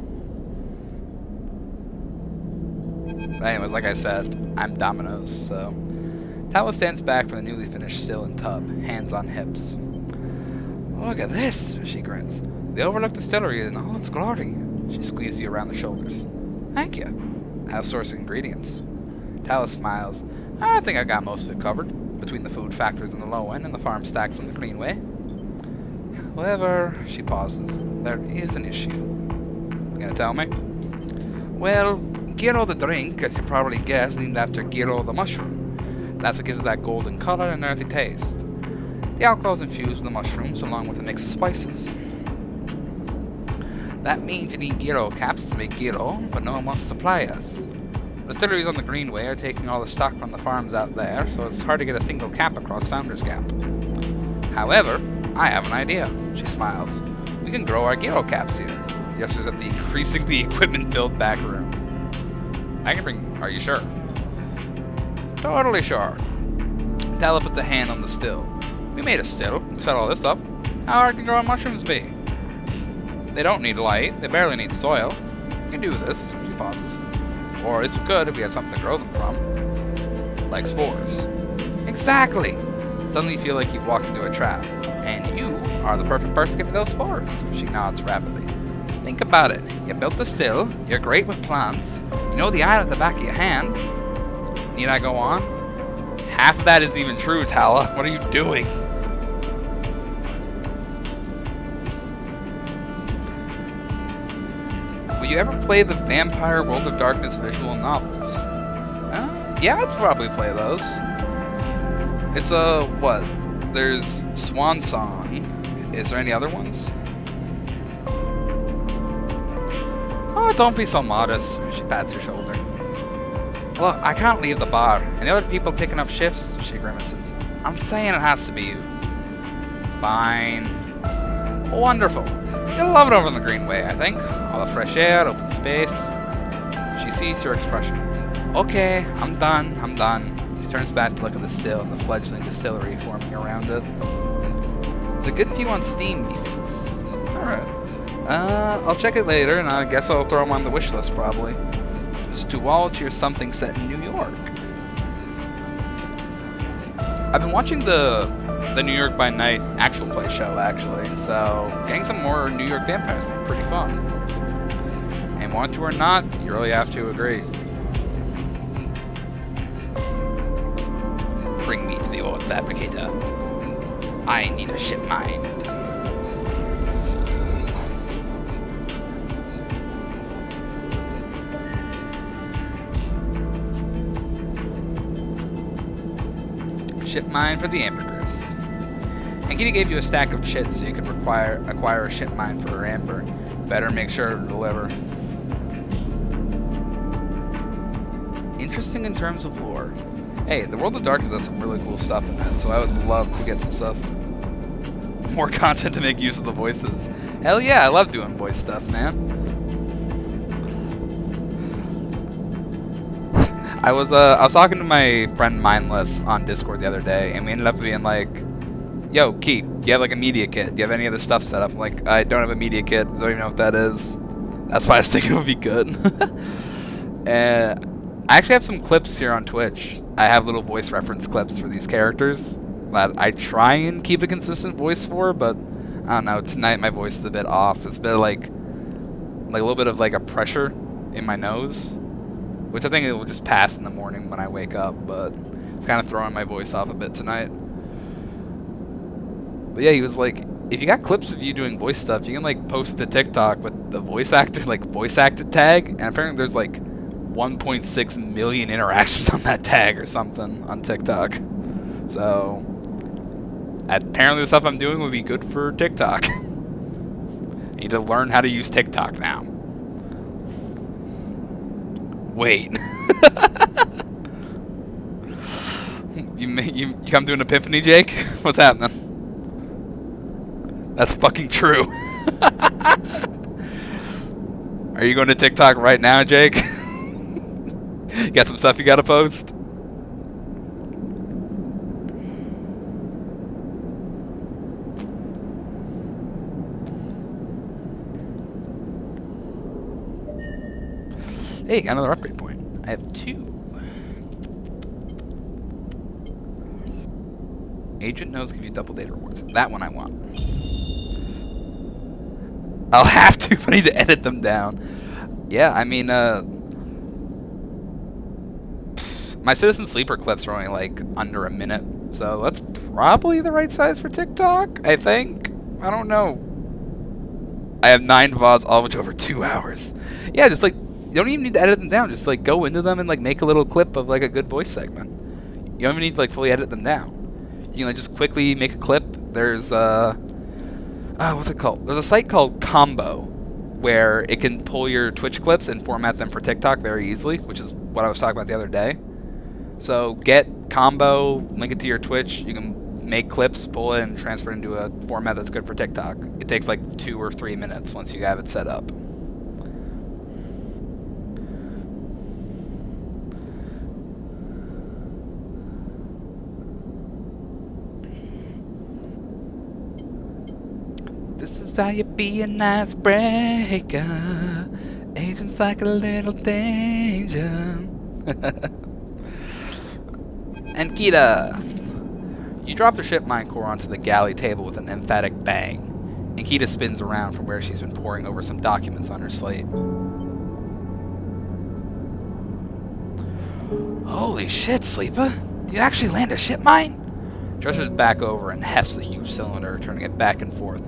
Speaker 1: But anyways, like I said, I'm Domino's, so. Tala stands back from the newly finished still and tub, hands on hips. Look at this, she grins. The Overlook Distillery in all its glory. She squeezes you around the shoulders. Thank you. House source ingredients. Tala smiles. I think I got most of it covered, between the food factories on the low end and the farm stacks on the Greenway. However, she pauses. There is an issue. You gonna tell me? Well, Gyro the drink, as you probably guessed, named after Gyro the mushroom. That's what gives it that golden color and earthy taste. The alcohol is infused with the mushrooms along with a mix of spices. That means you need gyro caps to make gyro, but no one wants to supply us. The distilleries on the Greenway are taking all the stock from the farms out there, so it's hard to get a single cap across Founders Gap. However, I have an idea. She smiles. We can grow our gyro caps here. Gestures at the increasingly equipment-filled back room. I can bring... Are you sure? Totally sure. Tala puts a hand on the still. We made a still. We set all this up. How hard can growing mushrooms be? They don't need light. They barely need soil. We can do this. She pauses. Or at least we could if we had something to grow them from. Like spores. Exactly! Suddenly you feel like you've walked into a trap. And you are the perfect person to give me those spores. She nods rapidly. Think about it. You built the still. You're great with plants. You know the eye at the back of your hand. Need I go on? Half of that isn't even true, Tala. What are you doing? Will you ever play the Vampire World of Darkness visual novels? Yeah, I'd probably play those. It's what? There's Swan Song. Is there any other ones? Oh, don't be so modest. She pats her shoulder. Look, I can't leave the bar. Any other people picking up shifts? She grimaces. I'm saying it has to be you. Fine. Wonderful. You'll love it over on the Greenway, I think. All the fresh air, open space. She sees your expression. Okay, I'm done. She turns back to look at the still and the fledgling distillery forming around it. There's a good few on Steam, methinks. Alright. I'll check it later, and I guess I'll throw them on the wish list, probably. To volunteer something set in New York. I've been watching the New York by Night actual play show, actually, so getting some more New York vampires has been pretty fun. And want to or not, you really have to agree. Bring me to the old fabricator. I need a ship mind. Ship mine for the ambergris. Ankita gave you a stack of chits so you could acquire a ship mine for her amber. Better make sure to deliver. Interesting in terms of lore. Hey, the World of Darkness has some really cool stuff in it, so I would love to get some stuff. More content to make use of the voices. Hell yeah, I love doing voice stuff, man. I was talking to my friend Mindless on Discord the other day, and we ended up being like, yo, Keith, do you have like a media kit? Do you have any of this stuff set up? I'm like, I don't have a media kit, don't even know what that is. That's why I was thinking it would be good. And I actually have some clips here on Twitch. I have little voice reference clips for these characters that I try and keep a consistent voice for, but I don't know, tonight my voice is a bit off. It's a bit like a little bit of like a pressure in my nose, which I think it will just pass in the morning when I wake up, but it's kind of throwing my voice off a bit tonight. But yeah, he was like, if you got clips of you doing voice stuff, you can like post to TikTok with the voice actor, like voice acted tag, and apparently there's like 1.6 million interactions on that tag or something on TikTok. So apparently the stuff I'm doing would be good for TikTok. I need to learn how to use TikTok now. Wait. you come to an epiphany, Jake? What's happening? That's fucking true. Are you going to TikTok right now, Jake? You got some stuff you gotta post? Hey, got another upgrade point. I have 2. Agent knows give you double data rewards. That one I want. I'll have to, but I need to edit them down. Yeah, I mean, my Citizen Sleeper clips are only like under a minute, so that's probably the right size for TikTok, I think. I don't know. I have 9 VODs, all of which over 2 hours. Yeah, just like, you don't even need to edit them down. Just like go into them and like make a little clip of like a good voice segment. You don't even need to like fully edit them down. You can like just quickly make a clip. There's what's it called? There's a site called Combo where it can pull your Twitch clips and format them for TikTok very easily, which is what I was talking about the other day. So get Combo, link it to your Twitch. You can make clips, pull it, and transfer it into a format that's good for TikTok. It takes like 2 or 3 minutes once you have it set up. This is how you be an icebreaker. Agents like a little danger. And Kita! You drop the ship mine core onto the galley table with an emphatic bang, and Kita spins around from where she's been poring over some documents on her slate. Holy shit, Sleeper! Did you actually land a ship mine? Dresser's back over and hefts the huge cylinder, turning it back and forth.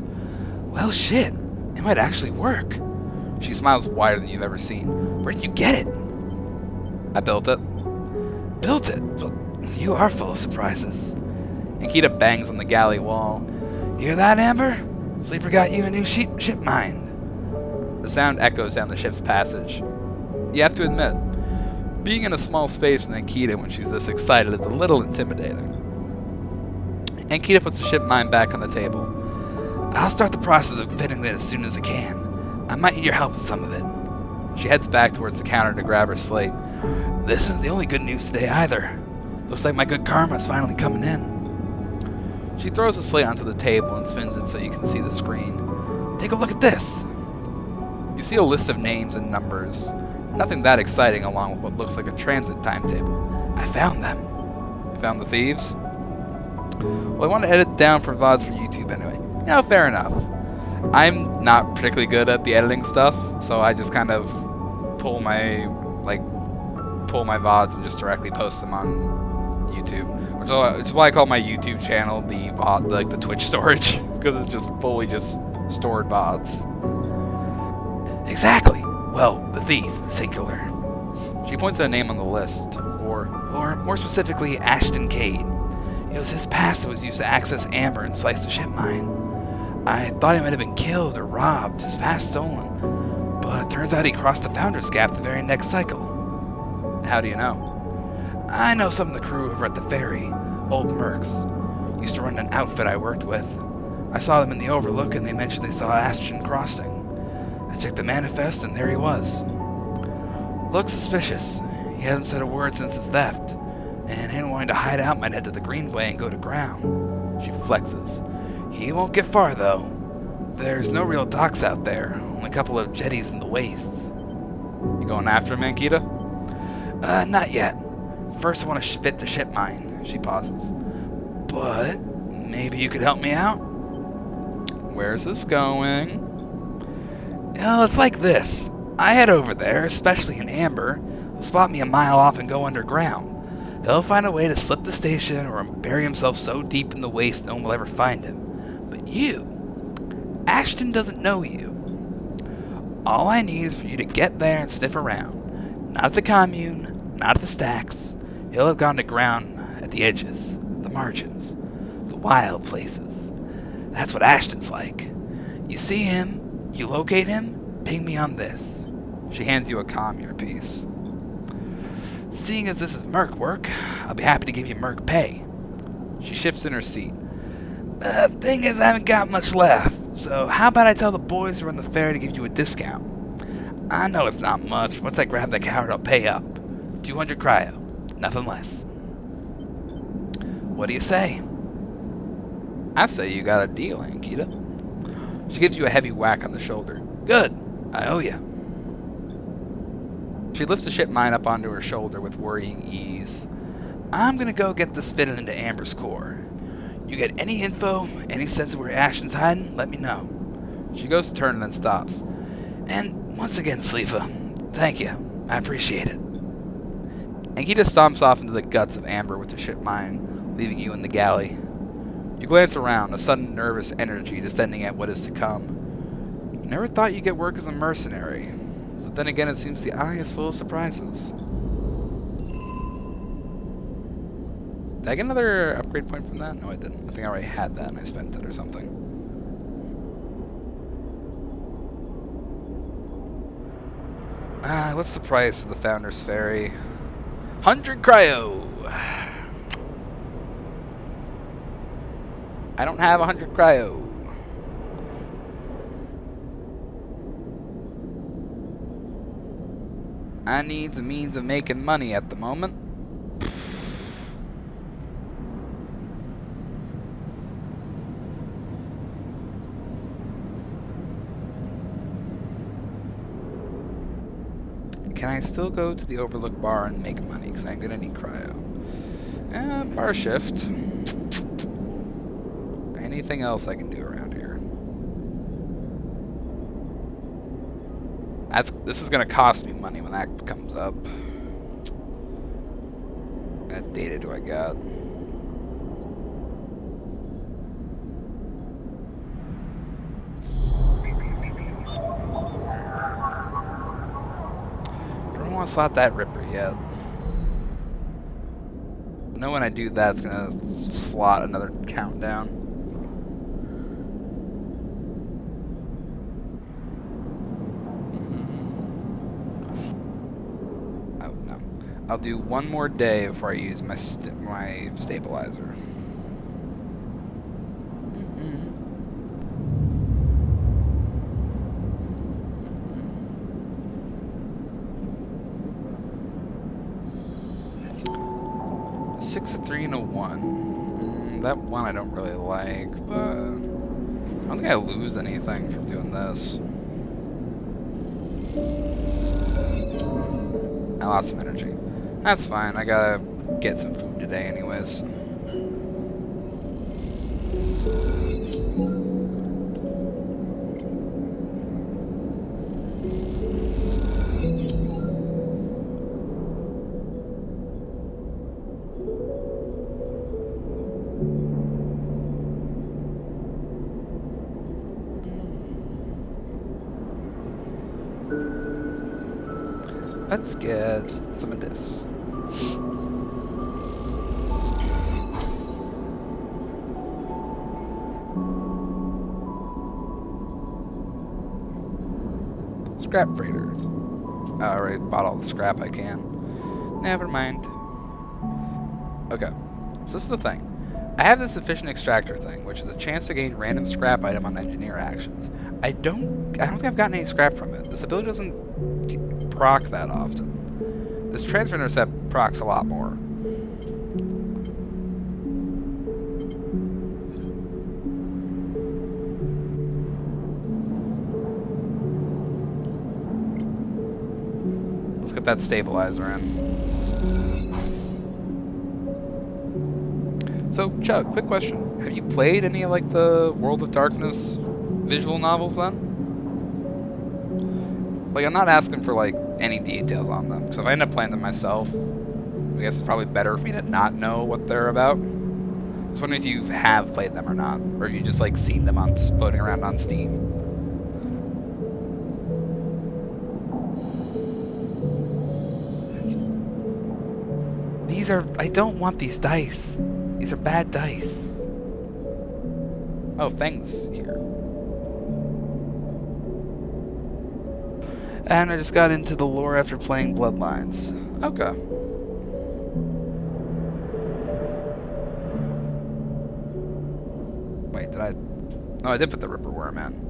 Speaker 1: Well, shit. It might actually work. She smiles wider than you've ever seen. Where did you get it? I built it. Built it? Well, you are full of surprises. And Kita bangs on the galley wall. Hear that, Amber? Sleeper got you a new ship mine. The sound echoes down the ship's passage. You have to admit, being in a small space with Ankita when she's this excited is a little intimidating. Ankita puts the ship mine back on the table. I'll start the process of fitting it as soon as I can. I might need your help with some of it. She heads back towards the counter to grab her slate. This isn't the only good news today either. Looks like my good karma's finally coming in. She throws the slate onto the table and spins it so you can see the screen. Take a look at this. You see a list of names and numbers. Nothing that exciting along with what looks like a transit timetable. I found them. You found the thieves? Well, I want to edit down for VODs for YouTube anyway. You know, fair enough. I'm not particularly good at the editing stuff, so I just kind of pull my VODs and just directly post them on YouTube. Which is why I call my YouTube channel the VOD, like the Twitch storage, because it's just fully just stored VODs. Exactly. Well, the thief, singular. She points at a name on the list, or more specifically, Ashton Cade. It was his past that was used to access Amber and slice the ship mine. I thought he might have been killed or robbed, his past stolen, but it turns out he crossed the Founder's Gap the very next cycle. How do you know? I know some of the crew over at the ferry, old mercs. Used to run an outfit I worked with. I saw them in the Overlook and they mentioned they saw Ashton crossing. I checked the manifest and there he was. Looked suspicious. He hasn't said a word since his theft, and him wanting to hide out might head to the Greenway and go to ground. She flexes. He won't get far though. There's no real docks out there, only a couple of jetties in the wastes. You going after him, Ankita? Not yet. First I want to fit the ship mine. She pauses. But maybe you could help me out? Where's this going? Well, it's like this. I head over there, especially in Amber. He'll spot me a mile off and go underground. He'll find a way to slip the station or bury himself so deep in the waste no one will ever find him. But you, Ashton doesn't know you. All I need is for you to get there and sniff around. Not at the commune, not at the stacks. He'll have gone to ground at the edges, the margins, the wild places. That's what Ashton's like. You see him, you locate him, ping me on this. She hands you a comm earpiece. Seeing as this is merc work, I'll be happy to give you merc pay. She shifts in her seat. The thing is, I haven't got much left, so how about I tell the boys who run the fair to give you a discount? I know it's not much. Once I grab the coward, I'll pay up. 200 cryo, nothing less. What do you say? I say you got a deal, Ankita. She gives you a heavy whack on the shoulder. Good, I owe you. She lifts the ship mine up onto her shoulder with worrying ease. I'm gonna go get this fitted into Amber's core. You get any info, any sense of where Ashton's hiding, let me know. She goes to turn and then stops. And once again, Sleefa, thank you. I appreciate it. Ankita stomps off into the guts of Amber with the ship mine, leaving you in the galley. You glance around, a sudden nervous energy descending at what is to come. You never thought you'd get work as a mercenary, but then again it seems the eye is full of surprises. Did I get another upgrade point from that? No, I didn't. I think I already had that and I spent it or something. What's the price of the Founder's Ferry? 100 cryo! I don't have 100 cryo. I need the means of making money at the moment. Can I still go to the Overlook bar and make money? Because I'm going to need cryo. Bar shift. Anything else I can do around here? This is going to cost me money when that comes up. What data do I got? I don't want to slot that Ripper yet. I know when I do that, it's going to slot another countdown. I'll do one more day before I use my stabilizer. Six, a 3, and a 1. That one I don't really like, but I don't think I lose anything from doing this. I lost some energy. That's fine, I gotta get some food today anyways. Let's get some of this. Scrap freighter. I already bought all the scrap I can. Never mind. Okay, so this is the thing. I have this efficient extractor thing, which is a chance to gain random scrap item on engineer actions. I don't think I've gotten any scrap from it. This ability doesn't proc that often. This transfer intercept procs a lot more. Let's get that stabilizer in. So, Chuck, quick question. Have you played any of, like, the World of Darkness visual novels, then? Like, I'm not asking for, like, any details on them, because if I end up playing them myself, I guess it's probably better for me to not know what they're about. I was wondering if you have played them or not, or if you just, like, seen them on floating around on Steam. I don't want these dice. These are bad dice. Oh, Feng's here. And I just got into the lore after playing Bloodlines. Okay. Wait, did I... Oh, I did put the Ripper Worm in.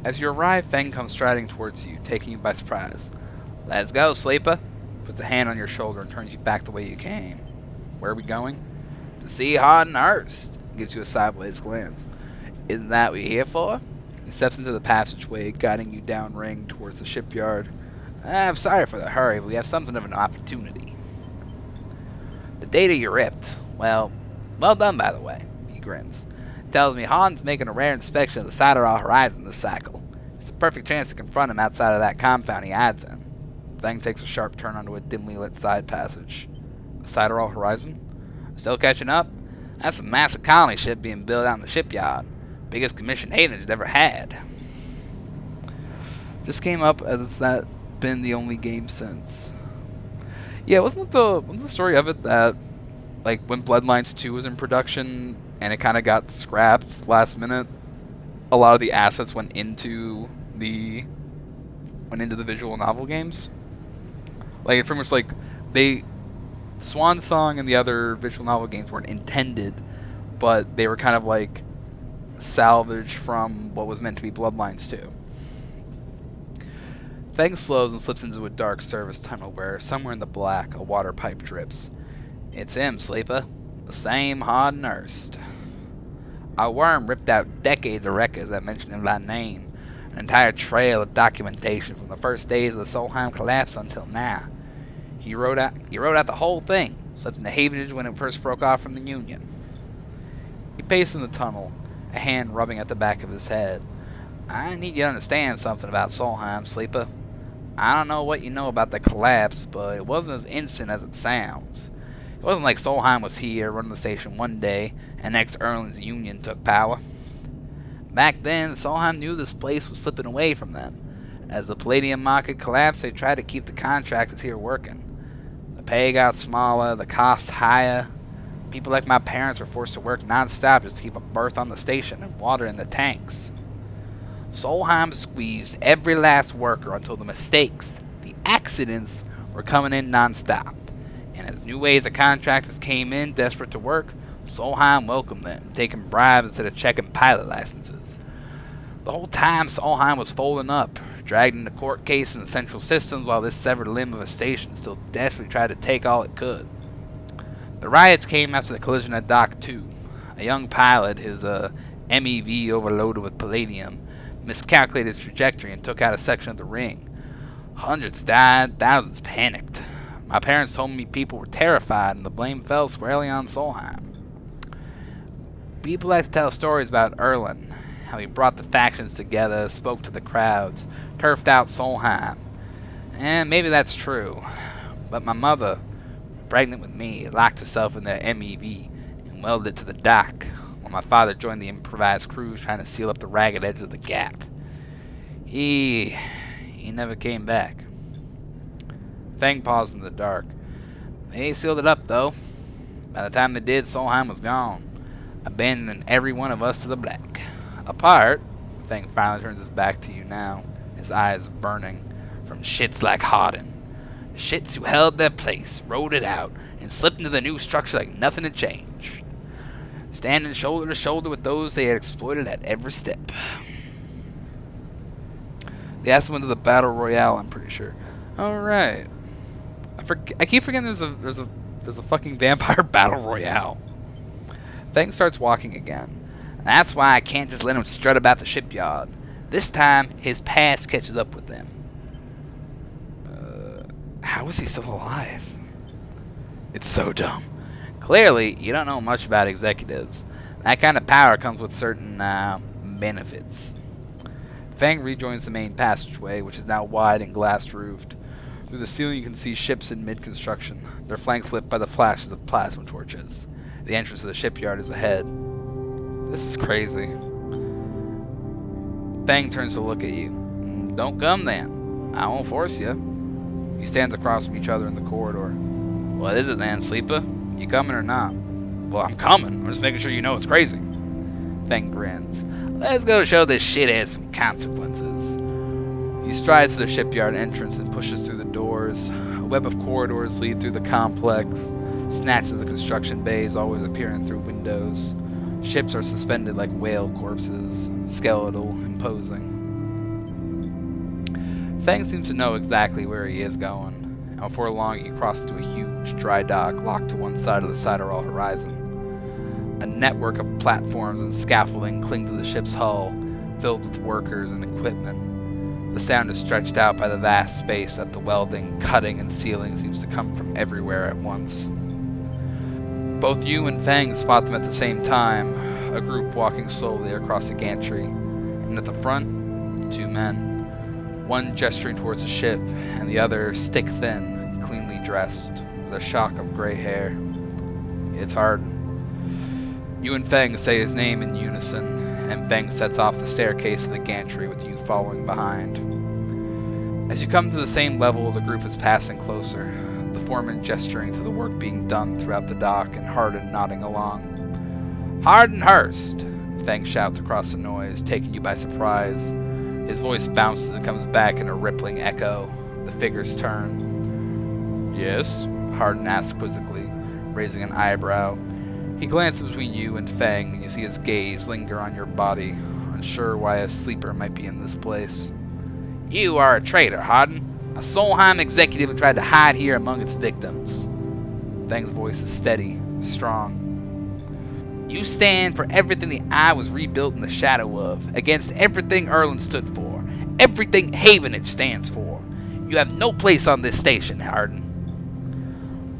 Speaker 1: As you arrive, Feng comes striding towards you, taking you by surprise. Let's go, Sleeper. Puts a hand on your shoulder and turns you back the way you came. Where are we going? To see Hardenhurst. Gives you a sideways glance. Isn't that what you're here for? He steps into the passageway, guiding you downring towards the shipyard. I'm sorry for the hurry, but we have something of an opportunity. The data you ripped. Well done, by the way. He grins. Tells me Han's making a rare inspection of the Sideral Horizon this cycle. It's a perfect chance to confront him outside of that compound he hides in. Thing takes a sharp turn onto a dimly lit side passage. The Sideral Horizon? Still catching up? That's a massive colony ship being built out in the shipyard. Biggest commission Haven's ever had. Just came up as it's that been the only game since. Yeah, wasn't the story of it that, like, when Bloodlines 2 was in production and it kind of got scrapped last minute, a lot of the assets went into the visual novel games? Like, it pretty much, like, Swan Song and the other visual novel games weren't intended, but they were kind of, like, salvaged from what was meant to be Bloodlines 2. Feng slows and slips into a dark service tunnel where, somewhere in the black, a water pipe drips. It's him, Sleeper. The same Hardenhurst. Our worm ripped out decades of records that mention him by name. An entire trail of documentation from the first days of the Solheim collapse until now. He wrote out the whole thing, slipped into Havenage when it first broke off from the Union. He paced in the tunnel, a hand rubbing at the back of his head. I need you to understand something about Solheim, Sleeper. I don't know what you know about the collapse, but it wasn't as instant as it sounds. It wasn't like Solheim was here, running the station one day, and next Erland's Union took power. Back then, Solheim knew this place was slipping away from them. As the palladium market collapsed, they tried to keep the contractors here working. The pay got smaller, the costs higher. People like my parents were forced to work non-stop just to keep a berth on the station and water in the tanks. Solheim squeezed every last worker until the mistakes, the accidents, were coming in non-stop. And as new waves of contractors came in desperate to work, Solheim welcomed them, taking bribes instead of checking pilot licenses. The whole time Solheim was folding up, dragged into court case in the central systems while this severed limb of a station still desperately tried to take all it could. The riots came after the collision at Dock 2. A young pilot, his MEV overloaded with palladium, miscalculated his trajectory and took out a section of the ring. Hundreds died, thousands panicked. My parents told me people were terrified and the blame fell squarely on Solheim. People like to tell stories about Erland, how he brought the factions together, spoke to the crowds, turfed out Solheim. And maybe that's true. But my mother, pregnant with me, locked herself in their MEV and welded it to the dock, while my father joined the improvised crews trying to seal up the ragged edge of the gap. He never came back. Feng paused in the dark. They sealed it up, though. By the time they did, Solheim was gone. abandoning every one of us to the black. Apart, Fang finally turns his back to you now, his eyes burning, from shits like Hardin. Shits who held their place, rode it out, and slipped into the new structure like nothing had changed. Standing shoulder to shoulder with those they had exploited at every step. They asked them into the battle royale, I'm pretty sure. Alright. I keep forgetting there's a fucking vampire battle royale. Fang starts walking again. That's why I can't just let him strut about the shipyard. This time, his past catches up with them. How is he still alive? It's so dumb. Clearly, you don't know much about executives. That kind of power comes with certain benefits. Fang rejoins the main passageway, which is now wide and glass-roofed. Through the ceiling you can see ships in mid-construction, their flanks lit by the flashes of plasma torches. The entrance to the shipyard is ahead. This is crazy. Fang turns to look at you. Don't come then. I won't force you. You stand across from each other in the corridor. What is it then, Sleeper? You coming or not? Well, I'm coming. I'm just making sure you know it's crazy. Fang grins. Let's go show this shit has some consequences. He strides to the shipyard entrance and pushes through the doors. A web of corridors lead through the complex. Snatches of the construction bays always appearing through windows. Ships are suspended like whale corpses, skeletal, imposing. Fang seems to know exactly where he is going, and before long you cross into a huge dry dock locked to one side of the Sideral horizon. A network of platforms and scaffolding cling to the ship's hull, filled with workers and equipment. The sound is stretched out by the vast space that the welding, cutting, and sealing seems to come from everywhere at once. Both you and Fang spot them at the same time, a group walking slowly across the gantry, and at the front, two men. One gesturing towards the ship, and the other stick-thin, cleanly dressed, with a shock of gray hair. It's Hardin. You and Fang say his name in unison, and Fang sets off the staircase of the gantry with you following behind. As you come to the same level, the group is passing closer, the foreman gesturing to the work being done throughout the dock, and Hardin nodding along. Hardin Hurst! Fang shouts across the noise, taking you by surprise. His voice bounces and comes back in a rippling echo. The figures turn. Yes? Hardin asks quizzically, raising an eyebrow. He glances between you and Fang, and you see his gaze linger on your body, unsure why a sleeper might be in this place. You are a traitor, Hardin. A Solheim executive who tried to hide here among its victims. Fang's voice is steady, strong. You stand for everything the Eye was rebuilt in the shadow of, against everything Erland stood for, everything Havenage stands for. You have no place on this station, Hardin.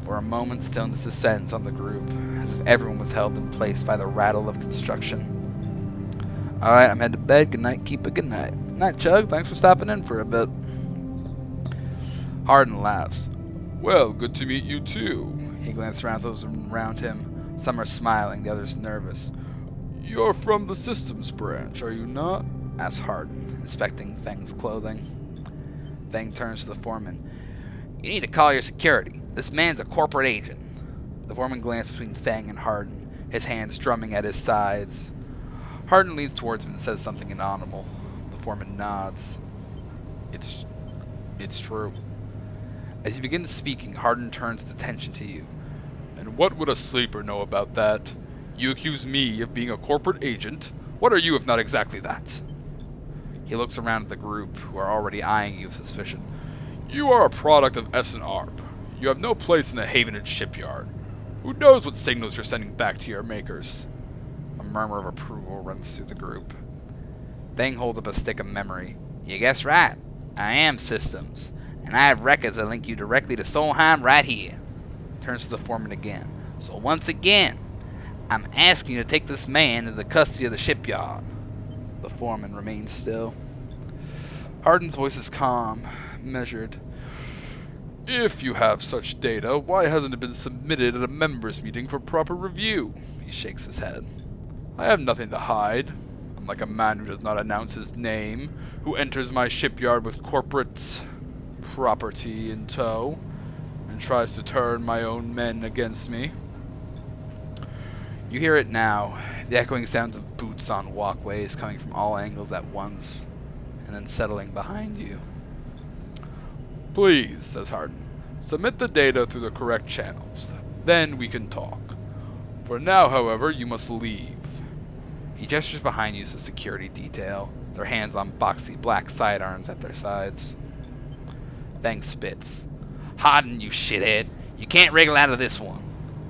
Speaker 1: For a moment, stillness descends on the group, as if everyone was held in place by the rattle of construction. Alright, I'm headed to bed. Good night, keep it good night. Night, Chug. Thanks for stopping in for a bit. Hardin laughs. Well, good to meet you too. He glances around those around him. Some are smiling, the others nervous. You're from the systems branch, are you not? Asks Hardin, inspecting Fang's clothing. Fang turns to the foreman. You need to call your security. This man's a corporate agent. The foreman glances between Fang and Hardin, his hands drumming at his sides. Hardin leans towards him and says something inaudible. The foreman nods. It's true. As he begins speaking, Hardin turns his attention to you. And what would a sleeper know about that? You accuse me of being a corporate agent? What are you if not exactly that? He looks around at the group, who are already eyeing you with suspicion. You are a product of Essen-Arp. You have no place in a Havenage shipyard. Who knows what signals you're sending back to your makers? A murmur of approval runs through the group. Fang holds up a stick of memory. You guessed right. I am systems. And I have records that link you directly to Solheim right here. Turns to the foreman again. So once again, I'm asking you to take this man into the custody of the shipyard. The foreman remains still. Hardin's voice is calm, measured. If you have such data, why hasn't it been submitted at a members' meeting for proper review? He shakes his head. I have nothing to hide. I'm like a man who does not announce his name, who enters my shipyard with corporate property in tow, and tries to turn my own men against me. You hear it now, The echoing sounds of boots on walkways coming from all angles at once, and then settling behind you. "Please," says Hardin, "submit the data through the correct channels. Then we can talk. For now, however, you must leave." He gestures behind you to the security detail, their hands on boxy black sidearms at their sides. Fang spits. "Hardin, you shithead! You can't wriggle out of this one."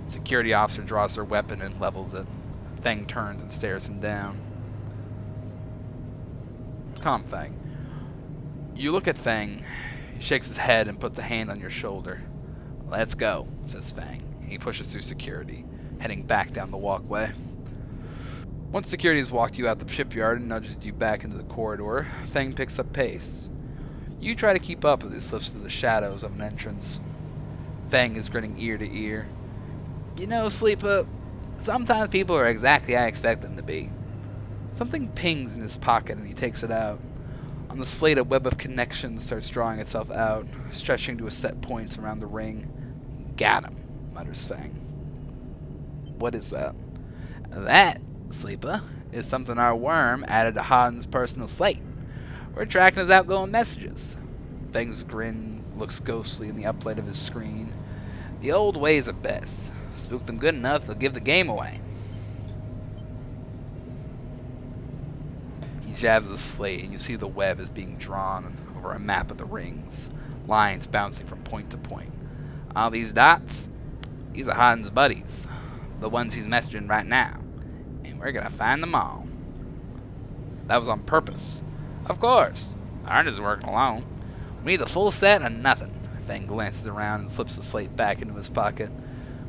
Speaker 1: Security officer draws their weapon and levels it. Fang turns and stares him down. "Calm, Fang." You look at Fang. He shakes his head and puts a hand on your shoulder. "Let's go," says Fang. He pushes through security, heading back down the walkway. Once security has walked you out the shipyard and nudged you back into the corridor, Fang picks up pace. You try to keep up as he slips through the shadows of an entrance. Fang is grinning ear to ear. "You know, Sleeper, sometimes people are exactly how I expect them to be." Something pings in his pocket and he takes it out. On the slate, a web of connections starts drawing itself out, stretching to a set points around the ring. "Got him," mutters Fang. "What is that?" "That, Sleeper, is something our worm added to Hardin's personal slate. We're tracking his outgoing messages." Fang's grin looks ghostly in the uplight of his screen. "The old ways are best. Spook them good enough, they'll give the game away." He jabs the slate, and you see the web is being drawn over a map of the rings, lines bouncing from point to point. "All these dots, these are Hardin's buddies, the ones he's messaging right now, and we're gonna find them all." "That was on purpose." "Of course. Hardin isn't working alone. We need the full set or nothing." Fang glances around and slips the slate back into his pocket.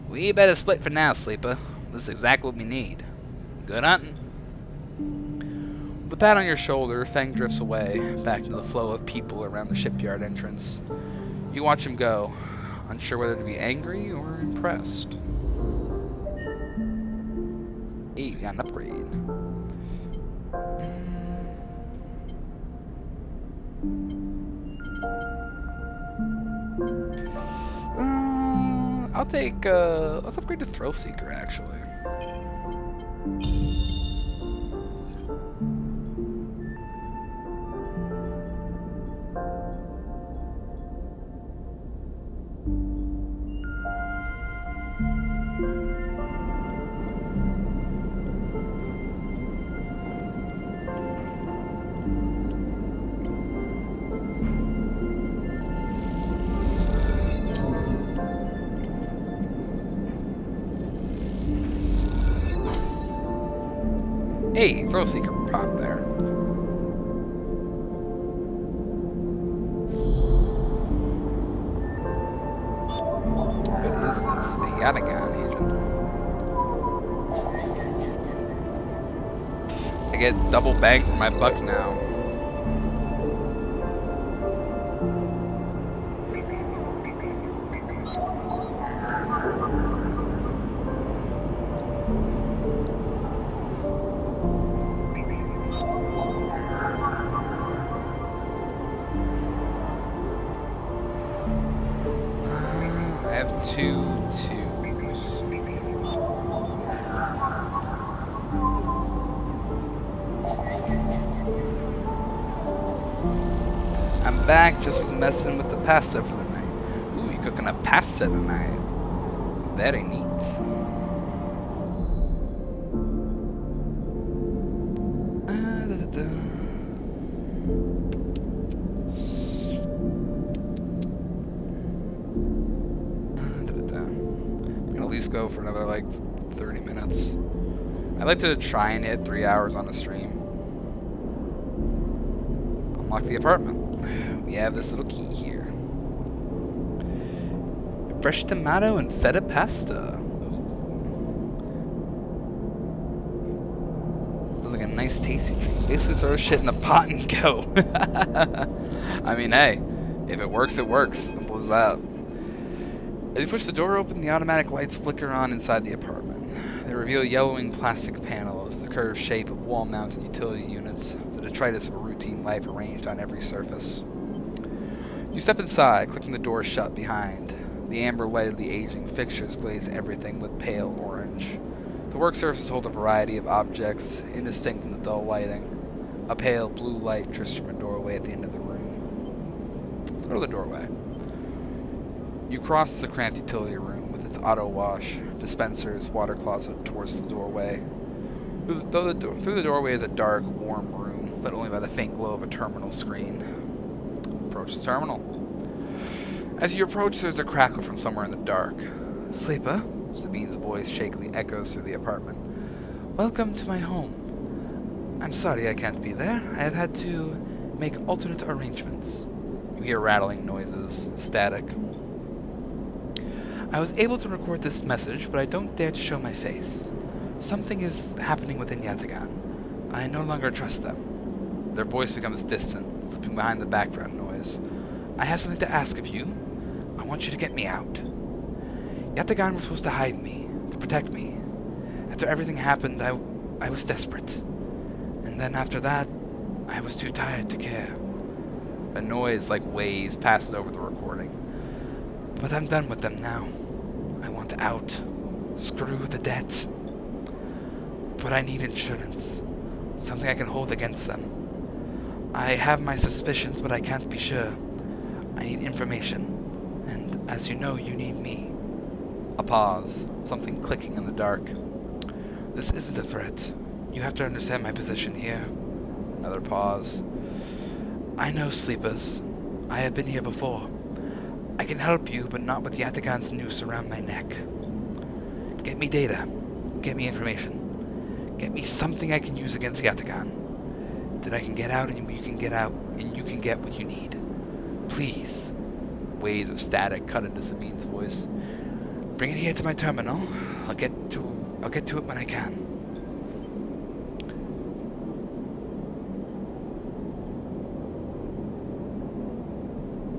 Speaker 1: "We better split for now, Sleeper. This is exactly what we need. Good hunting." With a pat on your shoulder, Fang drifts away, back into the flow of people around the shipyard entrance. You watch him go, unsure whether to be angry or impressed. Hey, you got an upgrade. I'll take, let's upgrade to Thrill Seeker, actually. Hey, Thrill Seeker prop there. What is this? A Yatagan agent. I get double bang for my buck now. I have 2 twos. I'm back, just was messing with the pasta for the night. Ooh, you cooking up pasta tonight. Very neat. Go for another like 30 minutes. I'd like to try and hit 3 hours on a stream. Unlock the apartment. We have this little key here. Fresh tomato and feta pasta. Looks like a nice tasty treat. Basically throw shit in the pot and go. I mean, hey, if it works, it works. Simple as that. As you push the door open, the automatic lights flicker on inside the apartment. They reveal yellowing plastic panels, the curved shape of wall-mounted utility units, the detritus of a routine life arranged on every surface. You step inside, clicking the door shut behind. The amber light of the aging fixtures glaze everything with pale orange. The work surfaces hold a variety of objects, indistinct in the dull lighting. A pale blue light drifts from a doorway at the end of the room. Let's go to the doorway. You cross the cramped utility room with its auto wash, dispensers, water closet towards the doorway. Through the doorway is a dark, warm room, lit only by the faint glow of a terminal screen. Approach the terminal. As you approach, there's a crackle from somewhere in the dark. Sleeper, Sabine's voice shakily echoes through the apartment. Welcome to my home. I'm sorry I can't be there. I have had to make alternate arrangements. You hear rattling noises, static. I was able to record this message, but I don't dare to show my face. Something is happening within Yatagan. I no longer trust them. Their voice becomes distant, slipping behind the background noise. I have something to ask of you. I want you to get me out. Yatagan were supposed to hide me, to protect me. After everything happened, I was desperate. And then after that, I was too tired to care. A noise like waves passes over the recording. But I'm done with them now. I want out. Screw the debt. But I need insurance. Something I can hold against them. I have my suspicions, but I can't be sure. I need information. And as you know, you need me. A pause. Something clicking in the dark. This isn't a threat. You have to understand my position here. Another pause. I know, sleepers. I have been here before. I can help you, but not with Yatagan's noose around my neck. Get me data. Get me information. Get me something I can use against Yatagan. Then I can get out and you can get out, and you can get what you need. Please. Waves of static cut into Sabine's voice. Bring it here to my terminal. I'll get to it when I can.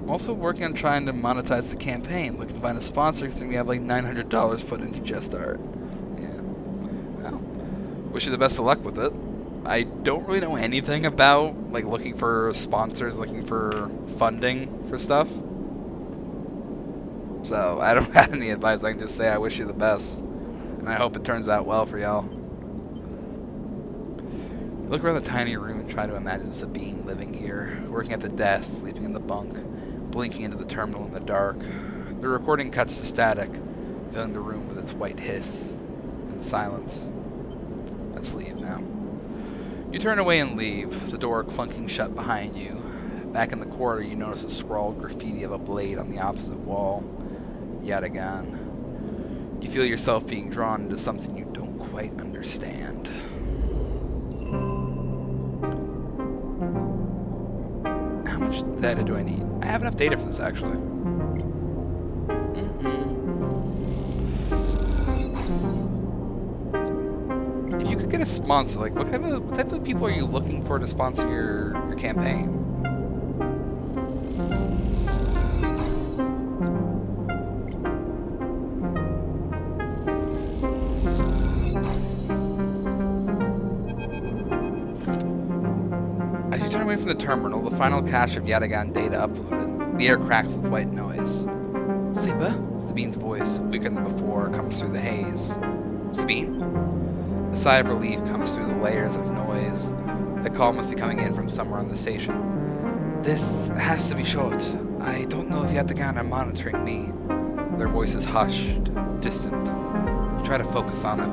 Speaker 1: Also working on trying to monetize the campaign. Looking to find a sponsor because we have like $900 put into Just Art. Yeah. Well, wish you the best of luck with it. I don't really know anything about like looking for sponsors, looking for funding for stuff. So I don't have any advice. I can just say I wish you the best. And I hope it turns out well for y'all. You look around the tiny room and try to imagine Sabine living here, working at the desk, sleeping in the bunk, blinking into the terminal in the dark. The recording cuts to static, filling the room with its white hiss and silence. Let's leave now. You turn away and leave, the door clunking shut behind you. Back in the corner, you notice a scrawled graffiti of a blade on the opposite wall. Yatagan. You feel yourself being drawn into something you don't quite understand. How much data do I need? I have enough data for this, actually. If you could get a sponsor, like what type of people are you looking for to sponsor your campaign? As you turn away from the terminal, the final cache of Yatagan data uploaded, the air cracks with white noise. Sleeper? Sabine's voice, weaker than before, comes through the haze. Sabine? A sigh of relief comes through the layers of noise. The call must be coming in from somewhere on the station. This has to be short. I don't know if Yatagan are monitoring me. Their voice is hushed, distant. You try to focus on it.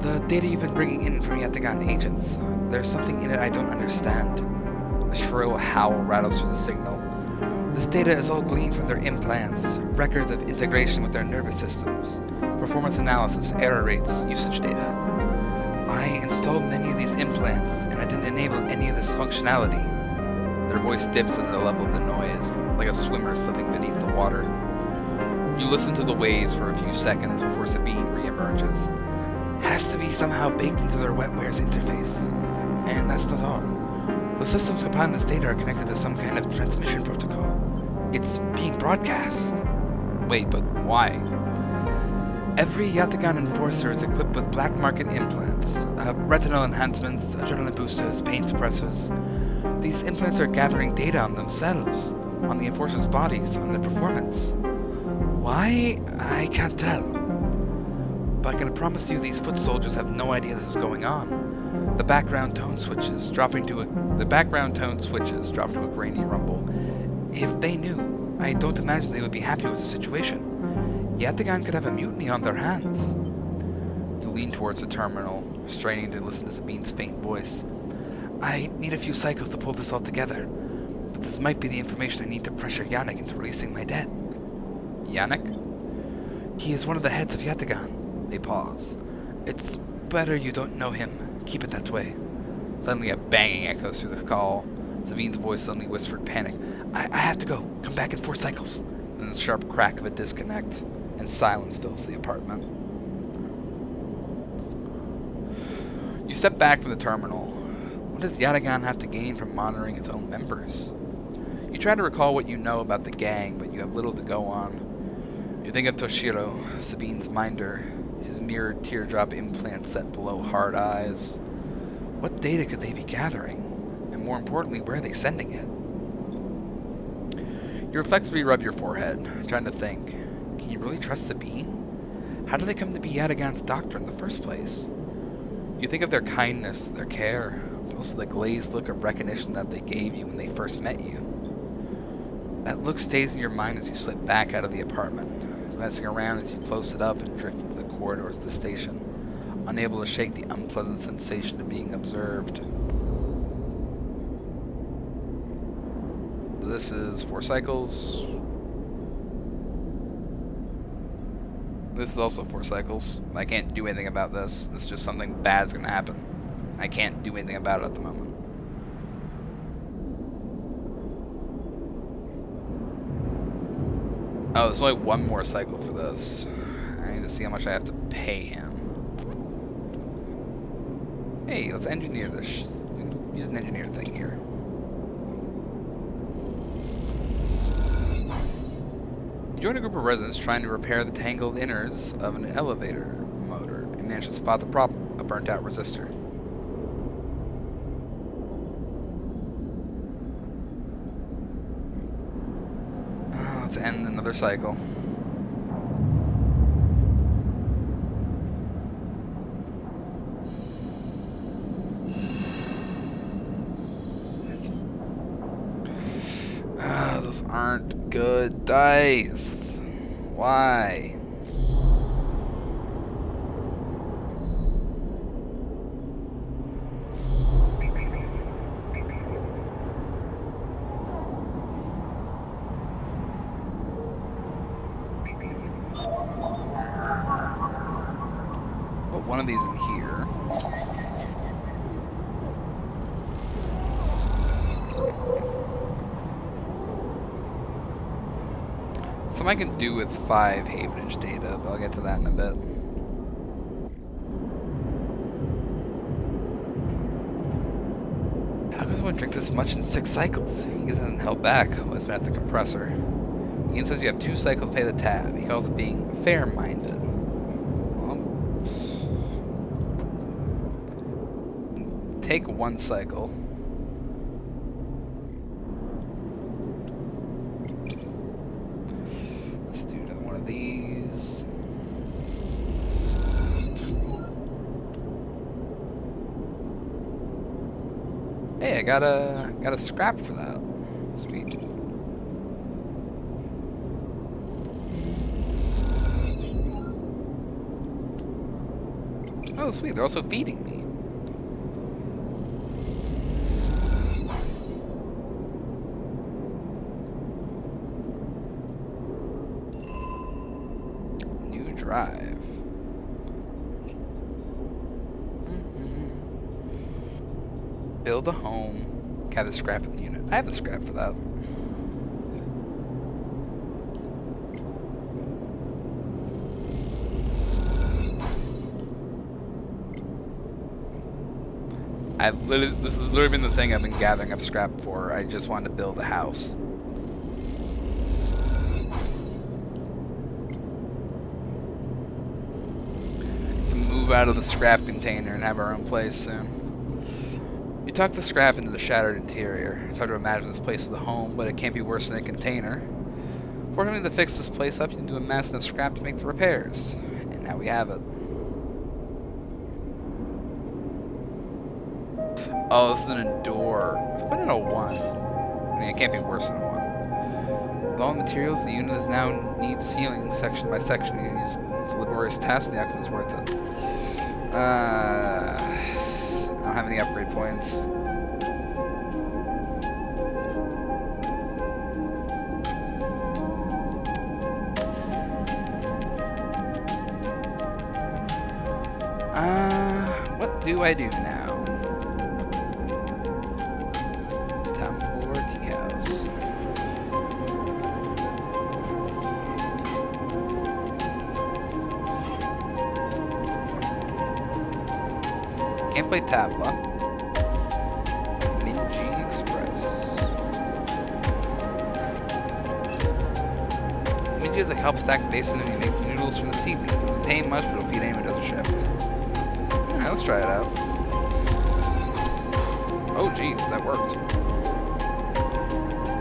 Speaker 1: The data you've been bringing in from Yatagan agents. There's something in it I don't understand. A shrill howl rattles through the signal. This data is all gleaned from their implants, records of integration with their nervous systems, performance analysis, error rates, usage data. I installed many of these implants, and I didn't enable any of this functionality. Their voice dips under the level of the noise, like a swimmer slipping beneath the water. You listen to the waves for a few seconds before Sabine re-emerges. Has to be somehow baked into their wetware's interface. And that's not all. The systems compiling this data are connected to some kind of transmission protocol. It's being broadcast. Wait, but why? Every Yatagan enforcer is equipped with black market implants, retinal enhancements, adrenaline boosters, pain suppressors. These implants are gathering data on themselves, on the enforcers' bodies, on their performance. Why? I can't tell. but I can promise you these foot soldiers have no idea this is going on. The background tone switches drop to a grainy rumble. If they knew, I don't imagine they would be happy with the situation. Yatagan could have a mutiny on their hands. You lean towards the terminal, straining to listen to Sabine's faint voice. I need a few cycles to pull this all together, but this might be the information I need to pressure Yannick into releasing my debt. Yannick? He is one of the heads of Yatagan. They pause. It's better you don't know him. Keep it that way. Suddenly a banging echoes through the call. Sabine's voice suddenly whispered panic. I have to go. Come back in 4 cycles. And the sharp crack of a disconnect, and silence fills the apartment. You step back from the terminal. What does Yatagan have to gain from monitoring its own members? You try to recall what you know about the gang, but you have little to go on. You think of Toshiro, Sabine's minder, his mirrored teardrop implant set below hard eyes. What data could they be gathering? And more importantly, where are they sending it? You reflexively rub your forehead, trying to think. Can you really trust Sabine? How did they come to be Yatagan's doctor in the first place? You think of their kindness, their care, but also the glazed look of recognition that they gave you when they first met you. That look stays in your mind as you slip back out of the apartment, glancing around as you close it up and drift into the corridors of the station, unable to shake the unpleasant sensation of being observed. This is 4 cycles. This is also 4 cycles. I can't do anything about this. It's just something bad's gonna happen. I can't do anything about it at the moment. Oh, there's only 1 more cycle for this. I need to see how much I have to pay him. Hey, let's engineer this. Use an engineer thing here. You join a group of residents trying to repair the tangled innards of an elevator motor and manage to spot the problem, a burnt-out resistor. Let's end another cycle. Those aren't good dice. Why? Put one of these in here. Something I can do with 5 Havenage data, but I'll get to that in a bit. How could someone drink this much in 6 cycles? He isn't held back while it's been at the compressor. Ian says you have 2 cycles to pay the tab. He calls it being fair-minded. Take 1 cycle. Let's do another one of these. Hey, I got a scrap for that. Sweet. Oh, sweet. They're also feeding me. Drive. Build a home. Gather scrap in the unit. I have the scrap for that. This has literally been the thing I've been gathering up scrap for. I just wanted to build a house. Out of the scrap container and have our own place soon. You tuck the scrap into the shattered interior. It's hard to imagine this place as a home, but it can't be worse than a container. Fortunately, to fix this place up, you can do a mass enough scrap to make the repairs. And now we have it. Oh, this is an endure. Put in a 1. I mean, it can't be worse than a 1. With all the materials, the unit is now needs sealing section by section. You use it's a laborious task, and the outcome is worth it. I don't have any upgrade points. What do I do now? Tambor tea house. Can't play Tabla. Minji Express. Minji is a kelp stack base and he makes noodles from the seaweed. It doesn't pay much, but it'll feed anyone who does a shift. Alright, let's try it out. Oh geez, that worked.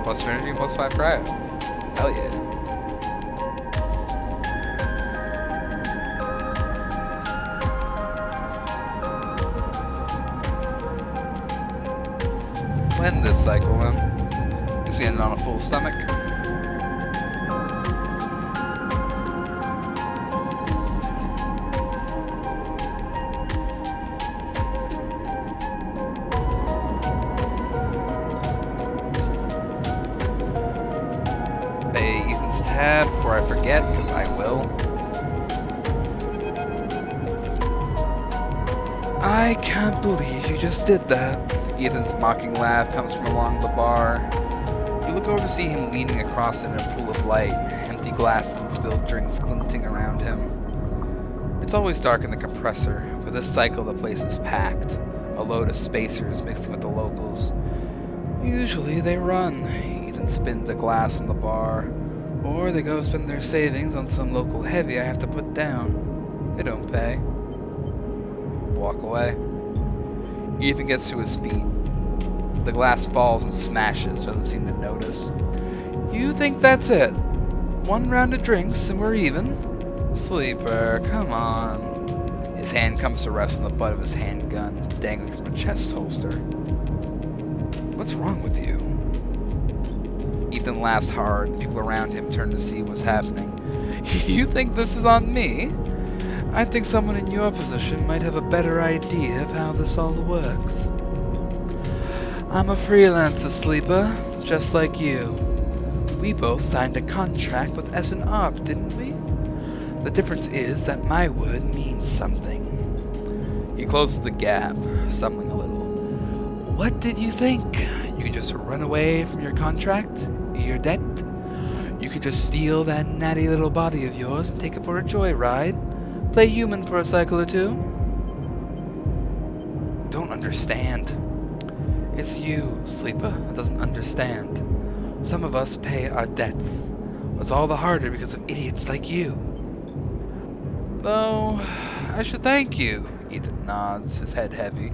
Speaker 1: Plus energy, plus 5 cryo. Hell yeah. End this cycle then. Guess we ended on a full stomach. Pay Ethan's tab before I forget, because I will. I can't believe you just did that. Ethan's mocking laugh comes from along the bar. You look over to see him leaning across in a pool of light, empty glasses and spilled drinks glinting around him. It's always dark in the compressor, but this cycle the place is packed, a load of spacers mixing with the locals. Usually they run. Ethan spins a glass on the bar, or they go spend their savings on some local heavy I have to put down. They don't pay. Walk away. Ethan gets to his feet. The glass falls and smashes, doesn't seem to notice. You think that's it? 1 round of drinks and we're even? Sleeper, come on. His hand comes to rest on the butt of his handgun, dangling from a chest holster. What's wrong with you? Ethan laughs hard. The people around him turn to see what's happening. You think this is on me? I think someone in your position might have a better idea of how this all works. I'm a freelancer, Sleeper, just like you. We both signed a contract with SNARP, didn't we? The difference is that my word means something. He closes the gap, stumbling a little. What did you think? You could just run away from your contract? Your debt? You could just steal that natty little body of yours and take it for a joyride? Play human for a cycle or two? Don't understand. It's you, Sleeper, that doesn't understand. Some of us pay our debts. It's all the harder because of idiots like you. Though, I should thank you, Ethan nods, his head heavy,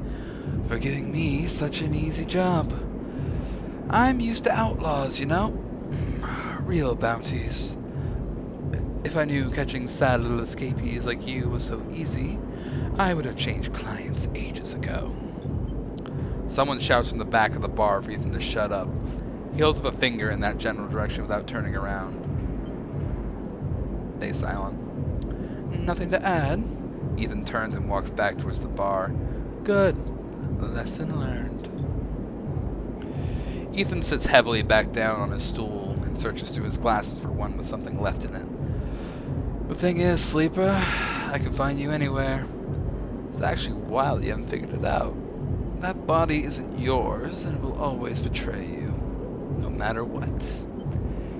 Speaker 1: for giving me such an easy job. I'm used to outlaws, you know? Real bounties. If I knew catching sad little escapees like you was so easy, I would have changed clients ages ago. Someone shouts from the back of the bar for Ethan to shut up. He holds up a finger in that general direction without turning around. Stay silent. Nothing to add? Ethan turns and walks back towards the bar. Good. Lesson learned. Ethan sits heavily back down on his stool and searches through his glasses for one with something left in it. The thing is, Sleeper, I can find you anywhere. It's actually wild you haven't figured it out. That body isn't yours, and it will always betray you, no matter what.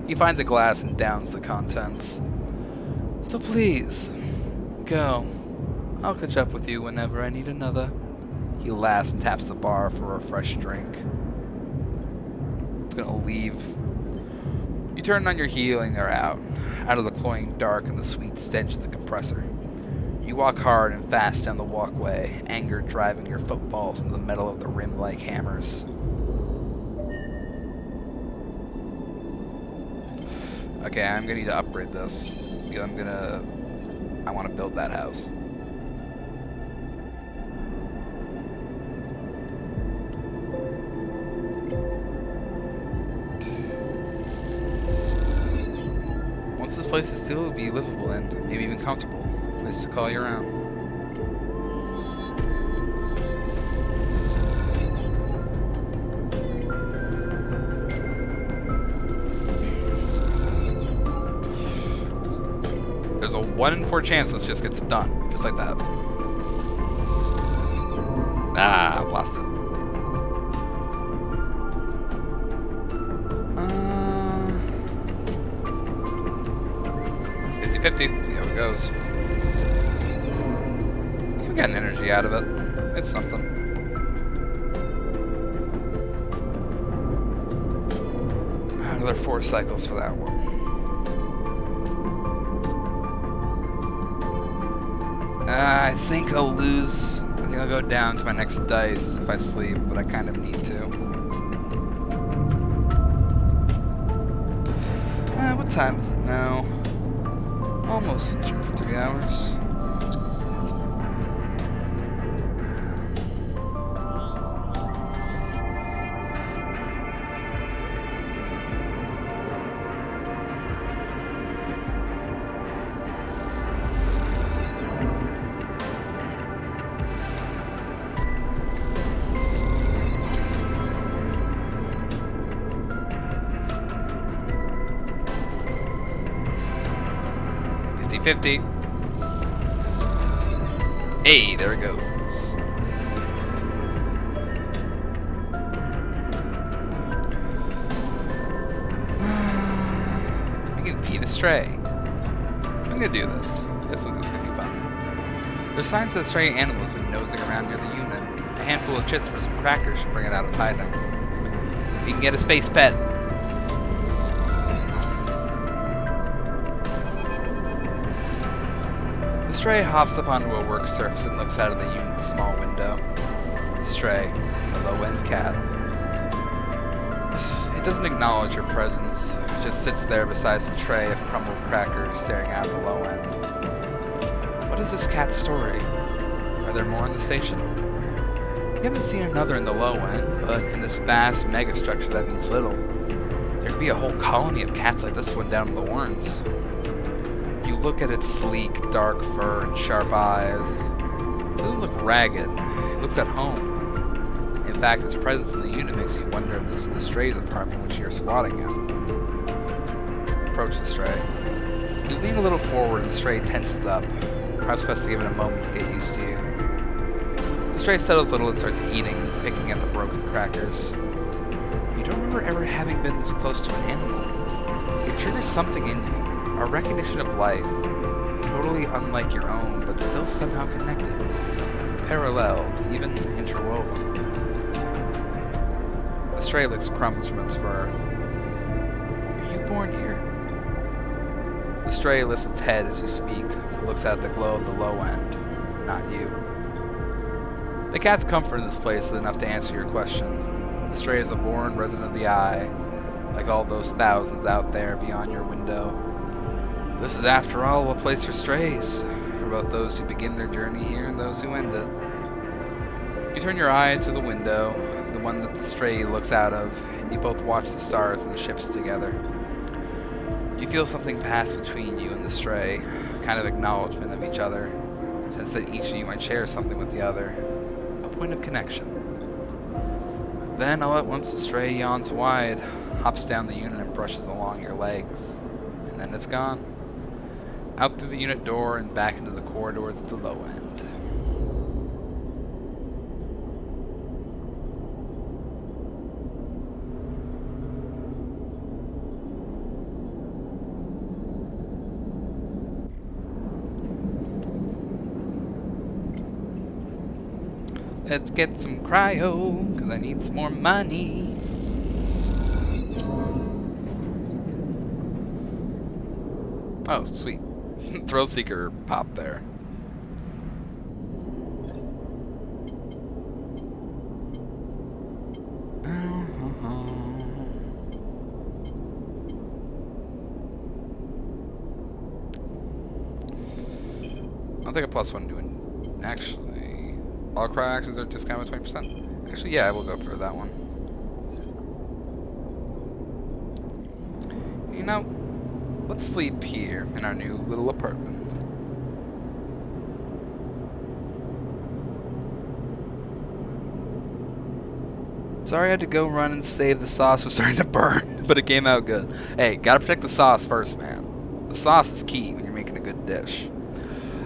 Speaker 1: He finds a glass and downs the contents. So please, go. I'll catch up with you whenever I need another. He laughs and taps the bar for a fresh drink. He's gonna leave. You turn on your heel and are out of the cloying dark and the sweet stench of the compressor. You walk hard and fast down the walkway, anger driving your footfalls into the metal of the rim like hammers. Okay, I'm gonna need to upgrade this, because I want to build that house. place to still be livable and maybe even comfortable. A place to call your own. There's a 1 in 4 chance this just gets done, just like that. Ah, lost it. 50-50, see how it goes. We've gotten energy out of it. It's something. Another 4 cycles for that one. I think I'll lose. I think I'll go down to my next dice if I sleep, but I kind of need to. What time is it now? Almost through for 3 hours. $50. Hey, there it goes. We can feed a stray. I'm gonna do this. This is gonna be fun. There's signs that a stray animal has been nosing around near the unit. A handful of chits for some crackers should bring it out of hiding. You can get a space pet. The stray hops up onto a work surface and looks out of the unit's small window. The stray, a low-end cat. It doesn't acknowledge your presence. It just sits there beside the tray of crumbled crackers staring out the low end. What is this cat's story? Are there more in the station? You haven't seen another in the low end, but in this vast megastructure that means little. There could be a whole colony of cats like this one down in the Warrens. You look at its sleek, dark fur and sharp eyes. It doesn't look ragged. It looks at home. In fact, its presence in the unit makes you wonder if this is the stray's apartment which you're squatting in. Approach the stray. You lean a little forward and the stray tenses up. Perhaps best to give it a moment to get used to you. The stray settles a little and starts eating, picking at the broken crackers. You don't remember ever having been this close to an animal. It triggers something in you. A recognition of life, totally unlike your own, but still somehow connected. Parallel, even interwoven. The stray licks crumbs from its fur. Were you born here? The stray lifts its head as you speak, looks at the glow of the low end. Not you. The cat's comfort in this place is enough to answer your question. The stray is a born resident of the Eye, like all those thousands out there beyond your window. This is, after all, a place for strays, for both those who begin their journey here and those who end it. You turn your eye to the window, the one that the stray looks out of, and you both watch the stars and the ships together. You feel something pass between you and the stray, a kind of acknowledgement of each other, sense that each of you might share something with the other, a point of connection. Then, all at once, the stray yawns wide, hops down the unit and brushes along your legs, and then it's gone. Out through the unit door and back into the corridors at the low end. Let's get some cryo, because I need some more money. Oh, sweet. Thrill Seeker pop there. I'll take a +1 doing. Actually, all cryo actions are discounted by 20%. Actually, yeah, I will go for that one. You know, Let's sleep here in our new little apartment. Sorry I had to go run and save the sauce was starting to burn, but it came out good. Hey, gotta protect the sauce first, man. The sauce is key when you're making a good dish.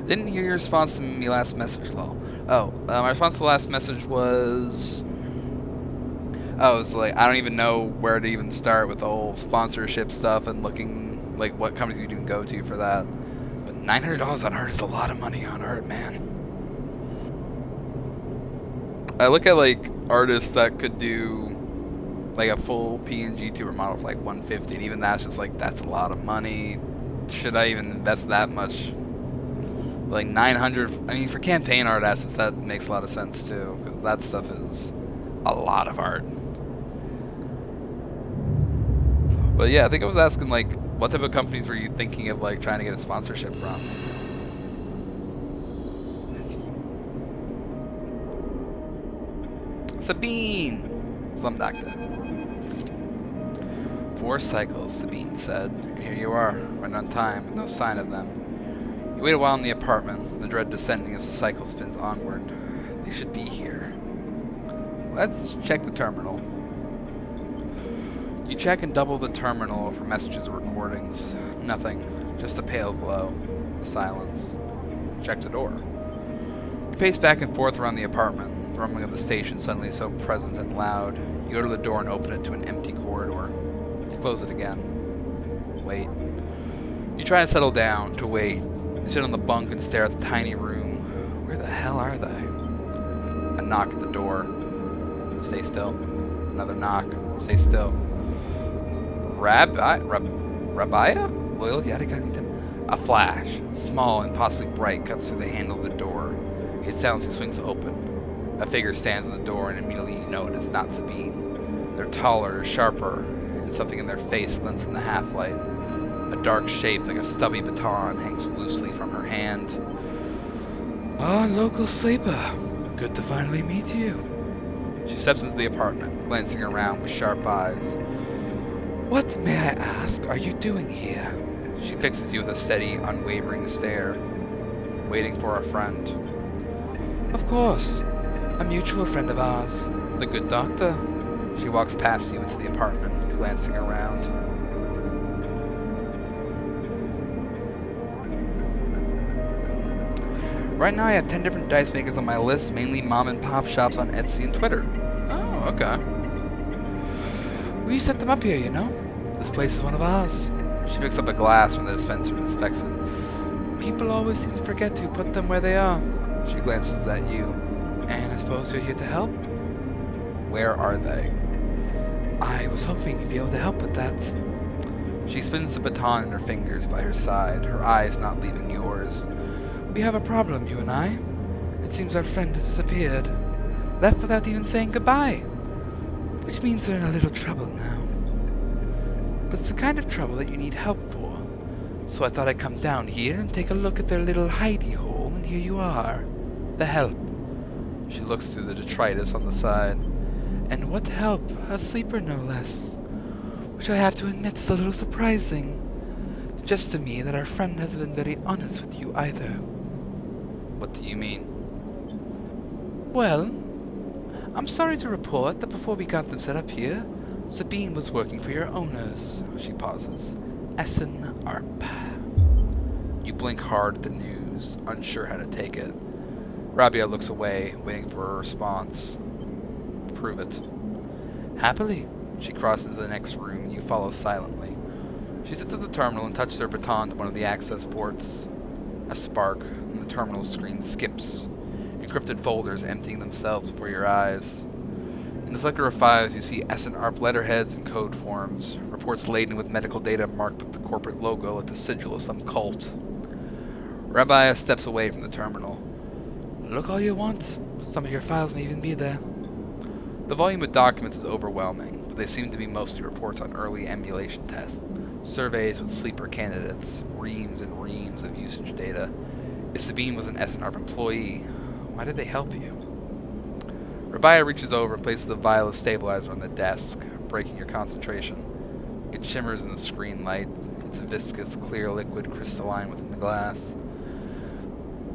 Speaker 1: Didn't hear your response to my last message, lol. Oh, my response to the last message was... Oh, it was like, I don't even know where to even start with the whole sponsorship stuff and looking, like, what companies you can go to for that. But $900 on art is a lot of money on art, man. I look at, like, artists that could do, like, a full PNG tour model for, like, 150, and even that's just, like, that's a lot of money. Should I even invest that much? Like, 900, I mean, for campaign art assets, that makes a lot of sense, too, because that stuff is a lot of art. But yeah, I think I was asking, like, what type of companies were you thinking of, like, trying to get a sponsorship from? Sabine! Slum Doctor. 4 cycles, Sabine said. Here you are, running on time, with no sign of them. You wait a while in the apartment, the dread descending as the cycle spins onward. They should be here. Let's check the terminal. You check and double the terminal for messages or recordings. Nothing. Just the pale glow. The silence. Check the door. You pace back and forth around the apartment, the rumbling of the station suddenly so present and loud. You go to the door and open it to an empty corridor. You close it again. Wait. You try to settle down, to wait. You sit on the bunk and stare at the tiny room. Where the hell are they? A knock at the door. Stay still. Another knock. Stay still. Rabia? Loyalty? A flash, small and possibly bright, cuts through the handle of the door. It silently swings open. A figure stands on the door, and immediately you know it is not Sabine. They're taller, sharper, and something in their face glints in the half-light. A dark shape like a stubby baton hangs loosely from her hand. Ah, local sleeper. Good to finally meet you. She steps into the apartment, glancing around with sharp eyes. What, may I ask, are you doing here? She fixes you with a steady, unwavering stare. Waiting for a friend. Of course. A mutual friend of ours. The good doctor. She walks past you into the apartment, glancing around. Right now I have 10 different dice makers on my list, mainly mom and pop shops on Etsy and Twitter. Oh, okay. We set them up here, you know? This place is one of ours. She picks up a glass from the dispenser and inspects it. People always seem to forget to put them where they are. She glances at you. And I suppose you're here to help? Where are they? I was hoping you'd be able to help with that. She spins the baton in her fingers by her side, her eyes not leaving yours. We have a problem, you and I. It seems our friend has disappeared. Left without even saying goodbye. Which means they're in a little trouble now. But it's the kind of trouble that you need help for. So I thought I'd come down here and take a look at their little hidey hole, and here you are. The help. She looks through the detritus on the side. And what help? A sleeper, no less. Which I have to admit is a little surprising. Suggests to me that our friend hasn't been very honest with you either. What do you mean? Well, I'm sorry to report that before we got them set up here, Sabine was working for your owners. She pauses. Essen Arp. You blink hard at the news, unsure how to take it. Rabia looks away, waiting for a response. Prove it. Happily, she crosses to the next room and you follow silently. She sits at the terminal and touches her baton to one of the access ports. A spark, and the terminal screen skips. Encrypted folders emptying themselves before your eyes. In the flicker of files, you see Essen Arp letterheads and code forms, reports laden with medical data marked with the corporate logo like the sigil of some cult. Rabia steps away from the terminal. Look all you want. Some of your files may even be there. The volume of documents is overwhelming, but they seem to be mostly reports on early emulation tests, surveys with sleeper candidates, reams and reams of usage data. If Sabine was an Essen Arp employee, why did they help you? Rabia reaches over and places a vial of stabilizer on the desk, breaking your concentration. It shimmers in the screen light. It's a viscous, clear liquid crystalline within the glass.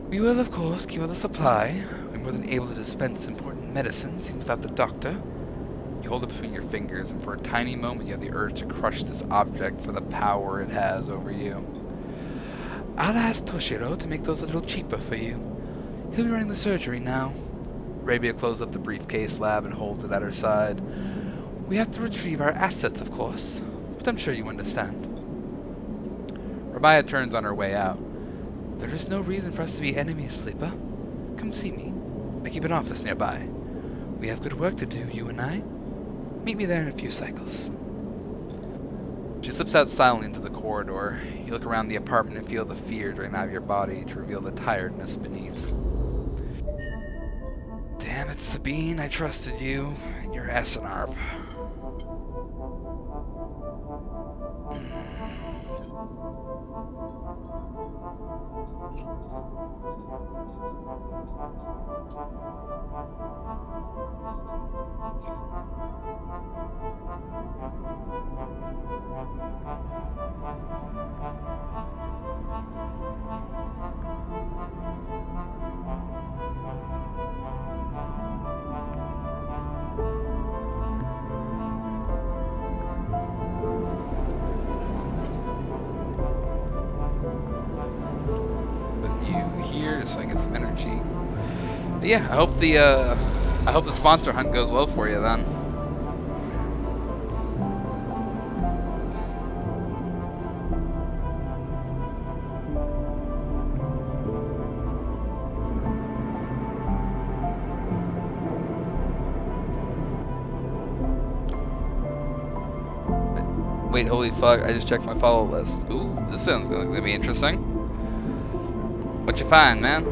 Speaker 1: We will, of course, keep up the supply. We're more than able to dispense important medicines even without the doctor. You hold it between your fingers, and for a tiny moment you have the urge to crush this object for the power it has over you. I'll ask Toshiro to make those a little cheaper for you. He'll be running the surgery now. Arabia closes up the briefcase lab and holds it at her side. We have to retrieve our assets, of course, but I'm sure you understand. Rabia turns on her way out. There is no reason for us to be enemies, Sleeper. Come see me. I keep an office nearby. We have good work to do, you and I. Meet me there in a few cycles. She slips out silently into the corridor. You look around the apartment and feel the fear drain out of your body to reveal the tiredness beneath. Damn it, Sabine, I trusted you, and you're Essenarp. So I get some energy. But yeah, I hope the sponsor hunt goes well for you then. Wait, holy fuck, I just checked my follow list. Ooh, this sounds gonna be interesting. What you find, man?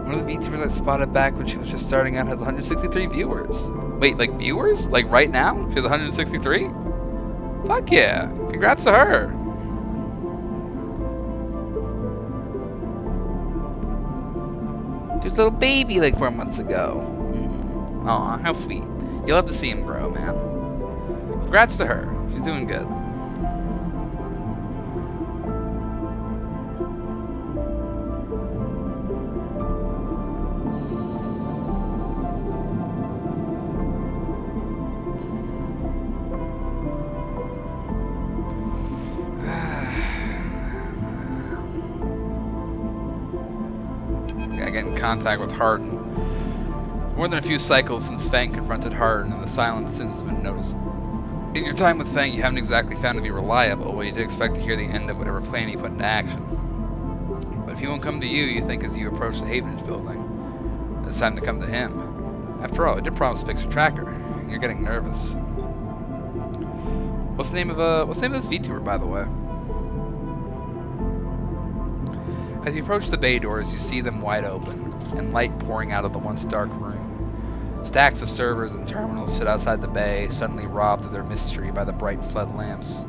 Speaker 1: One of the VTubers I spotted back when she was just starting out has 163 viewers. Wait, like viewers? Like right now? She has 163? Fuck yeah! Congrats to her! She was a little baby like 4 months ago. Aw, how sweet. You'll have to see him grow, man. Congrats to her. She's doing good. Contact with Hardin. More than a few cycles since Fang confronted Hardin, and the silence since has been noticed. In your time with Fang, you haven't exactly found to be reliable, but you did expect to hear the end of whatever plan he put into action. But if he won't come to you, you think as you approach the Havenage building, it's time to come to him. After all, I did promise to fix your tracker. You're getting nervous. What's the name of this VTuber, by the way? As you approach the bay doors, you see them wide open, and light pouring out of the once dark room. Stacks of servers and terminals sit outside the bay, suddenly robbed of their mystery by the bright flood lamps.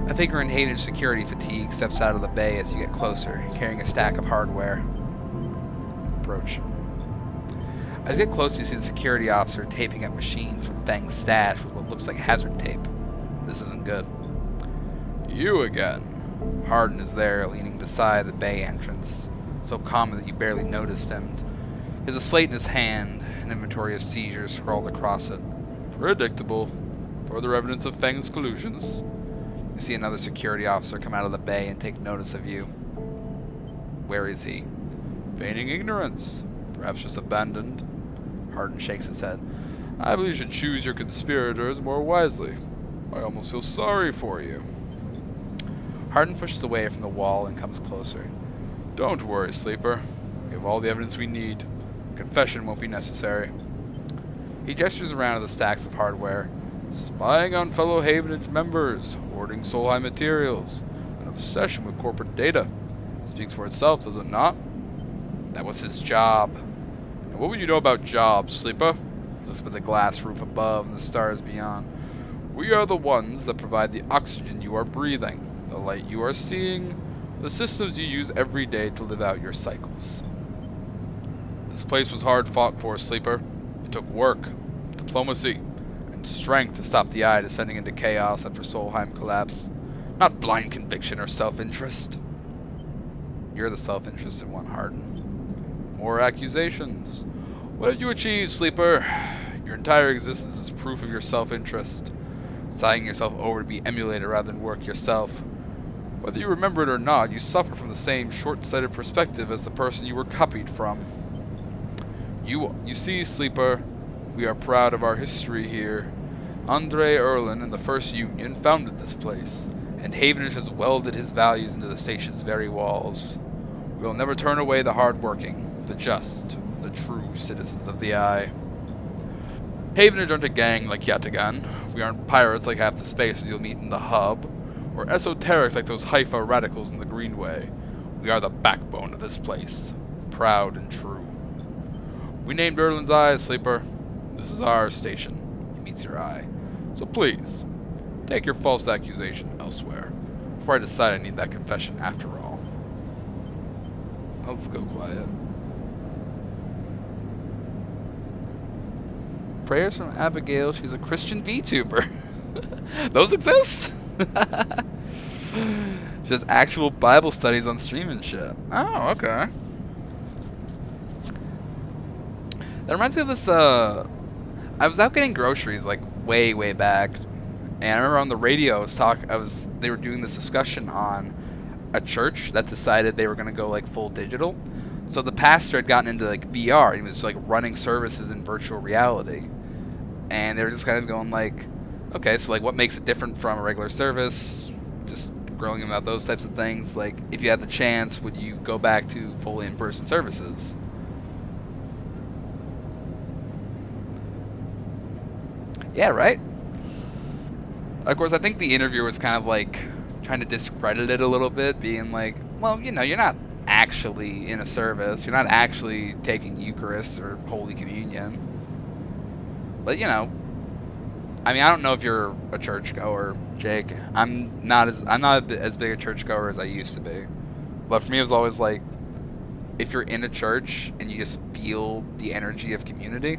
Speaker 1: A figure in Havenage security fatigue steps out of the bay as you get closer, carrying a stack of hardware. Approach. As you get closer, you see the security officer taping up machines from Fang's stash with what looks like hazard tape. This isn't good. You again. Hardin is there, leaning beside the bay entrance, so calm that you barely noticed him. He has a slate in his hand, an inventory of seizures scrawled across it. Predictable. Further evidence of Fang's collusions. You see another security officer come out of the bay and take notice of you. Where is he? Feigning ignorance. Perhaps just abandoned. Hardin shakes his head. I believe you should choose your conspirators more wisely. I almost feel sorry for you. Hardin pushes away from the wall and comes closer. Don't worry, Sleeper. We have all the evidence we need. Confession won't be necessary. He gestures around at the stacks of hardware. Spying on fellow Havenage members, hoarding Solheim materials, an obsession with corporate data. Speaks for itself, does it not? That was his job. And What would you know about jobs, sleeper? Looks at the glass roof above and the stars beyond. We are the ones that provide the oxygen you are breathing, the light you are seeing, the systems you use every day to live out your cycles. This place was hard fought for, sleeper. It took work, diplomacy, and strength to stop the Eye descending into chaos after Solheim collapse. Not blind conviction or self-interest. You're the self-interested one, Hardin. More accusations. What have you achieved, sleeper? Your entire existence is proof of your self-interest. Signing yourself over to be emulated rather than work yourself. Whether you remember it or not, you suffer from the same short-sighted perspective as the person you were copied from. You see, sleeper, we are proud of our history here. Andre Erlin and the First Union founded this place, and Havenage has welded his values into the station's very walls. We will never turn away the hard-working, the just, the true citizens of the Eye. Havenage aren't a gang like Yatagan. We aren't pirates like half the spaces you'll meet in the hub, or esoterics like those Haifa radicals in the Greenway. We are the backbone of this place, proud and true. We named Erlin's Eye, sleeper. This is our station. He meets your eye. So please, take your false accusation elsewhere, before I decide I need that confession after all. Let's go quiet. Prayers from Abigail, she's a Christian VTuber. Those exist? She has actual Bible studies on stream and shit. Oh, okay. That reminds me of this, I was out getting groceries, like, way back, and I remember on the radio they were doing this discussion on a church that decided they were gonna go, like, full digital. So the pastor had gotten into, like, VR, he was, like, running services in virtual reality. And they were just kind of going, like, okay, so, like, what makes it different from a regular service? Just grilling about those types of things. Like, if you had the chance, would you go back to fully in-person services? Yeah, right? Of course, I think the interviewer was kind of like trying to discredit it a little bit, being like, well, you know, you're not actually in a service. You're not actually taking Eucharist or Holy Communion. But, you know, I mean, I don't know if you're a churchgoer, Jake. I'm not as big a churchgoer as I used to be. But for me, it was always like, if you're in a church and you just feel the energy of community,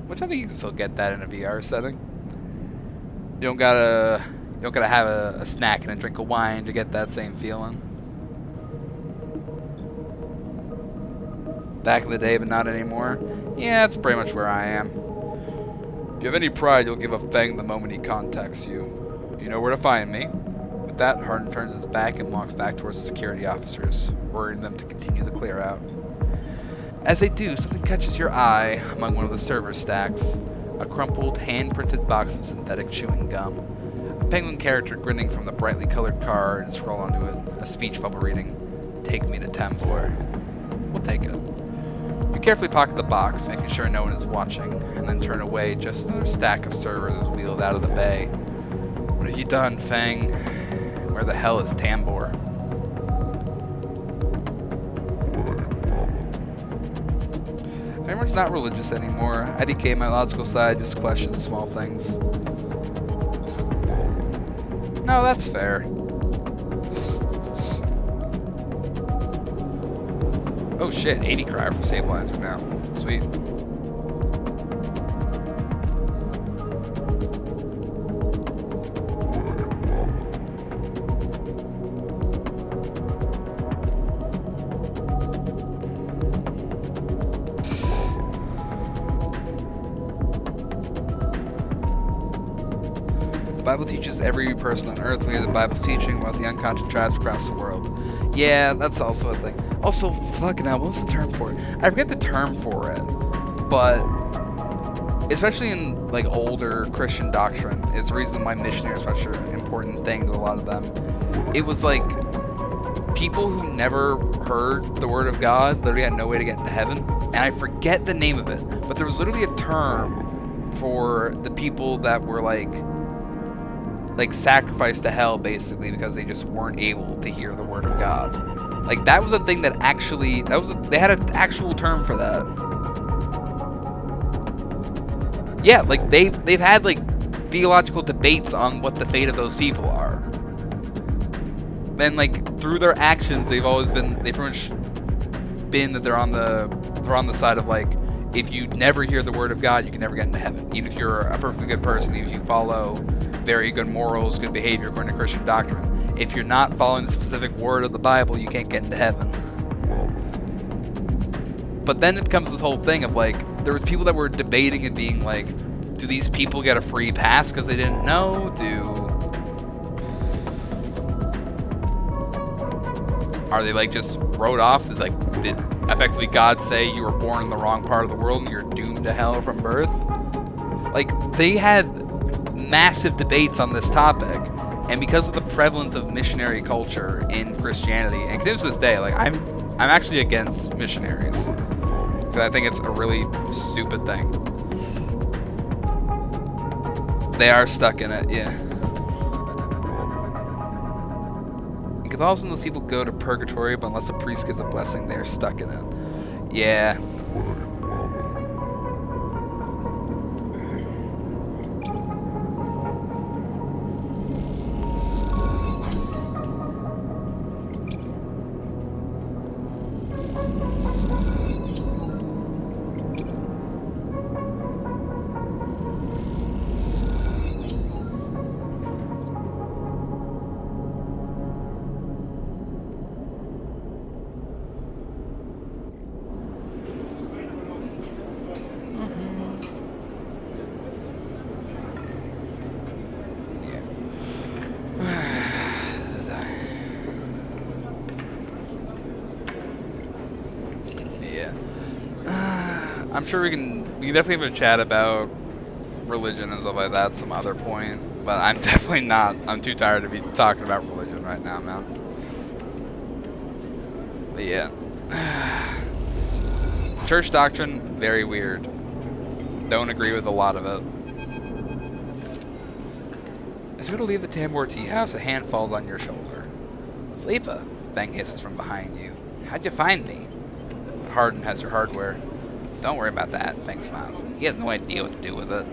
Speaker 1: which I think you can still get that in a VR setting. You don't gotta have a snack and a drink of wine to get that same feeling. Back in the day, but not anymore. Yeah, that's pretty much where I am. If you have any pride, you'll give up Feng the moment he contacts you. You know where to find me. With that, Hardin turns his back and walks back towards the security officers, ordering them to continue the clear out. As they do, something catches your eye among one of the server stacks. A crumpled, hand-printed box of synthetic chewing gum. A penguin character grinning from the brightly colored card and scroll onto it, a speech bubble reading, "Take me to Tambor." We'll take it. You carefully pocket the box, making sure no one is watching, and then turn away just as another stack of servers is wheeled out of the bay. What have you done, Feng? Where the hell is Tambor? I'm not religious anymore. IDK my logical side, just question small things. No, that's fair. Oh shit, 80 cryer for stabilizer now. Sweet. The Bible teaches every person on earth will hear the Bible's teaching about the unconscious tribes across the world. Yeah, that's also a thing. Also, fucking hell, what's the term for it? I forget the term for it, but especially in like older Christian doctrine, is the reason why missionary is such an important thing to a lot of them. It was like people who never heard the word of God literally had no way to get into heaven, and I forget the name of it, but there was literally a term for the people that were like sacrificed to hell basically because they just weren't able to hear the word of God. Like that was a thing that actually they had an actual term for that. Yeah, like they've had like theological debates on what the fate of those people are. And like through their actions, they've pretty much been that they're on the side of like, if you never hear the word of God, you can never get into heaven. Even if you're a perfectly good person, even if you follow very good morals, good behavior according to Christian doctrine, if you're not following the specific word of the Bible, you can't get into heaven. But then it becomes this whole thing of like, there was people that were debating and being like, do these people get a free pass because they didn't know? Are they like just wrote off? Did effectively God say you were born in the wrong part of the world and you're doomed to hell from birth? Like, they had massive debates on this topic, and because of the prevalence of missionary culture in Christianity, and continues to this day, like I'm actually against missionaries because I think it's a really stupid thing. They are stuck in it, yeah. In Catholicism, those people go to purgatory, but unless a priest gives a blessing, they're stuck in it. Yeah. I'm sure we can definitely have a chat about religion and stuff like that some other point, but I'm definitely not. I'm too tired to be talking about religion right now, man. But yeah. Church doctrine, very weird. Don't agree with a lot of it. As you go to leave the Tambor Tea House, a hand falls on your shoulder. Sleepa, Feng hisses from behind you. How'd you find me? Hardin has your hardware. Don't worry about that, Feng smiles. He has no idea what to do with it.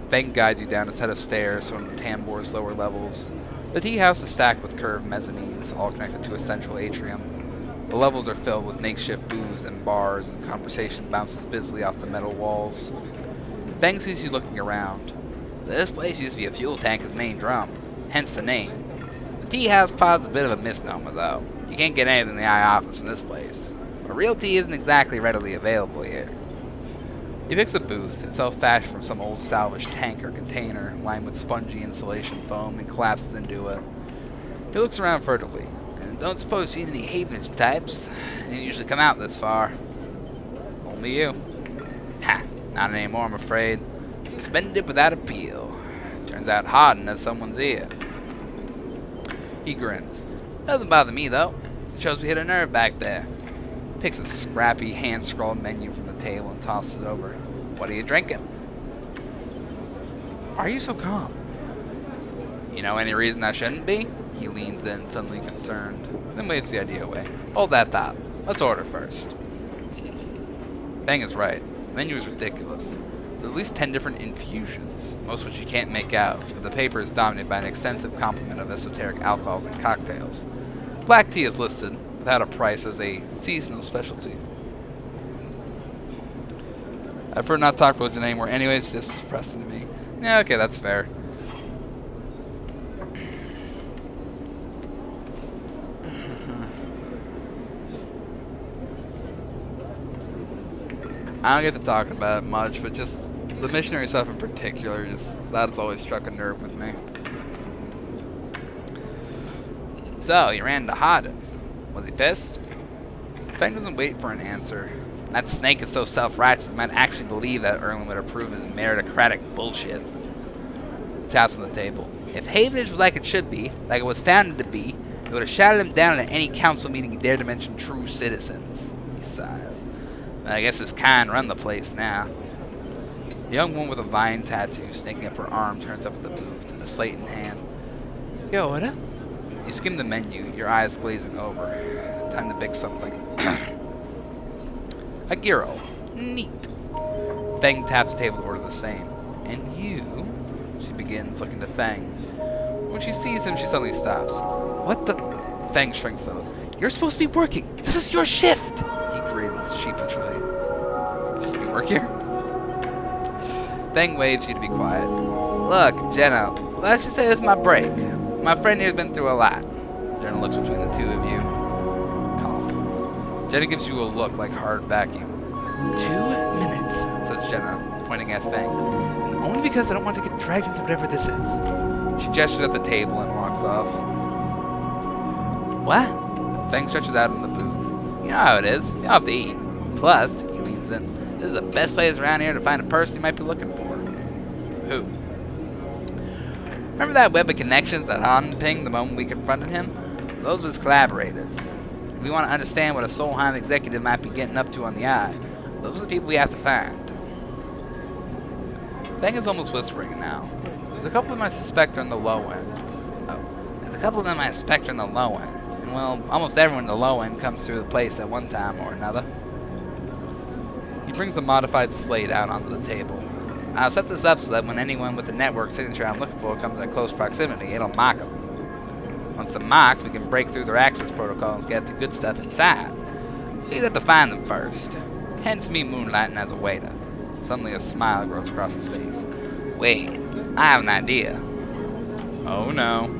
Speaker 1: Feng guides you down a set of stairs from the Tambor's lower levels. The tea house is stacked with curved mezzanines, all connected to a central atrium. The levels are filled with makeshift booths and bars, and conversation bounces busily off the metal walls. Feng sees you looking around. This place used to be a fuel tanker's main drum, hence the name. The tea house pod's a bit of a misnomer, though. You can't get anything in the eye office from this place. But real tea isn't exactly readily available here. He picks a booth, itself fashioned from some old salvage tank or container, lined with spongy insulation foam, and collapses into it. He looks around furtively. And don't suppose you've seen any Havenage types. They don't usually come out this far. Only you. Ha! Not anymore, I'm afraid. Suspended without appeal. Turns out Hardin has someone's ear. He grins. Doesn't bother me, though. It shows we hit a nerve back there. Picks a scrappy, hand-scrawled menu from the table and tosses it over. What are you drinking? Why are you so calm? You know any reason I shouldn't be? He leans in, suddenly concerned, then waves the idea away. Hold that thought. Let's order first. Feng is right. The menu is ridiculous. There's at least 10 different infusions, most of which you can't make out, but the paper is dominated by an extensive complement of esoteric alcohols and cocktails. Black tea is listed, without a price, as a seasonal specialty. I prefer not to talk religion anymore anyways, just depressing to me. Yeah, okay, that's fair. I don't get to talking about it much, but just the missionary stuff in particular, that's always struck a nerve with me. So, you ran into Hardin. Was he pissed? Feng doesn't wait for an answer. That snake is so self-righteous, he might actually believe that Erlen would approve his meritocratic bullshit. He taps on the table. If Havenage was like it should be, like it was founded to be, it would have shouted him down at any council meeting he dared to mention true citizens. He sighs. I guess his kind run the place now. The young woman with a vine tattoo snaking up her arm turns up at the booth, a slate in hand. Yo, what up? You skim the menu, your eyes glazing over. Time to pick something. A gyro. Neat. Feng taps the table to order the same. And you? She begins, looking to Fang. When she sees him, she suddenly stops. What the? Fang shrinks a little. You're supposed to be working. This is your shift. He grins sheepishly. You work here? Fang waves you to be quiet. Look, Jenna, let's just say this is my break. My friend here's been through a lot. Jenna looks between the two of you. Cough. Jenna gives you a look like hard vacuum. 2 minutes, says Jenna, pointing at Fang. And only because I don't want to get dragged into whatever this is. She gestures at the table and walks off. What? Fang stretches out in the booth. You know how it is. You have to eat. Plus, he leans in, this is the best place around here to find a person you might be looking for. Who? Remember that web of connections that Han pinged the moment we confronted him? Those were his collaborators. If we want to understand what a Solheim executive might be getting up to on the eye, those are the people we have to find. Fang is almost whispering now. There's a couple of them I suspect are in the low end. There's a couple of them I suspect are in the low end. And well, almost everyone in the low end comes through the place at one time or another. He brings a modified slate out onto the table. I'll set this up so that when anyone with the network signature I'm looking for comes at close proximity, it'll mock them. Once they're mocked, we can break through their access protocols and get the good stuff inside. We have to find them first. Hence me moonlighting as a waiter. Suddenly a smile grows across his face. Wait, I have an idea. Oh no.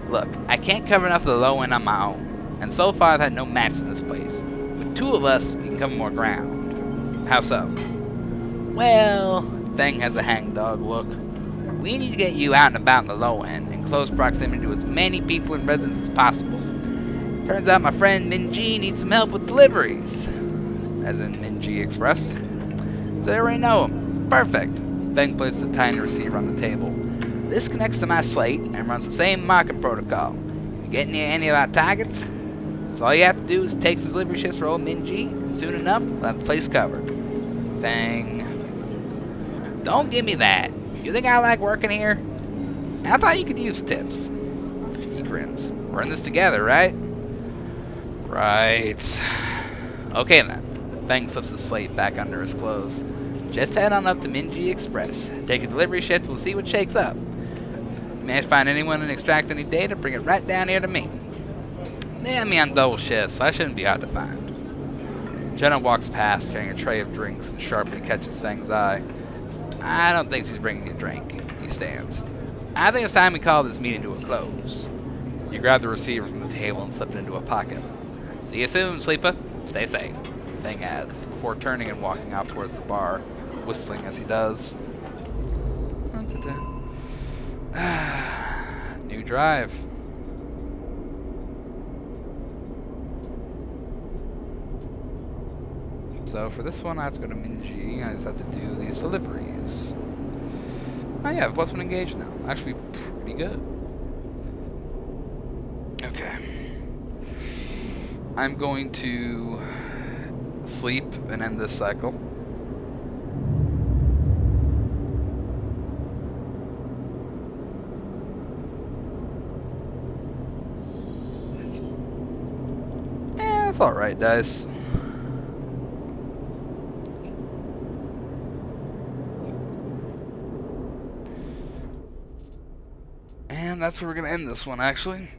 Speaker 1: Look, I can't cover enough of the low end on my own, and so far I've had no match in this place. With 2 of us, we can cover more ground. How so? Well, Fang has a hangdog look. We need to get you out and about in the low end, in close proximity to as many people and residents as possible. Turns out my friend Minji needs some help with deliveries. As in Minji Express. So you already know him. Perfect. Fang places a tiny receiver on the table. This connects to my slate and runs the same marking protocol. You get near any of our targets? So all you have to do is take some delivery shifts for old Minji, and soon enough, we'll have the place covered. Fang. Don't give me that. You think I like working here? I thought you could use tips. He grins. We're in this together, right? Right. Okay then. Fang slips the slate back under his clothes. Just head on up to Minji Express. Take a delivery shift, we'll see what shakes up. Manage to find anyone and extract any data, bring it right down here to me. They have me on double shifts, so I shouldn't be hard to find. Jenna walks past, carrying a tray of drinks, and sharply catches Fang's eye. I don't think she's bringing you a drink. He stands. I think it's time we call this meeting to a close. You grab the receiver from the table and slip it into a pocket. See you soon, sleeper. Stay safe. Fang adds, before turning and walking out towards the bar, whistling as he does. New drive. So for this one, I have to go to Minji. I just have to do these deliveries. Oh yeah, +1 engaged now. Actually, pretty good. Okay. I'm going to sleep and end this cycle. That's alright, guys. And that's where we're going to end this one, actually.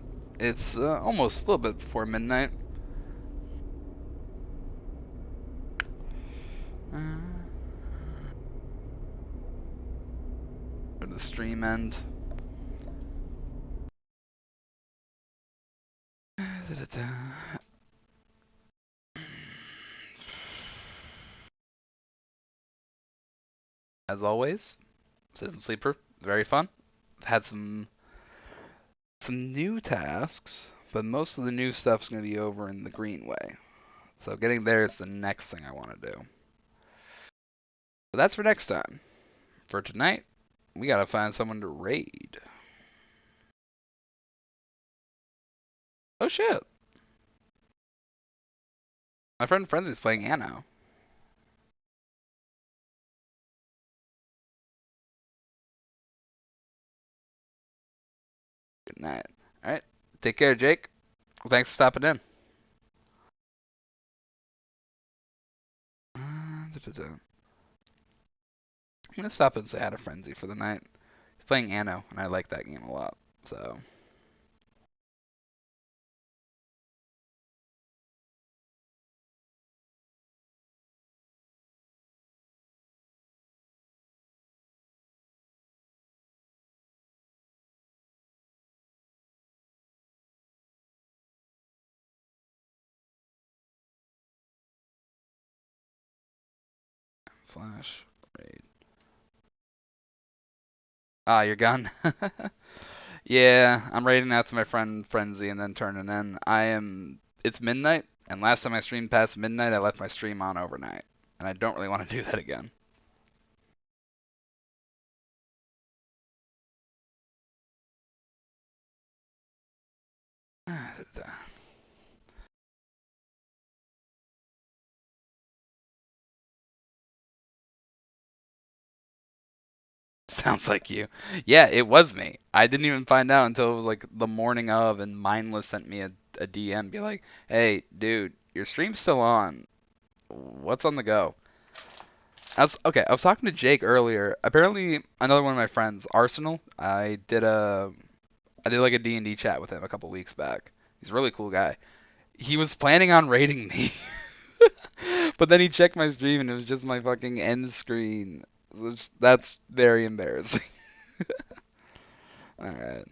Speaker 1: It's almost a little bit before midnight. Where the stream end. As always, Citizen Sleeper, very fun. Had some new tasks, but most of the new stuff's going to be over in the Greenway. So getting there is the next thing I want to do. But that's for next time. For tonight, we gotta find someone to raid. Oh shit. My friend Frenzy's playing Anno. Good night. Alright. Take care, Jake. Thanks for stopping in. I'm gonna stop and say hi to Frenzy for the night. He's playing Anno, and I like that game a lot. So, Flash, raid. Ah, you're gone. Yeah, I'm raiding out to my friend Frenzy and then turning in. I am. It's midnight, and last time I streamed past midnight, I left my stream on overnight, and I don't really want to do that again. Sounds like you. Yeah, it was me. I didn't even find out until it was like the morning of, and Mindless sent me a DM, be like, "Hey, dude, your stream's still on. What's on the go?" Okay. I was talking to Jake earlier. Apparently, another one of my friends, Arsenal. I did like a D&D chat with him a couple weeks back. He's a really cool guy. He was planning on raiding me, but then he checked my stream and it was just my fucking end screen. That's very embarrassing. All right.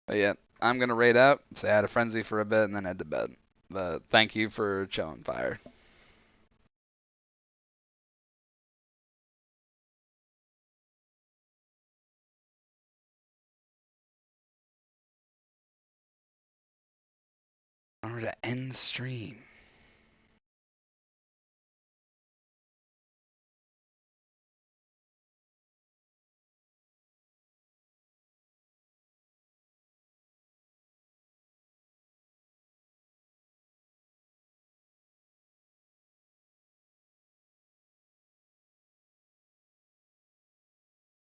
Speaker 1: But yeah, I'm gonna raid out, say hi to Frenzy for a bit, and then head to bed. But thank you for showing fire. In order to end stream.